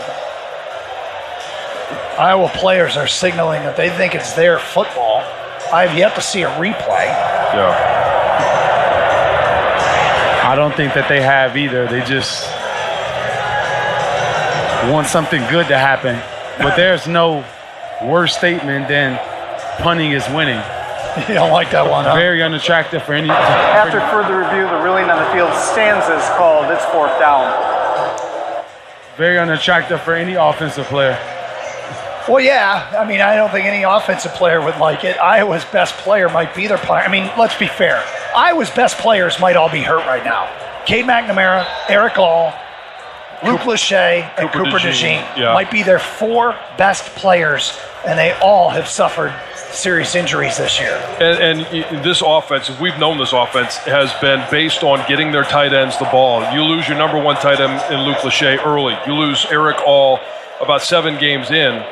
Iowa players are signaling that they think it's their football. I have yet to see a replay. Yeah. I don't think that they have either. They just want something good to happen. But there's no worse statement than punting is winning. You don't like that one, huh? Very unattractive for any. After further review, the ruling on the field stands as called. It's 4th down. Very unattractive for any offensive player. Well, yeah. I mean, I don't think any offensive player would like it. Iowa's best player might be their player. I mean, let's be fair. Iowa's best players might all be hurt right now. Cade McNamara, Eric All, Luke Lachey, and Cooper DeJean might be their 4 best players, and they all have suffered serious injuries this year. And this offense, we've known this offense, has been based on getting their tight ends the ball. You lose your number 1 tight end in Luke Lachey early. You lose Eric All about 7 games in,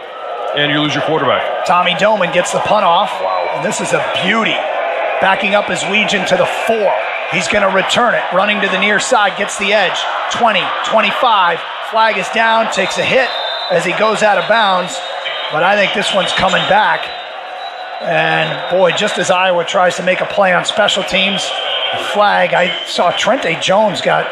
and you lose your quarterback. Tommy Doman gets the punt off, and this is a beauty. Backing up his Legion to the 4. He's going to return it, running to the near side, gets the edge. 20, 25, flag is down, takes a hit as he goes out of bounds, but I think this one's coming back. And boy, just as Iowa tries to make a play on special teams, flag, I saw Trente Jones got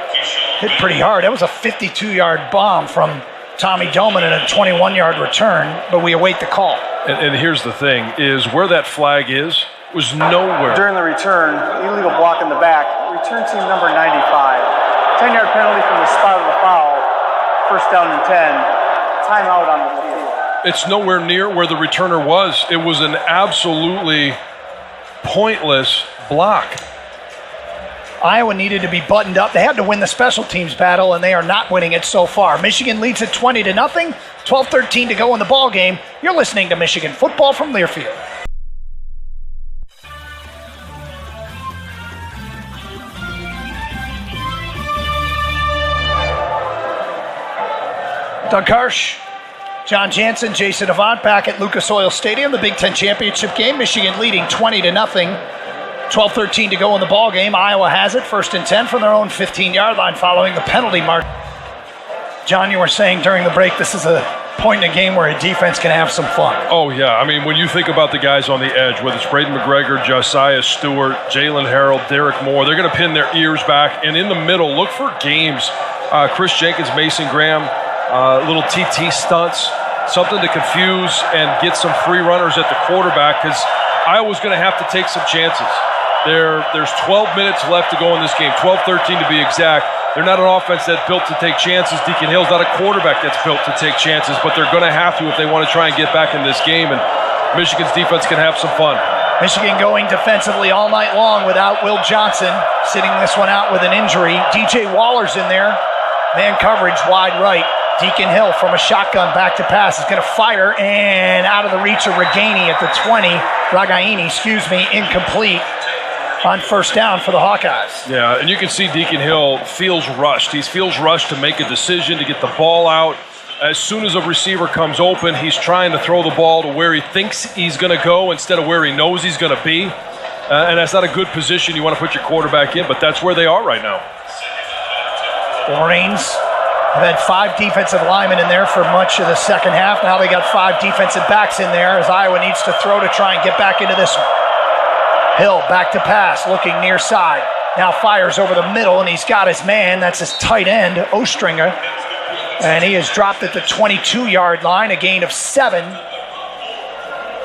hit pretty hard. That was a 52-yard bomb from Tommy Doman and a 21-yard return, but we await the call. And here's the thing, is where that flag is was nowhere. During the return, illegal block in the back, return team number 95. 10-yard penalty from the spot of the foul, first down and 10, timeout on the field. It's nowhere near where the returner was. It was an absolutely pointless block. Iowa needed to be buttoned up. They had to win the special teams battle, and they are not winning it so far. Michigan leads at 20-0, 12-13 to go in the ball game. You're listening to Michigan Football from Learfield. Doug Karsch, John Jansen, Jason Avant back at Lucas Oil Stadium, the Big Ten Championship game. Michigan leading 20-0. 12-13 to go in the ball game. Iowa has it, 1st and 10 from their own 15-yard line following the penalty mark. John, you were saying during the break this is a point in a game where a defense can have some fun. Oh, yeah. I mean, when you think about the guys on the edge, whether it's Braden McGregor, Josiah Stewart, Jalen Harrell, Derek Moore, they're going to pin their ears back. And in the middle, look for games. Chris Jenkins, Mason Graham, little TT stunts, something to confuse and get some free runners at the quarterback, because Iowa's going to have to take some chances. There's 12 minutes left to go in this game, 12-13 to be exact. They're not an offense that's built to take chances. Deacon Hill's not a quarterback that's built to take chances, but they're going to have to if they want to try and get back in this game, and Michigan's defense can have some fun. Michigan going defensively all night long without Will Johnson, sitting this one out with an injury. DJ Waller's in there, man coverage wide right. Deacon Hill from a shotgun back to pass is going to fire, and out of the reach of Ragaini at the 20. Ragaini, incomplete on first down for the Hawkeyes. Yeah, and you can see Deacon Hill feels rushed. He feels rushed to make a decision, to get the ball out. As soon as a receiver comes open, he's trying to throw the ball to where he thinks he's going to go instead of where he knows he's going to be. And that's not a good position you want to put your quarterback in, but that's where they are right now. Wolverines have had 5 defensive linemen in there for much of the second half. Now they got 5 defensive backs in there as Iowa needs to throw to try and get back into this one. Hill back to pass, looking near side. Now fires over the middle, and he's got his man. That's his tight end, Ostringer. And he is dropped at the 22-yard line, a gain of 7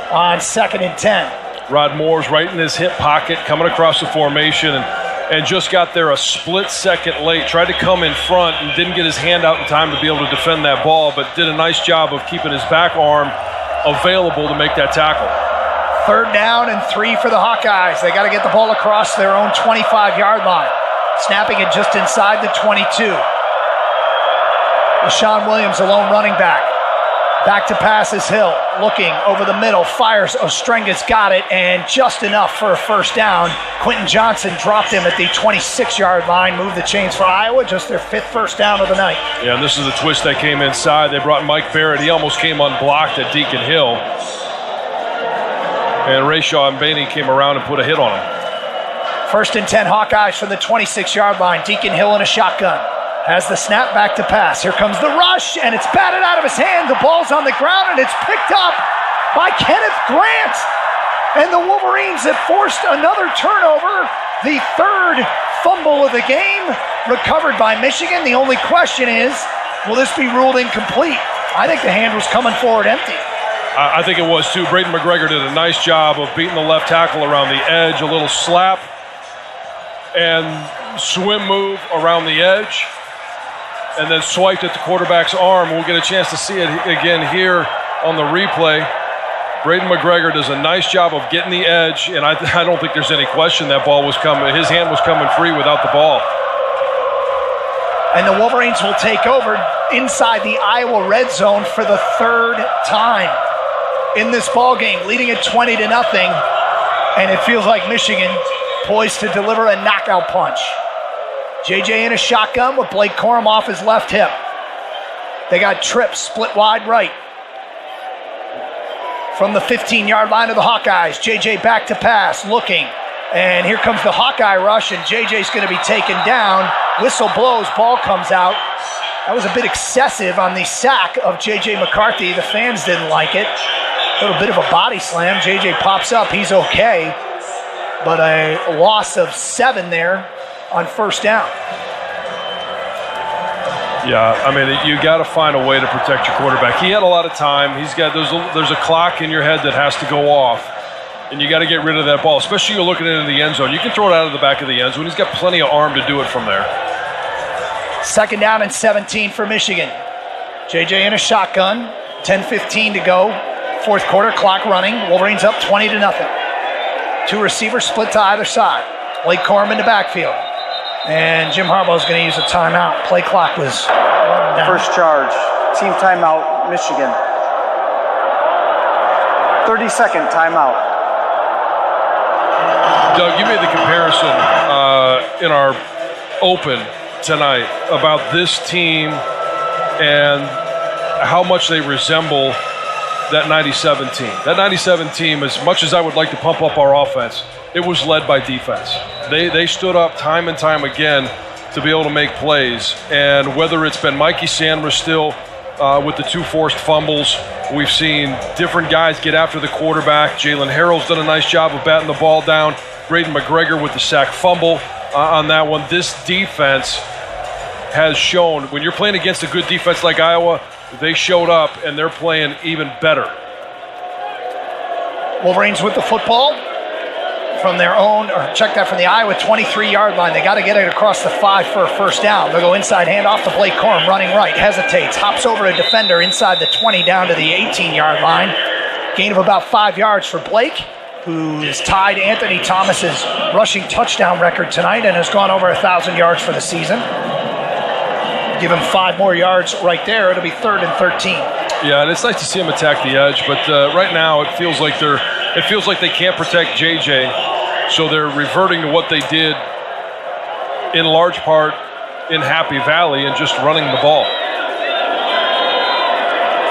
on 2nd and 10. Rod Moore's right in his hip pocket, coming across the formation, and just got there a split second late. Tried to come in front and didn't get his hand out in time to be able to defend that ball, but did a nice job of keeping his back arm available to make that tackle. 3rd down and 3 for the Hawkeyes. They got to get the ball across their own 25-yard line. Snapping it just inside the 22. Rashawn Williams, a lone running back. Back to pass is Hill. Looking over the middle, fires. Ostrenga's got it, and just enough for a first down. Quentin Johnson dropped him at the 26-yard line. Moved the chains for Iowa, just their 5th first down of the night. Yeah, and this is the twist that came inside. They brought Mike Barrett. He almost came unblocked at Deacon Hill. And Rayshaw Mbaney came around and put a hit on him. 1st and 10 Hawkeyes from the 26-yard line. Deacon Hill in a shotgun. Has the snap back to pass. Here comes the rush, and it's batted out of his hand. The ball's on the ground, and it's picked up by Kenneth Grant. And the Wolverines have forced another turnover. The 3rd fumble of the game, recovered by Michigan. The only question is, will this be ruled incomplete? I think the hand was coming forward empty. I think it was too. Braden McGregor did a nice job of beating the left tackle around the edge, a little slap and swim move around the edge, and then swiped at the quarterback's arm. We'll get a chance to see it again here on the replay. Braden McGregor does a nice job of getting the edge, and I don't think there's any question that ball was coming. His hand was coming free without the ball. And the Wolverines will take over inside the Iowa red zone for the third time in this ball game, leading it 20-0. And it feels like Michigan poised to deliver a knockout punch. JJ in a shotgun with Blake Corum off his left hip. They got trips split wide right. From the 15-yard line of the Hawkeyes, JJ back to pass, looking. And here comes the Hawkeye rush, and JJ's going to be taken down. Whistle blows, ball comes out. That was a bit excessive on the sack of JJ McCarthy. The fans didn't like it. A little bit of a body slam. JJ pops up, he's okay. But a loss of 7 there on first down. Yeah, I mean, you got to find a way to protect your quarterback. He had a lot of time. He's got there's a clock in your head that has to go off, and you got to get rid of that ball, especially you're looking into the end zone. You can throw it out of the back of the end zone. He's got plenty of arm to do it from there. 2nd down and 17 for Michigan. JJ in a shotgun, 10:15 to go. Fourth quarter, clock running. Wolverines up 20-0. 2 receivers split to either side. Blake Corum in the backfield. And Jim Harbaugh is going to use a timeout. Play clock was run down. First charge, team timeout, Michigan. 30-second timeout. Doug, you made the comparison in our open tonight about this team and how much they resemble that 97 team. That 97 team, as much as I would like to pump up our offense, it was led by defense. They stood up time and time again to be able to make plays. And whether it's been Mikey Sanders still with the 2 forced fumbles, we've seen different guys get after the quarterback. Jalen Harrell's done a nice job of batting the ball down. Braden McGregor with the sack fumble on that one. This defense has shown, when you're playing against a good defense like Iowa, they showed up and they're playing even better. Wolverines with the football from their own, or check that, from the Iowa 23-yard line. They got to get it across the 5 for a first down. They'll go inside, hand off to Blake Corum, running right, hesitates, hops over a defender inside the 20 down to the 18-yard line. Gain of about 5 yards for Blake, who has tied Anthony Thomas's rushing touchdown record tonight and has gone over 1,000 yards for the season. Give him 5 more yards right there. It'll be 3rd and 13. Yeah, and it's nice to see him attack the edge, but right now it feels like they can't protect JJ, so they're reverting to what they did in large part in Happy Valley and just running the ball.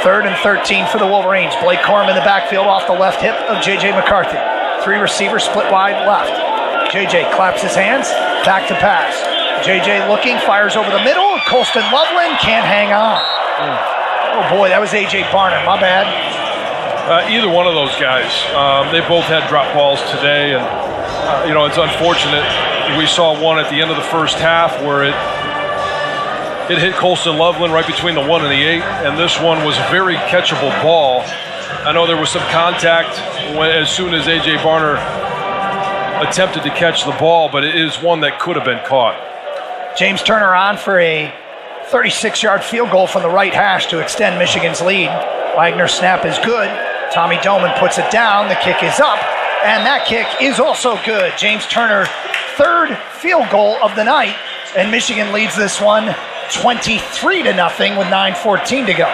3rd and 13 for the Wolverines. Blake Corum in the backfield off the left hip of JJ McCarthy. 3 receivers split wide left. JJ claps his hands, back to pass. JJ looking, fires over the middle. Colston Loveland can't hang on. Oh boy, that was AJ Barnum, my bad. Either one of those guys. They both had drop balls today, and it's unfortunate. We saw one at the end of the first half where it hit Colston Loveland right between the 1 and the 8, and this one was a very catchable ball. I know there was some contact as soon as AJ Barner attempted to catch the ball, but it is one that could have been caught. James Turner on for a 36-yard field goal from the right hash to extend Michigan's lead. Wagner's snap is good. Tommy Doman puts it down. The kick is up, and that kick is also good. James Turner, 3rd field goal of the night, and Michigan leads this one 23-0 with 9:14 to go.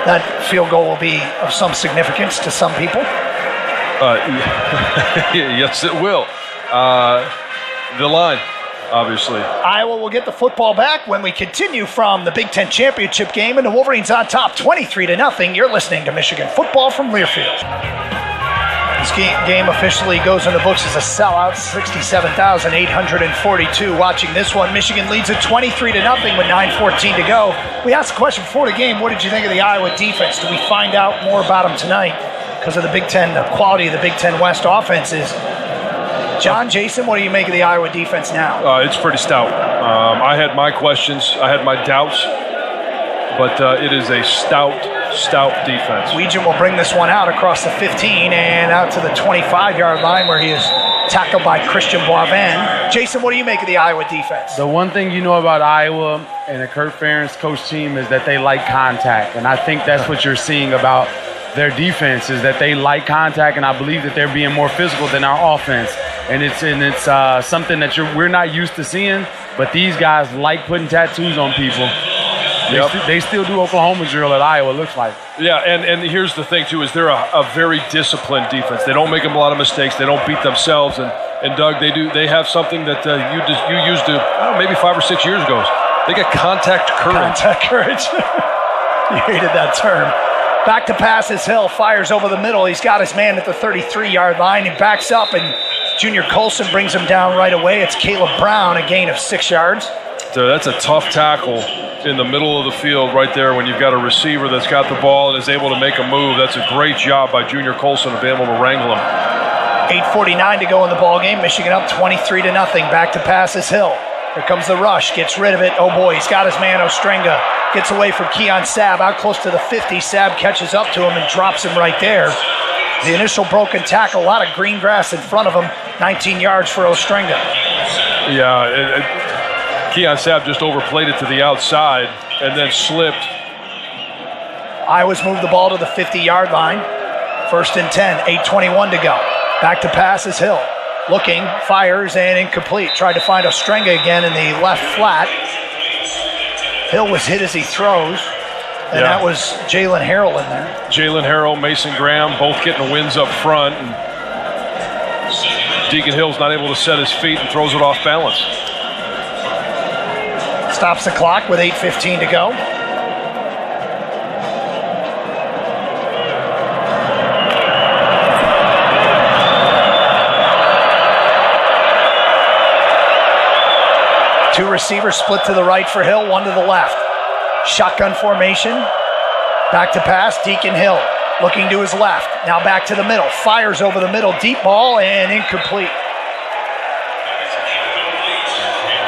That field goal will be of some significance to some people. Yes, it will. The line, obviously. Iowa will get the football back when we continue from the Big Ten Championship game, and the Wolverines on top 23-0. You're listening to Michigan football from Learfield. This game officially goes in the books as a sellout, 67,842 watching this one. Michigan leads at 23-0 with 9:14 to go. We asked a question before the game, what did you think of the Iowa defense? Do we find out more about them tonight because of the Big Ten, the quality of the Big Ten West offenses? John, Jason, what do you make of the Iowa defense now? It's pretty stout. I had my questions. I had my doubts. But it is a stout defense. Legion will bring this one out across the 15 and out to the 25-yard line where he is tackled by Christian Boivin. Jason, what do you make of the Iowa defense? The one thing you know about Iowa and the Kirk Ferentz coach team is that they like contact. And I think that's what you're seeing about their defense is that they like contact, and I believe that they're being more physical than our offense. And it's something that we're not used to seeing, but these guys like putting tattoos on people. They still do Oklahoma drill at Iowa, it looks like. Yeah, and here's the thing, too, is they're a very disciplined defense. They don't make a lot of mistakes. They don't beat themselves. And Doug, they have something that you used to, maybe 5 or 6 years ago. They got contact courage. Contact courage. You hated that term. Back to pass is Hill. Fires over the middle. He's got his man at the 33-yard line. He backs up, and Junior Colson brings him down right away. It's Caleb Brown, a gain of 6 yards. So that's a tough tackle in the middle of the field right there when you've got a receiver that's got the ball and is able to make a move. That's a great job by Junior Colson to be able to wrangle him. 8:49 to go in the ball game. Michigan up 23-0. Back to pass is Hill. Here comes the rush. Gets rid of it. Oh, boy, he's got his man Ostrenga. Gets away from Keon Sabb. Out close to the 50. Sabb catches up to him and drops him right there. The initial broken tackle. A lot of green grass in front of him. 19 yards for Ostrenga. Yeah, Keon Sabb just overplayed it to the outside and then slipped. Iowa's moved the ball to the 50-yard line. 1st and 10. 8:21 to go. Back to pass is Hill. Looking, fires, and incomplete. Tried to find Ostrenga again in the left flat. Hill was hit as he throws, and that was Jalen Harrell in there. Jalen Harrell, Mason Graham, both getting the wins up front. And Deacon Hill's not able to set his feet and throws it off balance. Stops the clock with 8:15 to go. Two receivers split to the right for Hill, one to the left. Shotgun formation. Back to pass, Deacon Hill. Looking to his left. Now back to the middle. Fires over the middle. Deep ball and incomplete.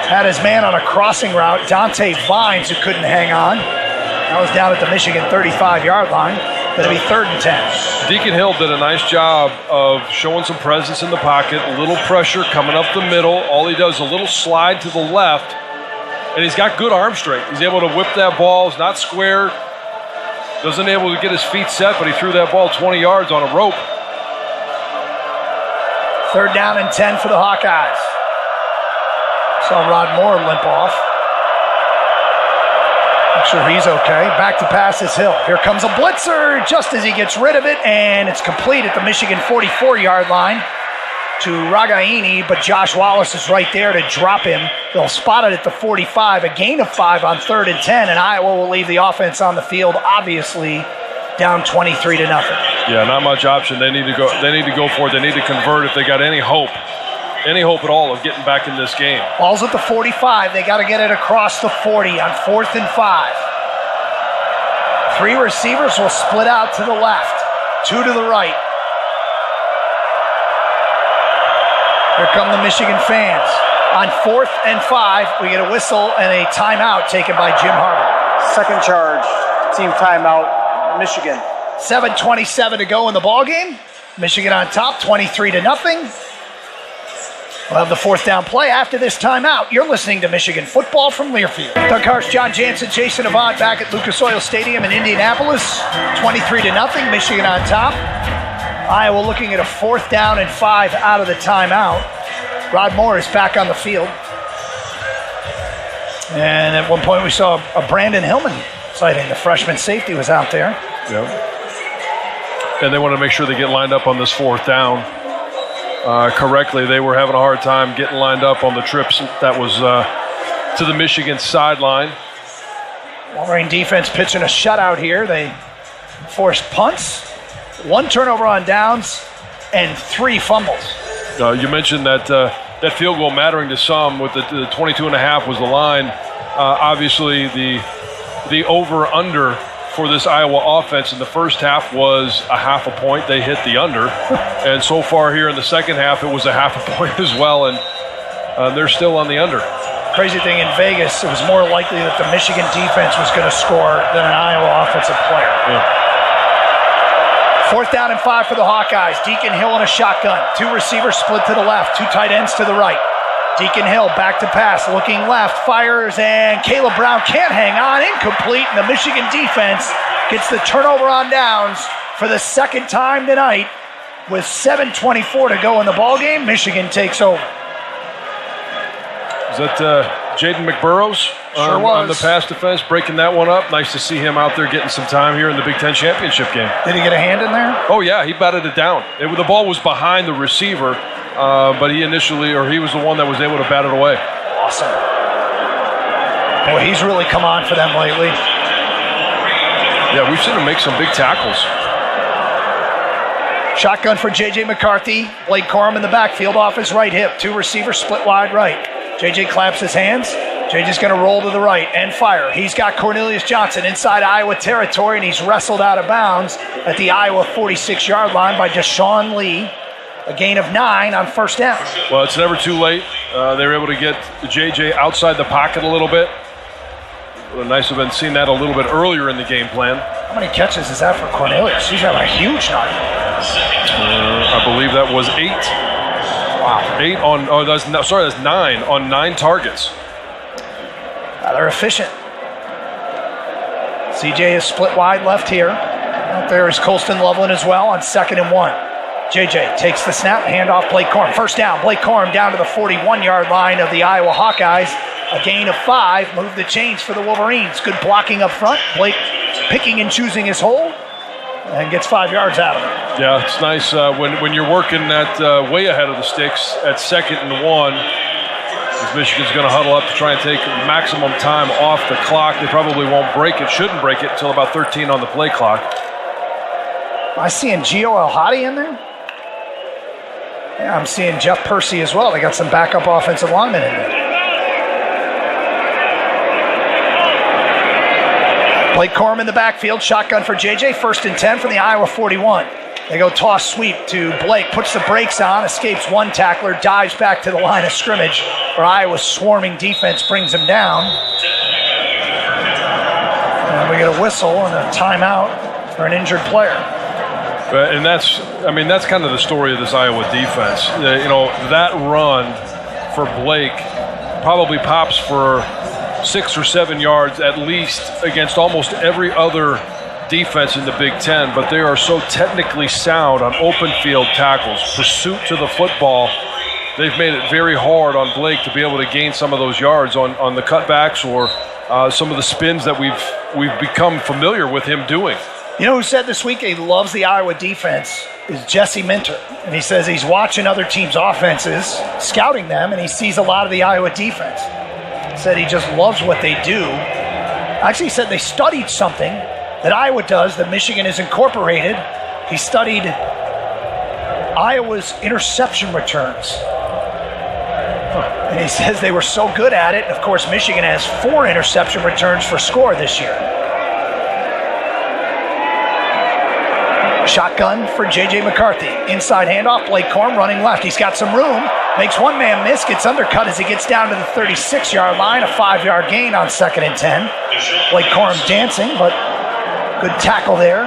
Had his man on a crossing route. Dante Vines, who couldn't hang on. That was down at the Michigan 35-yard line. Going to be 3rd and 10. Deacon Hill did a nice job of showing some presence in the pocket, a little pressure coming up the middle. All he does is a little slide to the left, and he's got good arm strength. He's able to whip that ball. He's not square. Doesn't able to get his feet set, but he threw that ball 20 yards on a rope. 3rd down and 10 for the Hawkeyes. Saw Rod Moore limp off. Not sure he's okay. Back to pass is Hill. Here comes a blitzer just as he gets rid of it, and it's complete at the Michigan 44-yard line to Ragaini, but Josh Wallace is right there to drop him. They'll spot it at the 45, a gain of 5 on 3rd and 10, and Iowa will leave the offense on the field, obviously down 23-0. Yeah, not much option. They need to go for it. They need to convert if they got any hope at all of getting back in this game. Ball's at the 45. They got to get it across the 40 on 4th and 5. 3 receivers will split out to the left, 2 to the right. Here come the Michigan fans. On 4th and 5, we get a whistle and a timeout taken by Jim Harbaugh. Second charge, team timeout, Michigan. 7:27 to go in the ballgame. Michigan on top, 23-0. We'll have the 4th down play after this timeout. You're listening to Michigan football from Learfield. Doug Harsh, John Jansen, Jason Avant back at Lucas Oil Stadium in Indianapolis. 23-0, Michigan on top. Iowa looking at a 4th down and 5 out of the timeout. Rod Moore is back on the field. And at one point we saw a Brandon Hillman sighting. The freshman safety was out there. Yep. And they want to make sure they get lined up on this 4th down correctly. They were having a hard time getting lined up on the trips that was to the Michigan sideline. Wolverine defense pitching a shutout here. They forced punts, 1 turnover on downs, and 3 fumbles. You mentioned that that field goal mattering to some with the 22.5 was the line. Obviously, the over-under for this Iowa offense in the first half was a half a point. They hit the under. And so far here in the second half, it was a half a point as well, and they're still on the under. Crazy thing in Vegas, it was more likely that the Michigan defense was going to score than an Iowa offensive player. Yeah. 4th down and 5 for the Hawkeyes. Deacon Hill in a shotgun. 2 receivers split to the left. 2 tight ends to the right. Deacon Hill back to pass, looking left, fires, and Caleb Brown can't hang on, incomplete, and the Michigan defense gets the turnover on downs for the second time tonight. With 7:24 to go in the ballgame, Michigan takes over. Is that Jaden McBurrows on the pass defense, breaking that one up? Nice to see him out there getting some time here in the Big Ten championship game. Did he get a hand in there? Oh, yeah, he batted it down. The ball was behind the receiver, but he was the one that was able to bat it away. Awesome. Boy, he's really come on for them lately. Yeah, we've seen him make some big tackles. Shotgun for J.J. McCarthy. Blake Corum in the backfield off his right hip. 2 receivers split wide right. J.J. claps his hands. J.J.'s going to roll to the right and fire. He's got Cornelius Johnson inside Iowa territory, and he's wrestled out of bounds at the Iowa 46-yard line by Deshaun Lee. A gain of 9 on first down. Well, it's never too late. They were able to get J.J. outside the pocket a little bit. Would have nice to have been seeing that a little bit earlier in the game plan. How many catches is that for Cornelius? He's having a huge night. I believe that was 8. Wow. That's 9 on 9 targets. They're efficient. CJ is split wide left here. Out there is Colston Loveland as well on 2nd and 1. JJ takes the snap, handoff Blake Corum. First down, Blake Corum down to the 41-yard line of the Iowa Hawkeyes. A gain of 5, move the chains for the Wolverines. Good blocking up front. Blake picking and choosing his hole and gets 5 yards out of it. Yeah, it's nice when you're working that way ahead of the sticks at 2nd and 1. As Michigan's going to huddle up to try and take maximum time off the clock. They probably won't break it, shouldn't break it until about 13 on the play clock. Am I seeing Gio El-Hadi in there? Yeah, I'm seeing Jeff Percy as well. They got some backup offensive linemen in there. Blake Corum in the backfield, shotgun for JJ, 1st and 10 from the Iowa 41. They go toss sweep to Blake, puts the brakes on, escapes one tackler, dives back to the line of scrimmage where Iowa's swarming defense brings him down. And we get a whistle and a timeout for an injured player. And that's kind of the story of this Iowa defense. That run for Blake probably pops for 6 or 7 yards at least against almost every other defense in the Big Ten, but they are so technically sound on open field tackles, pursuit to the football. They've made it very hard on Blake to be able to gain some of those yards on the cutbacks or some of the spins that we've become familiar with him doing. You know who said this week he loves the Iowa defense is Jesse Minter. And he says he's watching other teams' offenses, scouting them, and he sees a lot of the Iowa defense. He said he just loves what they do. Actually, he said they studied something that Iowa does that Michigan has incorporated. He studied Iowa's interception returns. And he says they were so good at it. Of course, Michigan has 4 interception returns for score this year. Shotgun for J.J. McCarthy. Inside handoff, Blake Corum running left. He's got some room. Makes one man miss, gets undercut as he gets down to the 36-yard line. A 5-yard gain on 2nd and 10. Blake Corum dancing, but good tackle there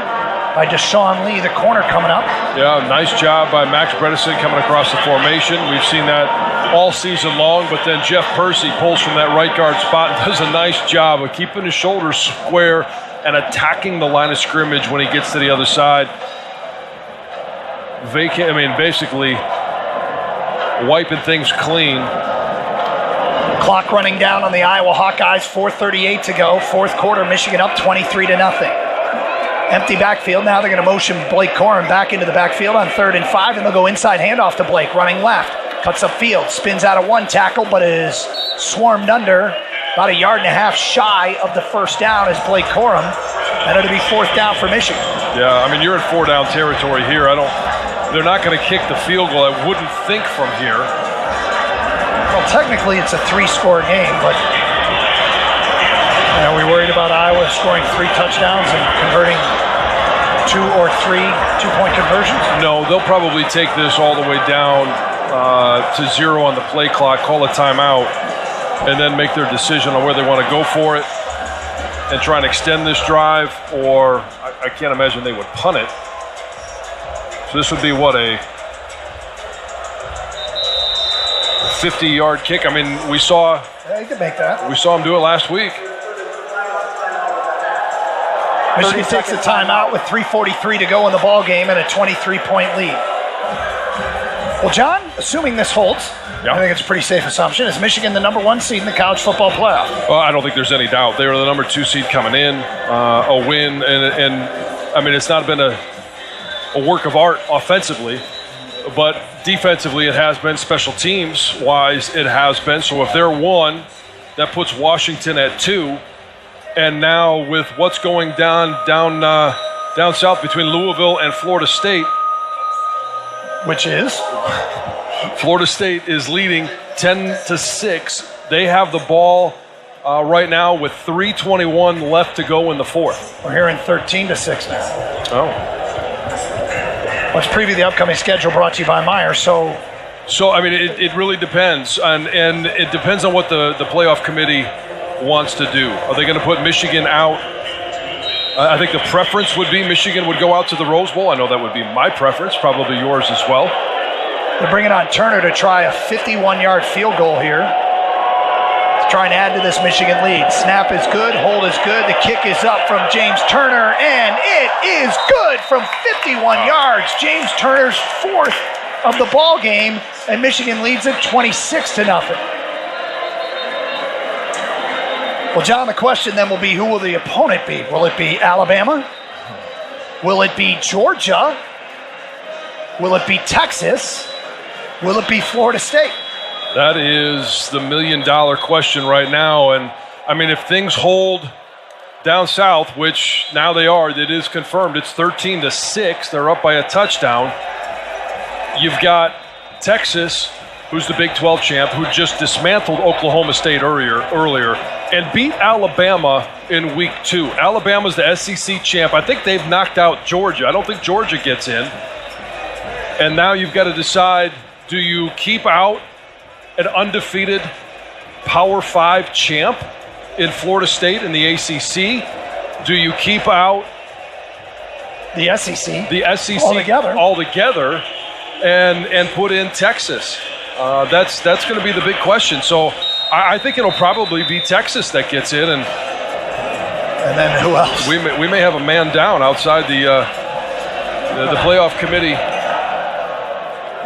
by Deshaun Lee, the corner coming up. Yeah, nice job by Max Bredesen coming across the formation. We've seen that all season long, but then Jeff Percy pulls from that right guard spot and does a nice job of keeping his shoulders square and attacking the line of scrimmage when he gets to the other side. Basically wiping things clean. Clock running down on the Iowa Hawkeyes, 4:38 to go. Fourth quarter, Michigan up 23-0. Empty backfield. Now they're going to motion Blake Corum back into the backfield on 3rd and 5, and they'll go inside handoff to Blake, running left. Cuts up field, spins out of one tackle, but is swarmed under. About 1.5 yards shy of the first down as Blake Corum. And it'll be 4th down for Michigan. Yeah, you're in 4-down territory here. They're not going to kick the field goal, I wouldn't think, from here. Well, technically it's a 3-score game, but are we worried about Iowa scoring 3 touchdowns and converting 2 or 3 two-point conversions? No, they'll probably take this all the way down to 0 on the play clock, call a timeout, and then make their decision on where they want to go for it and try and extend this drive, or I can't imagine they would punt it. So this would be a 50-yard kick. I mean, we saw. Yeah, you can make that. We saw him do it last week. Michigan takes a timeout with 3:43 to go in the ball game and a 23-point lead. Well, John, assuming this holds, I think it's a pretty safe assumption. Is Michigan the number 1 seed in the college football playoff? Well, I don't think there's any doubt. They were the number 2 seed coming in. A win, and I mean, it's not been a work of art offensively, but defensively it has been. Special teams-wise, it has been. So if they're 1, that puts Washington at 2. And now with what's going down south between Louisville and Florida State, which is Florida State is leading 10-6. They have the ball right now with 3:21 left to go in the fourth. We're hearing 13-6 now. Oh. Let's preview the upcoming schedule brought to you by Meyer. So I mean, it really depends, and it depends on what the playoff committee wants to do. Are they going to put Michigan out? I think the preference would be Michigan would go out to the Rose Bowl. I know that would be my preference, probably yours as well. They're bringing on Turner to try a 51-yard field goal here. Trying to add to this Michigan lead. Snap is good, hold is good. The kick is up from James Turner, and it is good from 51 yards. James Turner's 4th of the ball game, and Michigan leads it 26-0. Well, John, the question then will be, who will the opponent be? Will it be Alabama? Will it be Georgia? Will it be Texas? Will it be Florida State? That is the million-dollar question right now. And, I mean, if things hold down south, which now they are, it is confirmed. It's 13-6. They're up by a touchdown. You've got Texas, who's the Big 12 champ, who just dismantled Oklahoma State earlier and beat Alabama in week 2. Alabama's the SEC champ. I think they've knocked out Georgia. I don't think Georgia gets in. And now you've got to decide, do you keep out an undefeated Power 5 champ in Florida State in the ACC? Do you keep out the SEC altogether and put in Texas? That's going to be the big question. So I think it'll probably be Texas that gets in, and then who else? We may have a man down outside the playoff committee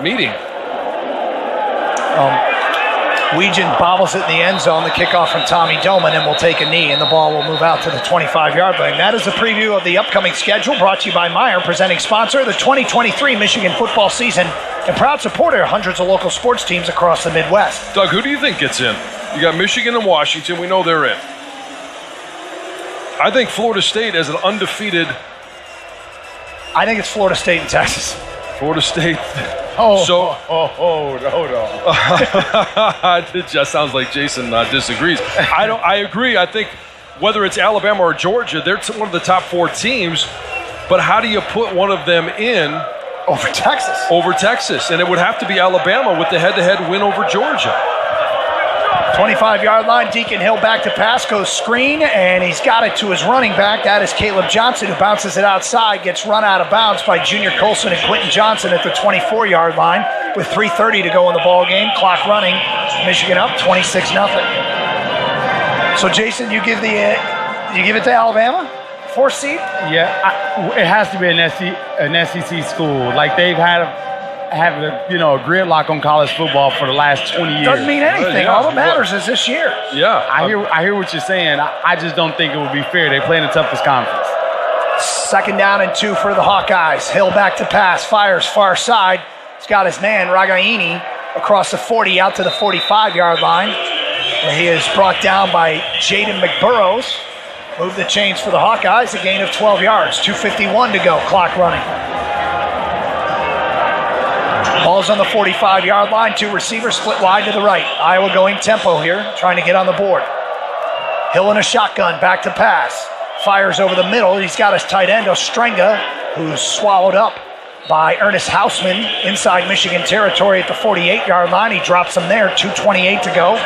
meeting. Weegan bobbles it in the end zone. The kickoff from Tommy Doman, and will take a knee, and the ball will move out to the 25-yard line. That is a preview of the upcoming schedule brought to you by Meyer, presenting sponsor of the 2023 Michigan football season and proud supporter of hundreds of local sports teams across the Midwest. Doug, who do you think gets in? You got Michigan and Washington. We know they're in. I think Florida State as an undefeated. I think it's Florida State and Texas. Florida State. No. It just sounds like Jason disagrees. I agree. I think whether it's Alabama or Georgia, they're one of the top 4 teams. But how do you put one of them in over Texas? And it would have to be Alabama with the head-to-head win over Georgia. 25-yard line, Deacon Hill back to pass, goes screen, and he's got it to his running back. That is Caleb Johnson, who bounces it outside, gets run out of bounds by Junior Colson and Quentin Johnson at the 24-yard line with 3:30 to go in the ball game. Clock running, Michigan up 26-0. So, Jason, you give it to Alabama, 4th seed? Yeah, it has to be an SEC school. Like they've have a gridlock on college football for the last 20 years. Doesn't mean anything. All that matters is this year. Yeah. I hear what you're saying. I just don't think it would be fair. They play in the toughest conference. 2nd down and 2 for the Hawkeyes. Hill back to pass, fires far side. He's got his man, Ragaini, across the 40 out to the 45-yard line. And he is brought down by Jaden McBurrows. Move the chains for the Hawkeyes, a gain of 12 yards. 2:51 to go, clock running. Ball's on the 45-yard line. 2 receivers split wide to the right. Iowa going tempo here, trying to get on the board. Hill in a shotgun, back to pass. Fires over the middle. He's got his tight end, Ostrenga, who's swallowed up by Ernest Hausman inside Michigan territory at the 48-yard line. He drops him there. 2:28 to go,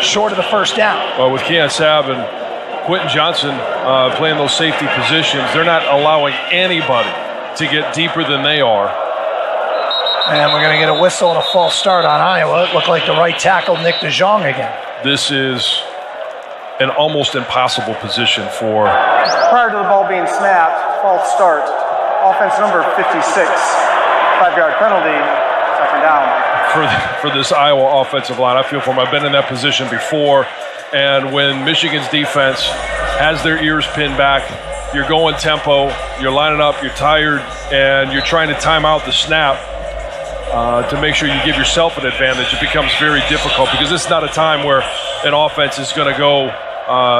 short of the first down. Well, with Keon Sabb and Quentin Johnson playing those safety positions, they're not allowing anybody to get deeper than they are. And we're going to get a whistle and a false start on Iowa. It looked like the right tackle, Nick DeJong again. This is an almost impossible position for... Prior to the ball being snapped, false start. Offense number 56. 5-yard penalty, second down. For this Iowa offensive line, I feel for them. I've been in that position before. And when Michigan's defense has their ears pinned back, you're going tempo, you're lining up, you're tired, and you're trying to time out the snap to make sure you give yourself an advantage. It becomes very difficult because this is not a time where an offense is going to go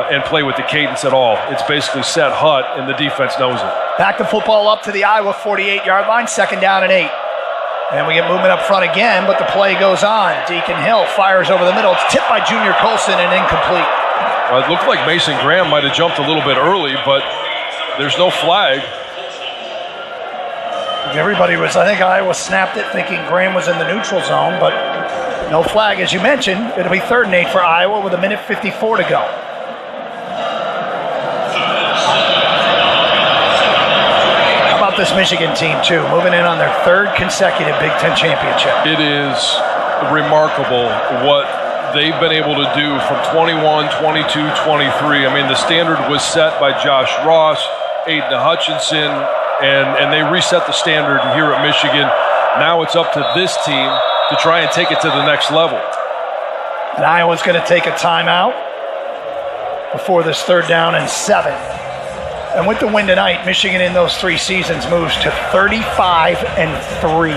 and play with the cadence at all. It's basically set hut, and the defense knows it. Back the football up to the Iowa 48-yard line, second down and 8. And we get movement up front again, but the play goes on. Deacon Hill fires over the middle. It's tipped by Junior Colson and incomplete. Well, it looked like Mason Graham might have jumped a little bit early, but there's no flag. I think Iowa snapped it thinking Graham was in the neutral zone, but no flag. As you mentioned, it'll be 3rd and 8 for Iowa with 1:54 to go. How about this Michigan team, too, moving in on their 3rd consecutive Big Ten championship? It is remarkable what they've been able to do from 21, 22, 23. I mean, the standard was set by Josh Ross, Aiden Hutchinson, and they reset the standard here at Michigan. Now it's up to this team to try and take it to the next level. And Iowa's going to take a timeout before this 3rd down and 7. And with the win tonight, Michigan in those 3 seasons moves to 35-3.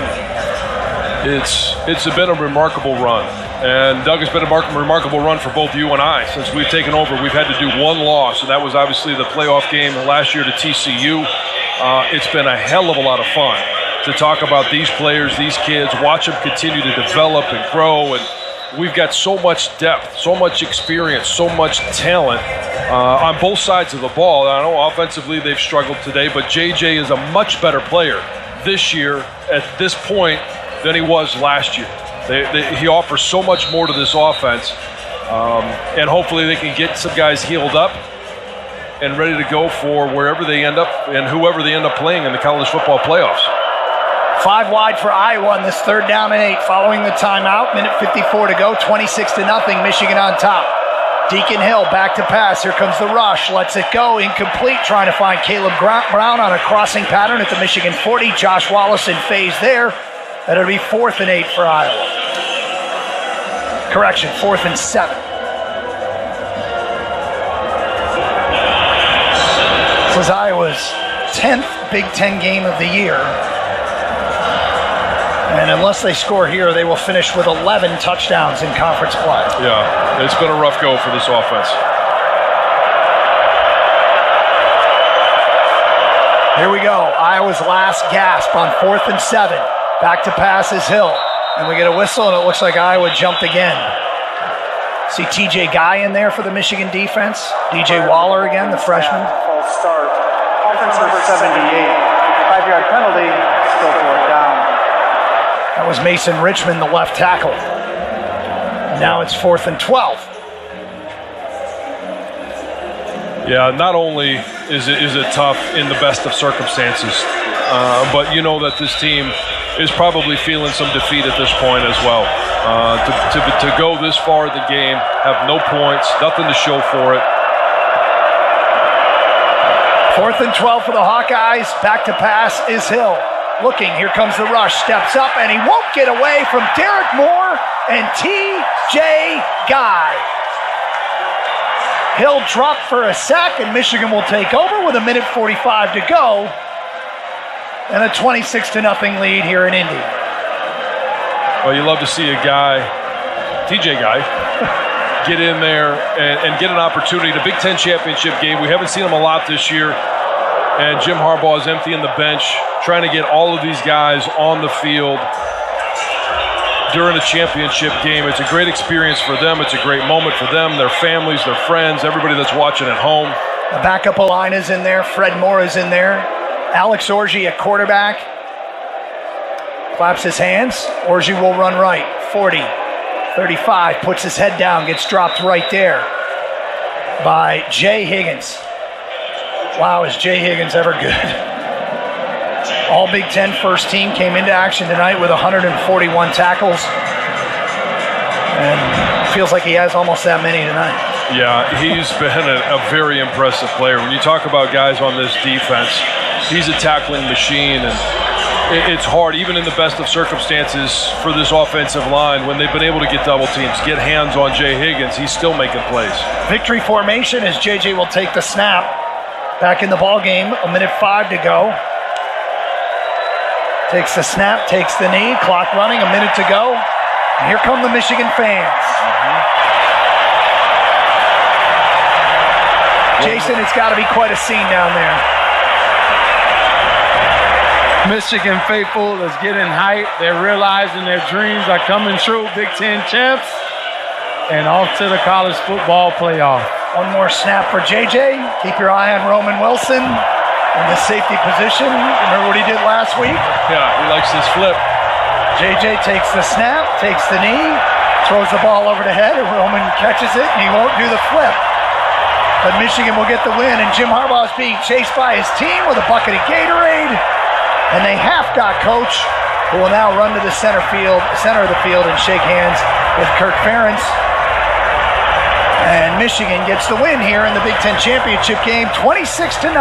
It's been a remarkable run. And Doug, it's been a remarkable run for both you and I. Since we've taken over, we've had to do one loss, and that was obviously the playoff game last year to TCU. It's been a hell of a lot of fun to talk about these players, these kids, watch them continue to develop and grow. And we've got so much depth, so much experience, so much talent on both sides of the ball. I know offensively they've struggled today, but JJ is a much better player this year at this point than he was last year. He offers so much more to this offense, and hopefully they can get some guys healed up and ready to go for wherever they end up and whoever they end up playing in the college football playoffs. 5 wide for Iowa on this 3rd down and 8 following the timeout. 1:54 to go, 26-0, Michigan on top. Deacon Hill back to pass. Here comes the rush. Lets it go. Incomplete. Trying to find Caleb Brown on a crossing pattern at the Michigan 40. Josh Wallace in phase there. That'll be 4th and 8 for Iowa. Correction, 4th and 7. This is Iowa's 10th Big Ten game of the year. And unless they score here, they will finish with 11 touchdowns in conference play. Yeah, it's been a rough go for this offense. Here we go. Iowa's last gasp on 4th and 7. Back to pass is Hill. And we get a whistle, and it looks like Iowa jumped again. See TJ Guy in there for the Michigan defense. DJ Waller again, the freshman. False start. Offense number 78. 5-yard penalty, still 4th down. That was Mason Richmond, the left tackle. Now it's 4th and 12. Yeah, not only is it tough in the best of circumstances, but you know that this team is probably feeling some defeat at this point as well. To go this far in the game, have no points, nothing to show for it. 4th and 12 for the Hawkeyes. Back to pass is Hill. Looking, here comes the rush, steps up, and he won't get away from Derek Moore and TJ Guy. Hill dropped for a sack, and Michigan will take over with 1:45 to go. And a 26-0 lead here in Indy. Well, you love to see a guy, TJ Guy, get in there and get an opportunity. The Big Ten championship game, we haven't seen him a lot this year. And Jim Harbaugh is emptying the bench, trying to get all of these guys on the field during a championship game. It's a great experience for them. It's a great moment for them, their families, their friends, everybody that's watching at home. The backup line is in there. Fred Moore is in there. Alex Orji at quarterback. Claps his hands. Orji will run right. 40, 35, puts his head down, gets dropped right there by Jay Higgins. Wow, is Jay Higgins ever good? All Big Ten first team came into action tonight with 141 tackles. And it feels like he has almost that many tonight. Yeah, he's been a very impressive player. When you talk about guys on this defense, he's a tackling machine, and it's hard, even in the best of circumstances for this offensive line, when they've been able to get double teams, get hands on Jay Higgins, he's still making plays. Victory formation as JJ will take the snap. Back in the ball game, 1:05 to go. Takes the snap, takes the knee, clock running, 1 minute to go. And here come the Michigan fans. Jason, it's got to be quite a scene down there. Michigan faithful is getting hyped. They're realizing their dreams are coming true. Big Ten champs. And off to the college football playoff. One more snap for JJ. Keep your eye on Roman Wilson in the safety position. Remember what he did last week? Yeah, he likes this flip. JJ takes the snap, takes the knee, throws the ball over the head, and Roman catches it, and he won't do the flip. But Michigan will get the win, and Jim Harbaugh is being chased by his team with a bucket of Gatorade. And they half got Coach, who will now run to the center of the field and shake hands with Kirk Ferentz. And Michigan gets the win here in the Big Ten championship game, 26-0.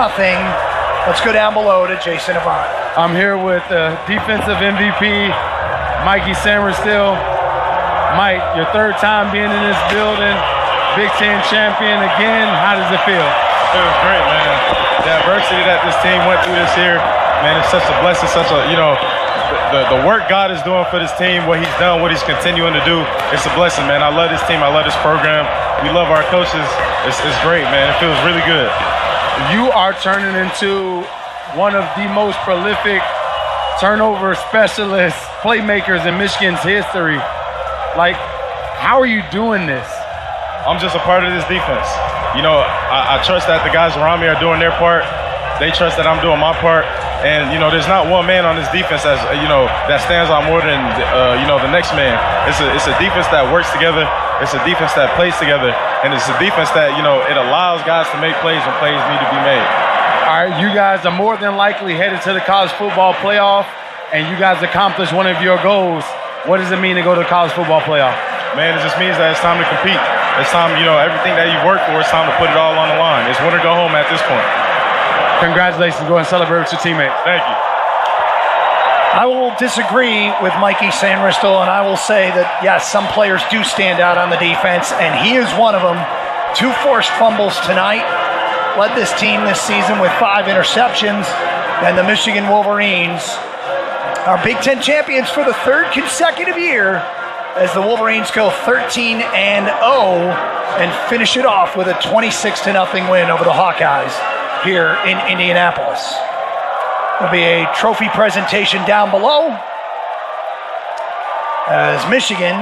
Let's go down below to Jason Avant. I'm here with defensive MVP, Mikey Samerstill. Mike, your third time being in this building, Big Ten champion again. How does it feel? It was great, man. The adversity that this team went through this year, man, it's such a blessing, the work God is doing for this team, what he's done, what he's continuing to do, it's a blessing, man. I love this team. I love this program. We love our coaches. It's great, man. It feels really good. You are turning into one of the most prolific turnover specialists, playmakers in Michigan's history. Like, how are you doing this? I'm just a part of this defense. You know, I trust that the guys around me are doing their part. They trust that I'm doing my part. And, you know, there's not one man on this defense that stands out more than, the next man. It's a defense that works together. It's a defense that plays together. And it's a defense that, it allows guys to make plays when plays need to be made. All right, you guys are more than likely headed to the college football playoff, and you guys accomplished one of your goals. What does it mean to go to the college football playoff? Man, it just means that it's time to compete. It's time, everything that you work for, it's time to put it all on the line. It's win or go home at this point. Congratulations. Go and celebrate with your teammates. Thank you. I will disagree with Mikey Samerstill, and I will say that, yes, some players do stand out on the defense, and he is one of them. 2 forced fumbles tonight. Led this team this season with 5 interceptions, and the Michigan Wolverines are Big Ten champions for the 3rd consecutive year as the Wolverines go 13-0 and finish it off with a 26-0 win over the Hawkeyes here in Indianapolis. There'll be a trophy presentation down below as Michigan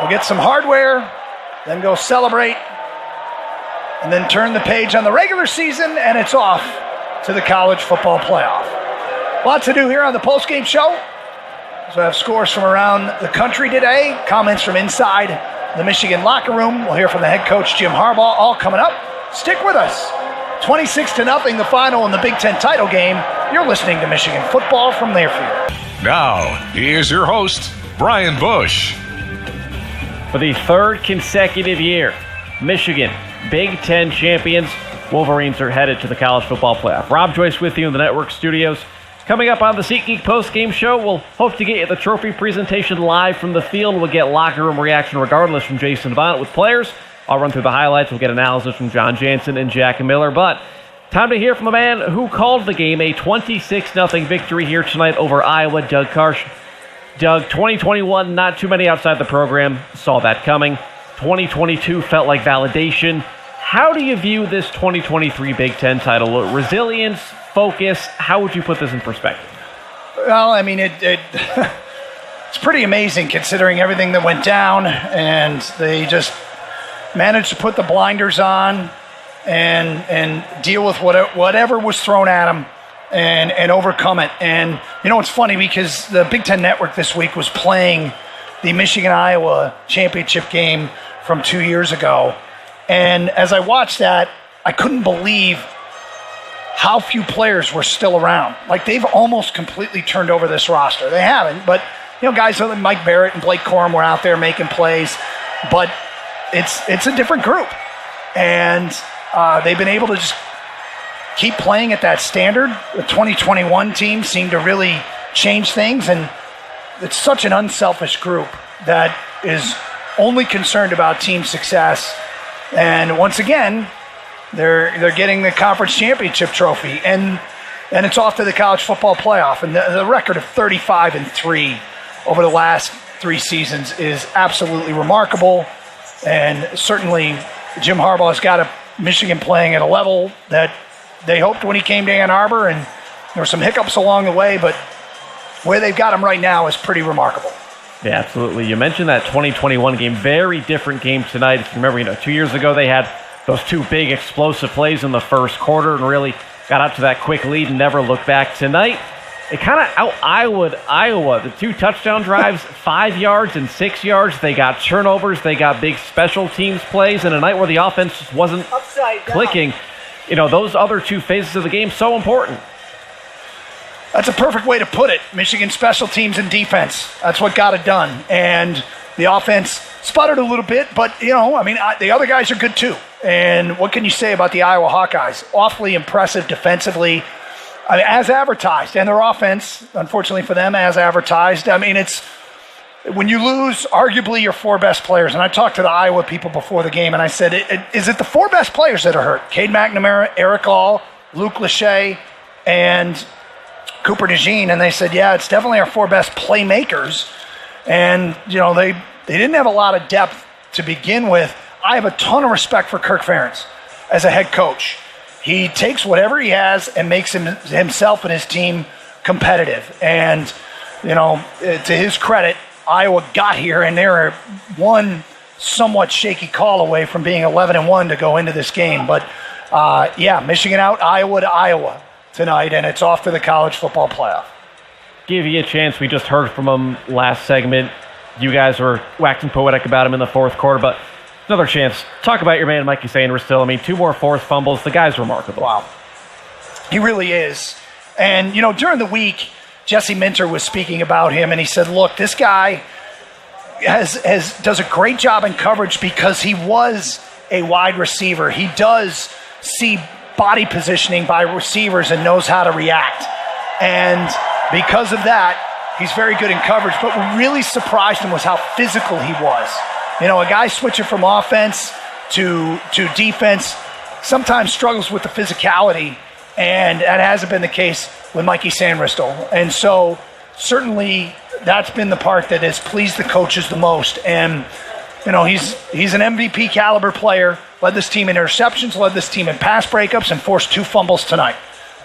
will get some hardware, then go celebrate, and then turn the page on the regular season, and it's off to the college football playoff. Lots to do here on the postgame show. So I have scores from around the country today, comments from inside the Michigan locker room. We'll hear from the head coach, Jim Harbaugh, all coming up. Stick with us. 26-0, the final in the Big Ten title game. You're listening to Michigan football from Learfield. Now, here's your host, Brian Bush. For the 3rd consecutive year, Michigan, Big Ten champions. Wolverines are headed to the college football playoff. Rob Joyce with you in the network studios. Coming up on the SeatGeek postgame show, we'll hope to get you the trophy presentation live from the field. We'll get locker room reaction regardless from Jason Avant with players. I'll run through the highlights. We'll get analysis from John Jansen and Jack Miller. But time to hear from the man who called the game a 26-0 victory here tonight over Iowa, Doug Karsch. Doug, 2021, not too many outside the program saw that coming. 2022 felt like validation. How do you view this 2023 Big Ten title? Resilience, focus, how would you put this in perspective? Well, I mean, it's pretty amazing considering everything that went down, and they just managed to put the blinders on and deal with whatever was thrown at them and overcome it. And, it's funny because the Big Ten Network this week was playing the Michigan-Iowa championship game from 2 years ago. And as I watched that, I couldn't believe how few players were still around. Like, they've almost completely turned over this roster. They haven't, but, guys like Mike Barrett and Blake Corum were out there making plays, but it's a different group. And they've been able to just keep playing at that standard. The 2021 team seemed to really change things, and it's such an unselfish group that is only concerned about team success. And once again, they're getting the conference championship trophy, and it's off to the college football playoff. And the record of 35-3 over the last 3 seasons is absolutely remarkable. And certainly Jim Harbaugh's got Michigan playing at a level that they hoped when he came to Ann Arbor, and there were some hiccups along the way, but where they've got him right now is pretty remarkable. Yeah, absolutely. You mentioned that 2021 game, very different game tonight. If you remember, 2 years ago they had those 2 big explosive plays in the first quarter and really got out to that quick lead and never looked back. Tonight, it kind of out-Iowa'd Iowa. The 2 touchdown drives, 5 yards and 6 yards. They got turnovers. They got big special teams plays. And a night where the offense just wasn't clicking, those other 2 phases of the game, so important. That's a perfect way to put it. Michigan special teams and defense. That's what got it done. And the offense sputtered a little bit, but, the other guys are good too. And what can you say about the Iowa Hawkeyes? Awfully impressive defensively, as advertised. And their offense, unfortunately for them, as advertised. It's when you lose arguably your 4 best players. And I talked to the Iowa people before the game, and I said, is it the 4 best players that are hurt? Cade McNamara, Eric All, Luke Lachey, and Cooper DeJean, and they said, yeah, it's definitely our 4 best playmakers. And, they didn't have a lot of depth to begin with. I have a ton of respect for Kirk Ferentz as a head coach. He takes whatever he has and makes himself and his team competitive. And, to his credit, Iowa got here, and they're one somewhat shaky call away from being 11-1 to go into this game. But, Michigan out, Iowa to Iowa tonight, and it's off to the college football playoff. Give you a chance. We just heard from him last segment. You guys were waxing poetic about him in the fourth quarter, but another chance. Talk about your man, Mikey Sanders. 2 more forced fumbles. The guy's remarkable. Wow. He really is. And, during the week, Jesse Minter was speaking about him, and he said, look, this guy does a great job in coverage because he was a wide receiver. He does see body positioning by receivers and knows how to react. And because of that, he's very good in coverage. But what really surprised him was how physical he was. A guy switching from offense to defense sometimes struggles with the physicality, and that hasn't been the case with Mikey Sandristel. And so certainly that's been the part that has pleased the coaches the most. And he's an MVP caliber player. Led this team in interceptions, led this team in pass breakups, and forced 2 fumbles tonight.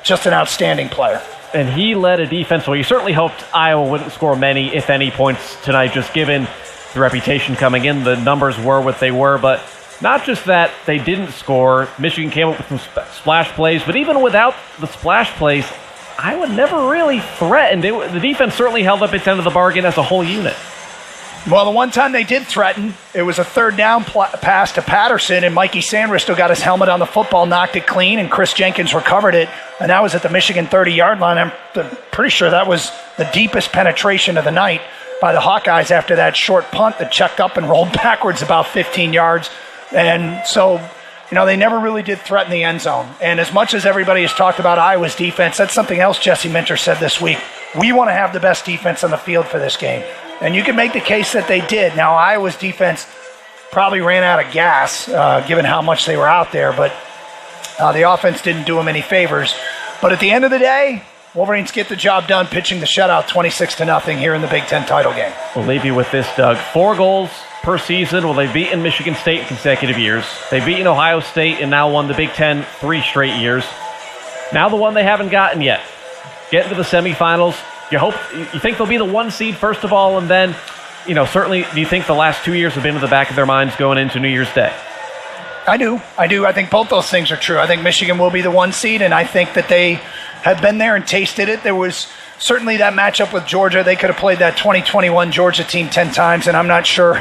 Just an outstanding player. And he led a defense. Well, you certainly hoped Iowa wouldn't score many, if any, points tonight, just given the reputation coming in. The numbers were what they were, but not just that they didn't score. Michigan came up with some splash plays, but even without the splash plays, Iowa never really threatened. The defense certainly held up its end of the bargain as a whole unit. Well, the one time they did threaten, it was a 3rd down pass to Patterson, and Mikey Sandristel got his helmet on the football, knocked it clean, and Chris Jenkins recovered it, and that was at the Michigan 30-yard line. I'm pretty sure that was the deepest penetration of the night by the Hawkeyes after that short punt that checked up and rolled backwards about 15 yards. And so, they never really did threaten the end zone. And as much as everybody has talked about Iowa's defense, that's something else Jesse Minter said this week. We want to have the best defense on the field for this game. And you can make the case that they did. Now, Iowa's defense probably ran out of gas, given how much they were out there, but the offense didn't do them any favors. But at the end of the day, Wolverines get the job done, pitching the shutout 26-0 here in the Big Ten title game. We'll leave you with this, Doug. 4 goals per season. Well, they've beaten Michigan State in consecutive years. They've beaten Ohio State and now won the Big Ten 3 straight years. Now the one they haven't gotten yet. Get into the semifinals. You think they'll be the 1 seed, first of all, and then, certainly, do you think the last 2 years have been in the back of their minds going into New Year's Day? I do. I think both those things are true. I think Michigan will be the 1 seed, and I think that they have been there and tasted it. There was certainly that matchup with Georgia. They could have played that 2021 Georgia team 10 times, and I'm not sure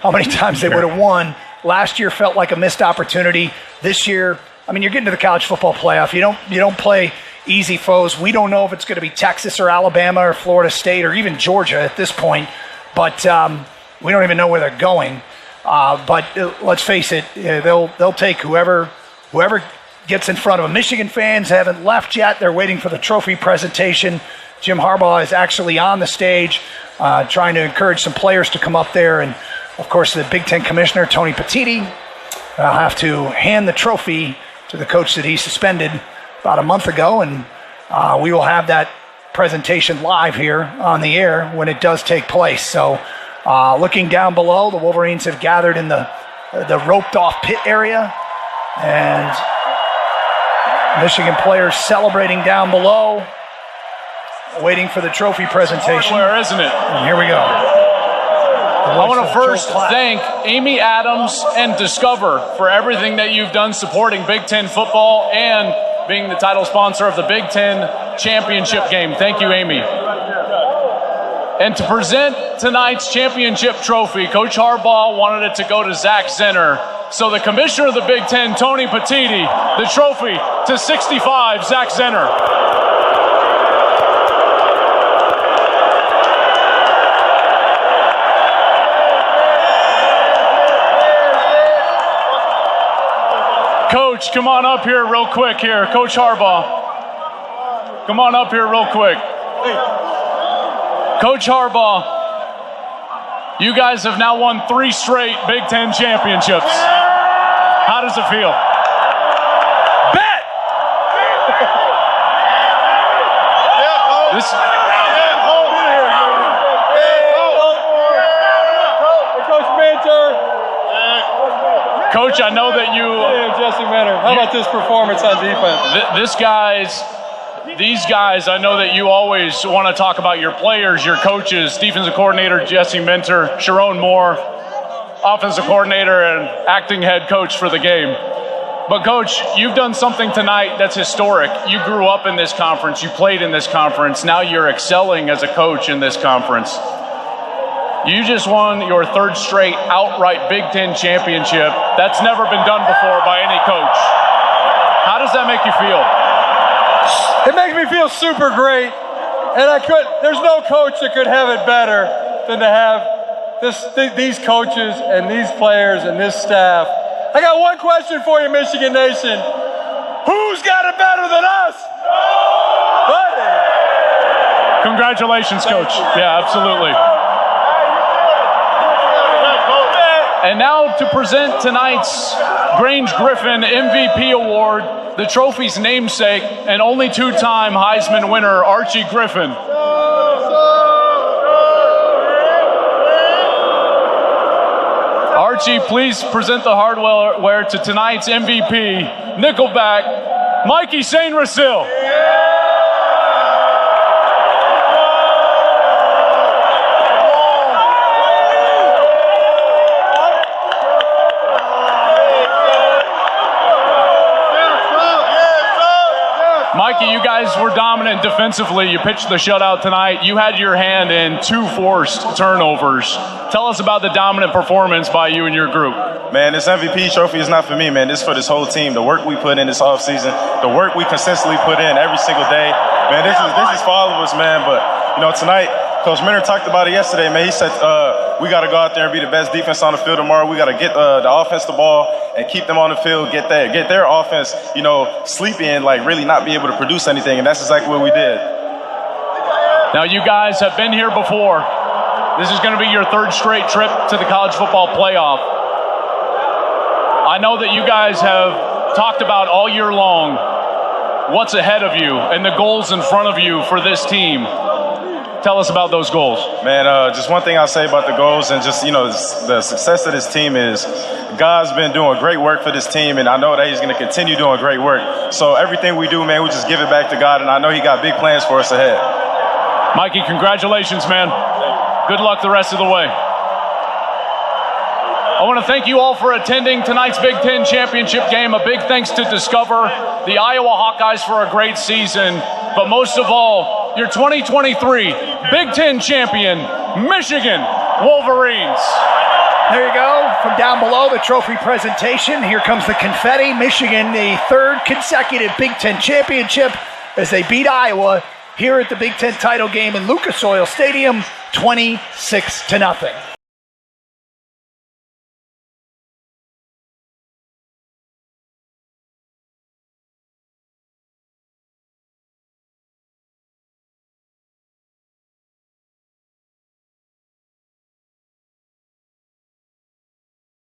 how many times they would have won. Last year felt like a missed opportunity. This year, I mean, you're getting to the college football playoff. You don't play easy foes. We don't know if it's going to be Texas or Alabama or Florida State or even Georgia at this point, but we don't even know where they're going. But let's face it, they'll take whoever gets in front of them. Michigan fans haven't left yet. They're waiting for the trophy presentation. Jim Harbaugh is actually on the stage trying to encourage some players to come up there. And, of course, the Big Ten commissioner, Tony Petitti, will have to hand the trophy to the coach that he suspended about a month ago. And we will have that presentation live here on the air when it does take place. So looking down below, the Wolverines have gathered in the roped-off pit area. And Michigan players celebrating down below, waiting for the trophy presentation. Hardware, isn't it? And here we go. I want to first thank Amy Adams and Discover for everything that you've done supporting Big Ten football and being the title sponsor of the Big Ten championship game. Thank you, Amy. And to present tonight's championship trophy, Coach Harbaugh wanted it to go to Zach Zenner. So the commissioner of the Big Ten, Tony Petitti, the trophy to 65, Zach Zenner. Coach, come on up here real quick here. Coach Harbaugh, come on up here real quick. Coach Harbaugh, you guys have now won 3 straight Big Ten championships. How does it feel? Bet! Coach Mentor. Coach, I know that you... Jesse Mentor. How about this performance on defense? These guys, I know that you always want to talk about your players, your coaches, defensive coordinator Jesse Minter, Sharon Moore, offensive coordinator and acting head coach for the game. But Coach, you've done something tonight that's historic. You grew up in this conference, you played in this conference, now you're excelling as a coach in this conference. You just won your 3rd straight outright Big Ten championship. That's never been done before by any coach. How does that make you feel? It makes me feel super great, and there's no coach that could have it better than to have these coaches and these players and this staff. I got one question for you, Michigan Nation. Who's got it better than us? Congratulations, Coach. Yeah, absolutely. And now to present tonight's Grange Griffin MVP Award, the trophy's namesake and only 2-time Heisman winner, Archie Griffin. Archie, please present the hardware to tonight's MVP, Nickelback, Mikey St. Rasil. Mikey, you guys were dominant defensively. You pitched the shutout tonight. You had your hand in 2 forced turnovers. Tell us about the dominant performance by you and your group. Man, this MVP trophy is not for me, man. This is for this whole team. The work we put in this offseason, the work we consistently put in every single day. Man, this is for all of us, man. But, tonight, Coach Minter talked about it yesterday, man. He said we got to go out there and be the best defense on the field tomorrow. We got to get the offense the ball and keep them on the field, get their offense, sleepy and really not be able to produce anything. And that's exactly what we did. Now, you guys have been here before. This is going to be your 3rd straight trip to the college football playoff. I know that you guys have talked about all year long what's ahead of you and the goals in front of you for this team. Tell us about those goals. Man, just one thing I'll say about the goals and just, the success of this team is God's been doing great work for this team, and I know that he's going to continue doing great work. So everything we do, man, we just give it back to God, and I know he got big plans for us ahead. Mikey, congratulations, man. Good luck the rest of the way. I want to thank you all for attending tonight's Big Ten championship game. A big thanks to Discover, the Iowa Hawkeyes for a great season, but most of all, your 2023 Big Ten champion, Michigan Wolverines. There you go. from down below the trophy presentation. Here comes the confetti. Michigan, the third consecutive Big Ten championship as they beat Iowa here at the Big Ten title game in Lucas Oil Stadium, 26-0.